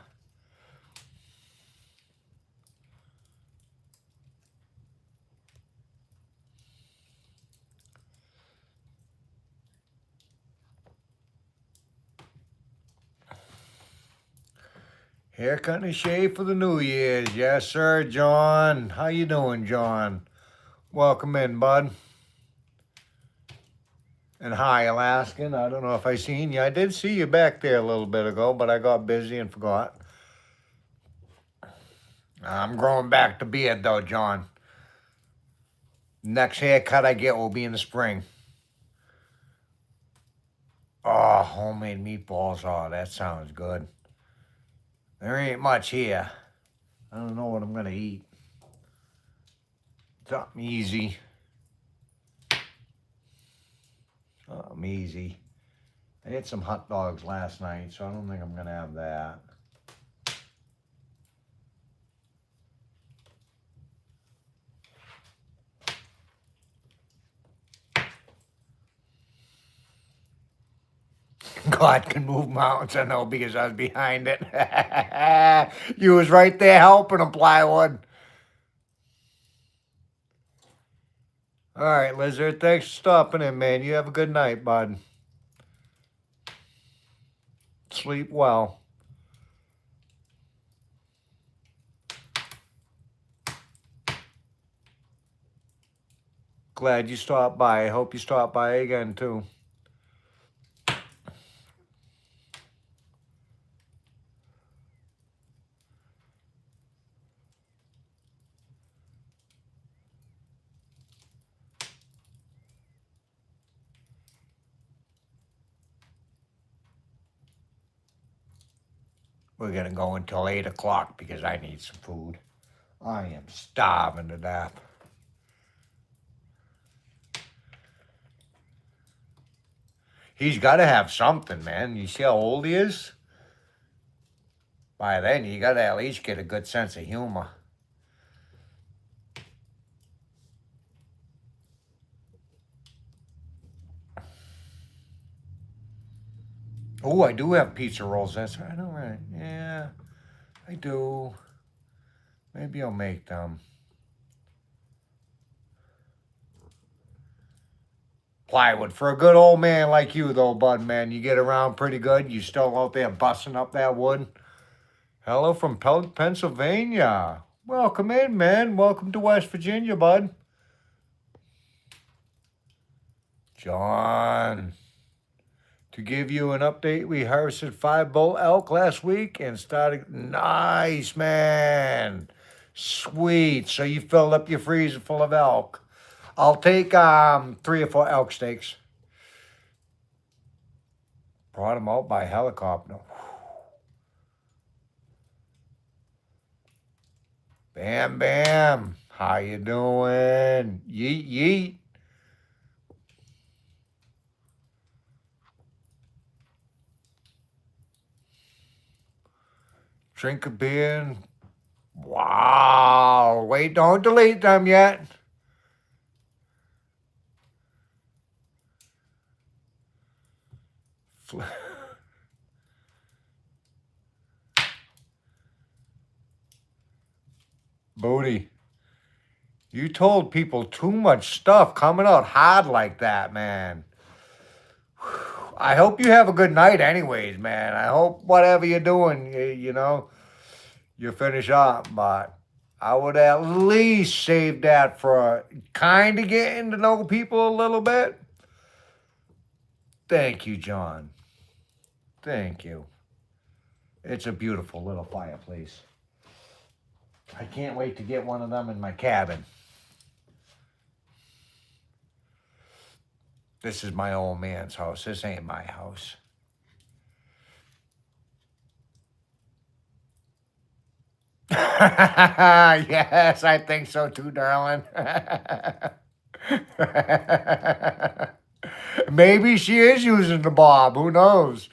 S1: Haircut and shave for the New Year's. Yes, sir, John. How you doing, John? Welcome in, bud. And hi, Alaskan. I don't know if I seen you. I did see you back there a little bit ago, but I got busy and forgot. I'm growing back the beard, though, John. Next haircut I get will be in the spring. Oh, homemade meatballs. Oh, that sounds good. There ain't much here. I don't know what I'm going to eat. Something easy. Something easy. I ate some hot dogs last night, so I don't think I'm going to have that. God can move mountains, I know, because I was behind it. You was right there helping him, plywood. All right, Lizard, thanks for stopping in, man. You have a good night, bud. Sleep well. Glad you stopped by. I hope you stop by again, too. We're going to go until 8 o'clock because I need some food. I am starving to death. He's got to have something, man. You see how old he is? By then, you got to at least get a good sense of humor. Oh, I do have pizza rolls. That's right. All right. Yeah, I do. Maybe I'll make them. Plywood. For a good old man like you, though, bud, man, you get around pretty good. You still out there busting up that wood. Hello from Pennsylvania. Welcome in, man. Welcome to West Virginia, bud. John. To give you an update, we harvested 5 bull elk last week and started. Nice, man. Sweet. So you filled up your freezer full of elk. I'll take 3 or 4 elk steaks. Brought them out by helicopter. Bam, bam. How you doing? Yeet, yeet. Drink a beer. Wow. Wait, don't delete them yet. Booty. You told people too much stuff coming out hard like that, man. I hope you have a good night anyways, man. I hope whatever you're doing, you know, you finish up. But I would at least save that for kind of getting to know people a little bit. Thank you, John. Thank you. It's a beautiful little fireplace. I can't wait to get one of them in my cabin. This is my old man's house. This ain't my house. Yes, I think so too, darling. Maybe she is using the bob. Who knows?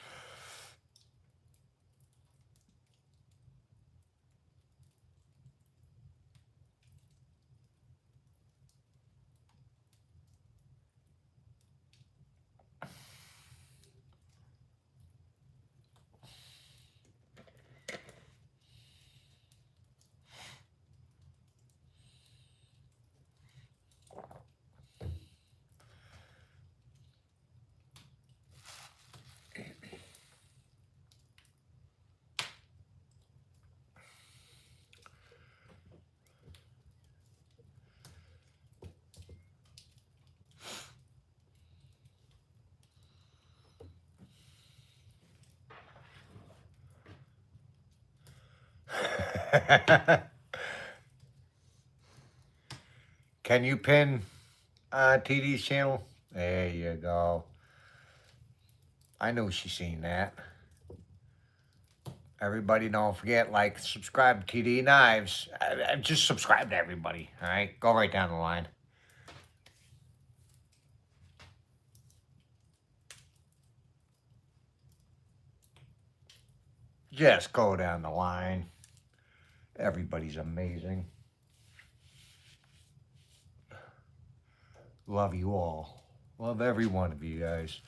S1: Can you pin TD's channel? There you go. I knew she seen that. Everybody don't forget, like, subscribe to TD Knives. Just subscribe to everybody, all right? Go right down the line. Just go down the line. Everybody's amazing. Love you all. Love every one of you guys.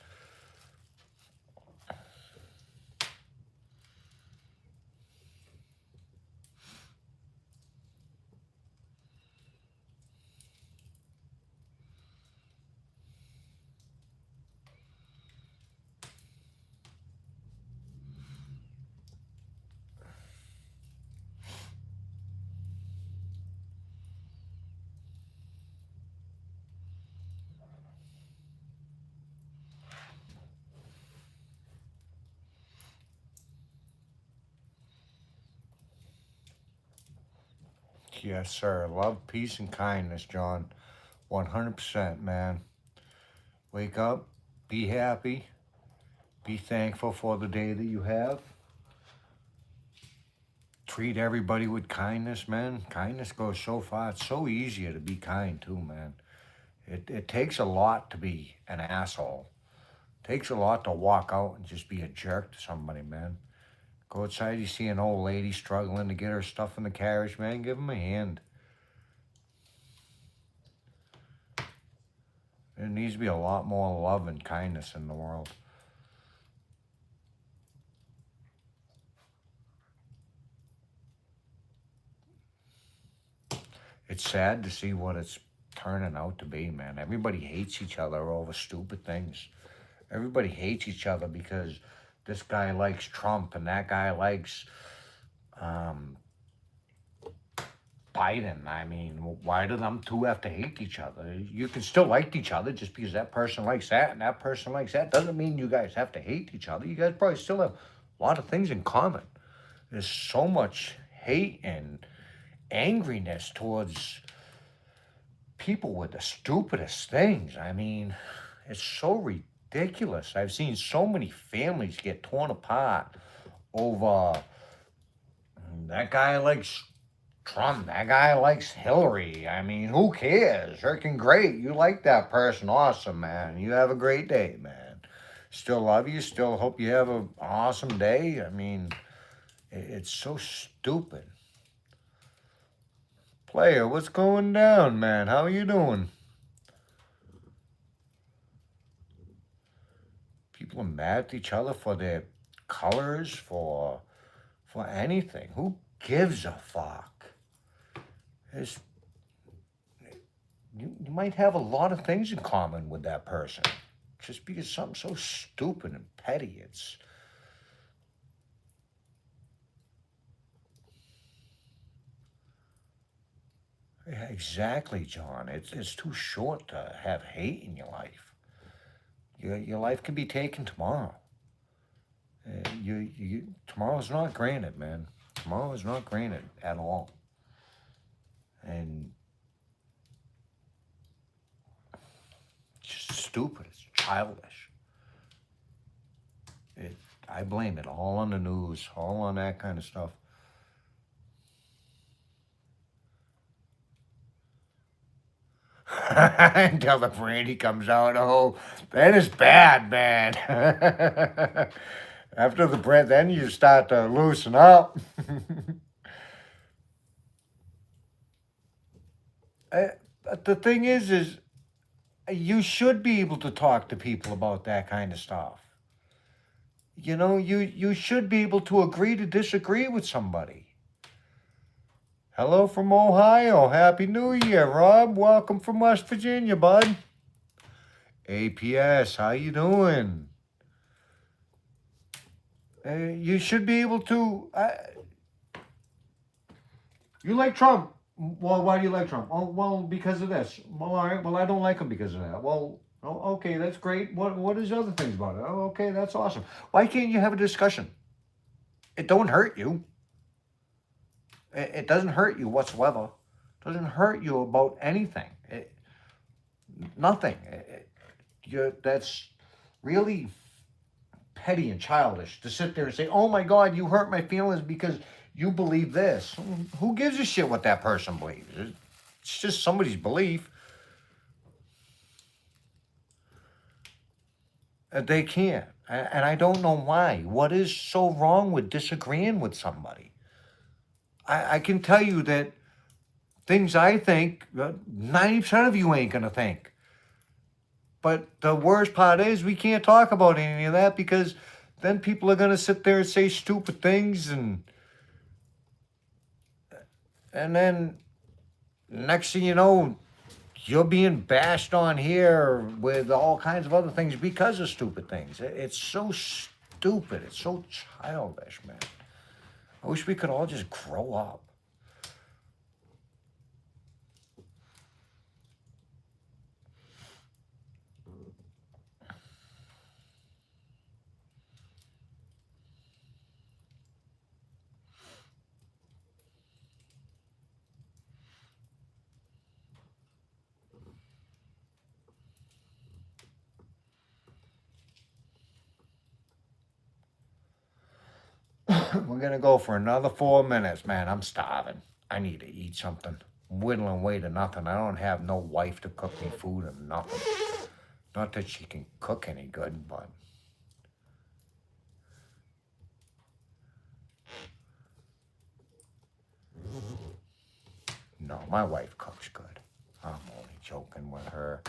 S1: Yes, sir. Love, peace, and kindness, John. 100%, man. Wake up, be happy, be thankful for the day that you have. Treat everybody with kindness, man. Kindness goes so far. It's so easier to be kind, too, man. It takes a lot to be an asshole. It takes a lot to walk out and just be a jerk to somebody, man. Go outside, you see an old lady struggling to get her stuff in the carriage, man. Give them a hand. There needs to be a lot more love and kindness in the world. It's sad to see what it's turning out to be, man. Everybody hates each other over stupid things. Everybody hates each other because this guy likes Trump and that guy likes Biden. I mean, why do them two have to hate each other? You can still like each other just because that person likes that and that person likes that. Doesn't mean you guys have to hate each other. You guys probably still have a lot of things in common. There's so much hate and angriness towards people with the stupidest things. I mean, it's so ridiculous. I've seen so many families get torn apart over that guy likes Trump, that guy likes Hillary. I mean, who cares? Freaking great. You like that person. Awesome, man. You have a great day, man. Still love you. Still hope you have an awesome day. I mean, it's so stupid. Player, what's going down, man? How are you doing? People are mad at each other for their colors, for anything. Who gives a fuck? It's, you might have a lot of things in common with that person. Just because something's so stupid and petty, it's... Yeah, exactly, John. It's too short to have hate in your life. Your life can be taken tomorrow. Tomorrow's not granted, man. Tomorrow is not granted at all. And it's just stupid. It's childish. I blame it all on the news, all on that kind of stuff. Until the brandy comes out. Oh, that is bad, man. After the brand, then you start to loosen up. The thing is you should be able to talk to people about that kind of stuff. You know, you should be able to agree to disagree with somebody. Hello from Ohio. Happy New Year, Rob. Welcome from West Virginia, bud. APS, how you doing? You should be able to... you like Trump. Well, why do you like Trump? Oh, well, because of this. Well, all right. Well, I don't like him because of that. Well, oh, okay, that's great. What is the other things about it? Oh, okay, that's awesome. Why can't you have a discussion? It don't hurt you. It doesn't hurt you whatsoever. It doesn't hurt you about anything. Nothing. That's really petty and childish to sit there and say, oh my God, you hurt my feelings because you believe this. Who gives a shit what that person believes? It's just somebody's belief. They can't. And I don't know why. What is so wrong with disagreeing with somebody? I can tell you that things I think, 90% of you ain't going to think. But the worst part is we can't talk about any of that because then people are going to sit there and say stupid things and then next thing you know, you're being bashed on here with all kinds of other things because of stupid things. It's so stupid. It's so childish, man. I wish we could all just grow up. We're going to go for another 4 minutes, man. I'm starving. I need to eat something. I'm whittling away to nothing. I don't have no wife to cook me food or nothing. Not that she can cook any good, but... No, my wife cooks good. I'm only joking with her.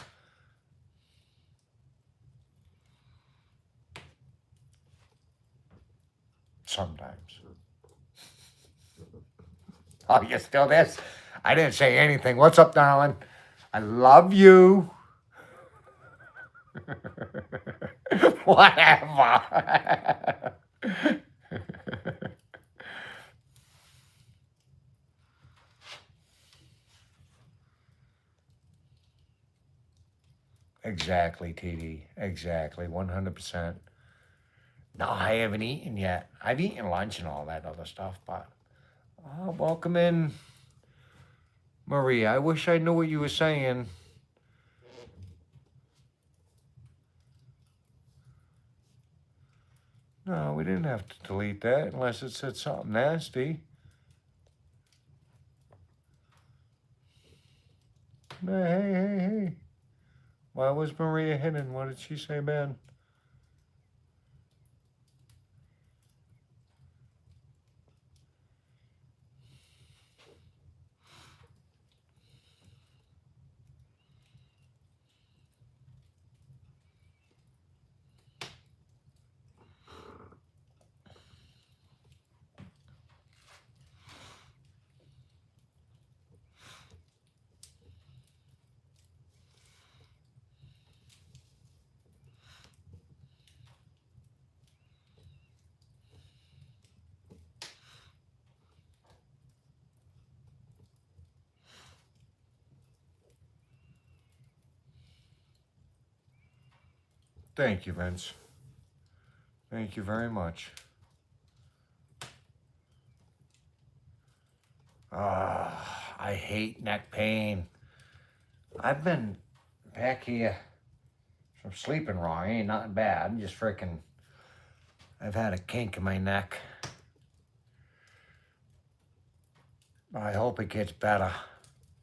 S1: Sometimes. Oh, you still there? I didn't say anything. What's up, darling? I love you. Whatever. Exactly, TD. Exactly. 100%. No, I haven't eaten yet. I've eaten lunch and all that other stuff, but welcome in, Marie. I wish I knew what you were saying. No, we didn't have to delete that unless it said something nasty. Hey. Why was Maria hidden? What did she say, Ben? Thank you, Vince. Thank you very much. I hate neck pain. I've been back here from sleeping wrong. Ain't nothing bad. Just freaking, I've had a kink in my neck. I hope it gets better.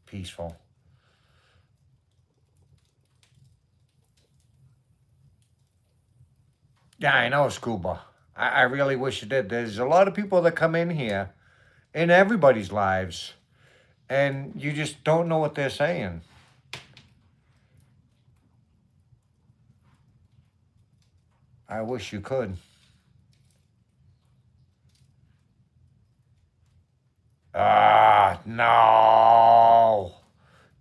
S1: Peaceful. Yeah, I know, Scuba. I really wish you did. There's a lot of people that come in here in everybody's lives, and you just don't know what they're saying. I wish you could. No.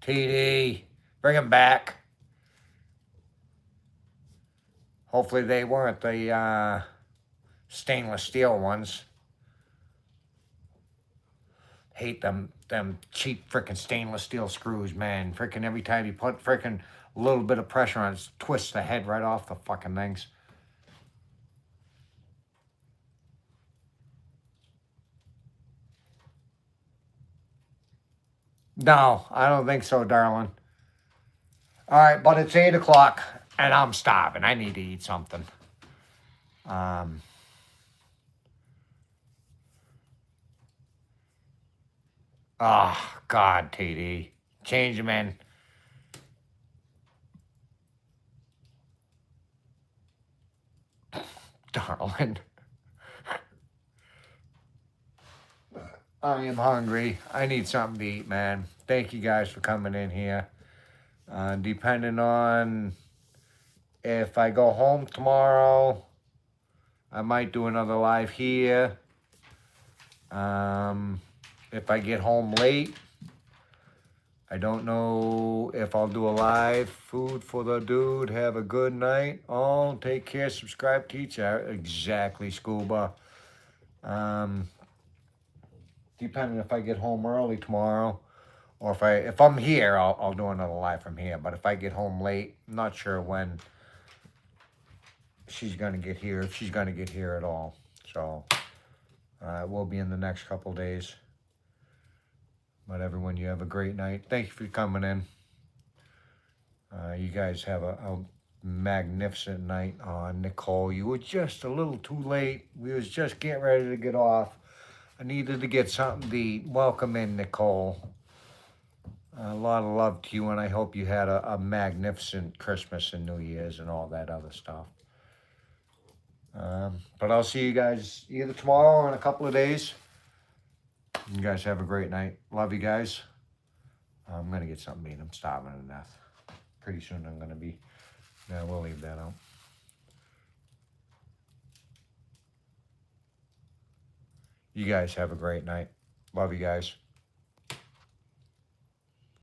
S1: TD, bring him back. Hopefully they weren't the stainless steel ones. Hate them cheap freaking stainless steel screws, man. Freaking every time you put freaking a little bit of pressure on it, it twists the head right off the fucking things. No, I don't think so, darling. All right, but it's 8 o'clock, and I'm starving. I need to eat something. Oh, God, TD. Change them in. Darling. I am hungry. I need something to eat, man. Thank you guys for coming in here. Depending on if I go home tomorrow, I might do another live here. If I get home late, I don't know if I'll do a live. Food for the dude. Have a good night. Oh, take care. Subscribe, teacher. Exactly, Scuba. Depending if I get home early tomorrow, or if I'm here, I'll do another live from here. But if I get home late, I'm not sure when she's gonna get here, if she's gonna get here at all. So it will be in the next couple days. But everyone, you have a great night. Thank you for coming in. You guys have a magnificent night on Nicole. You were just a little too late. We was just getting ready to get off. I needed to get something to eat. Welcome in, Nicole. A lot of love to you, and I hope you had a magnificent Christmas and New Year's and all that other stuff. But I'll see you guys either tomorrow or in a couple of days. You guys have a great night. Love you guys. I'm going to get something to eat. I'm starving to death. Pretty soon I'm going to be... Yeah, we'll leave that out. You guys have a great night. Love you guys.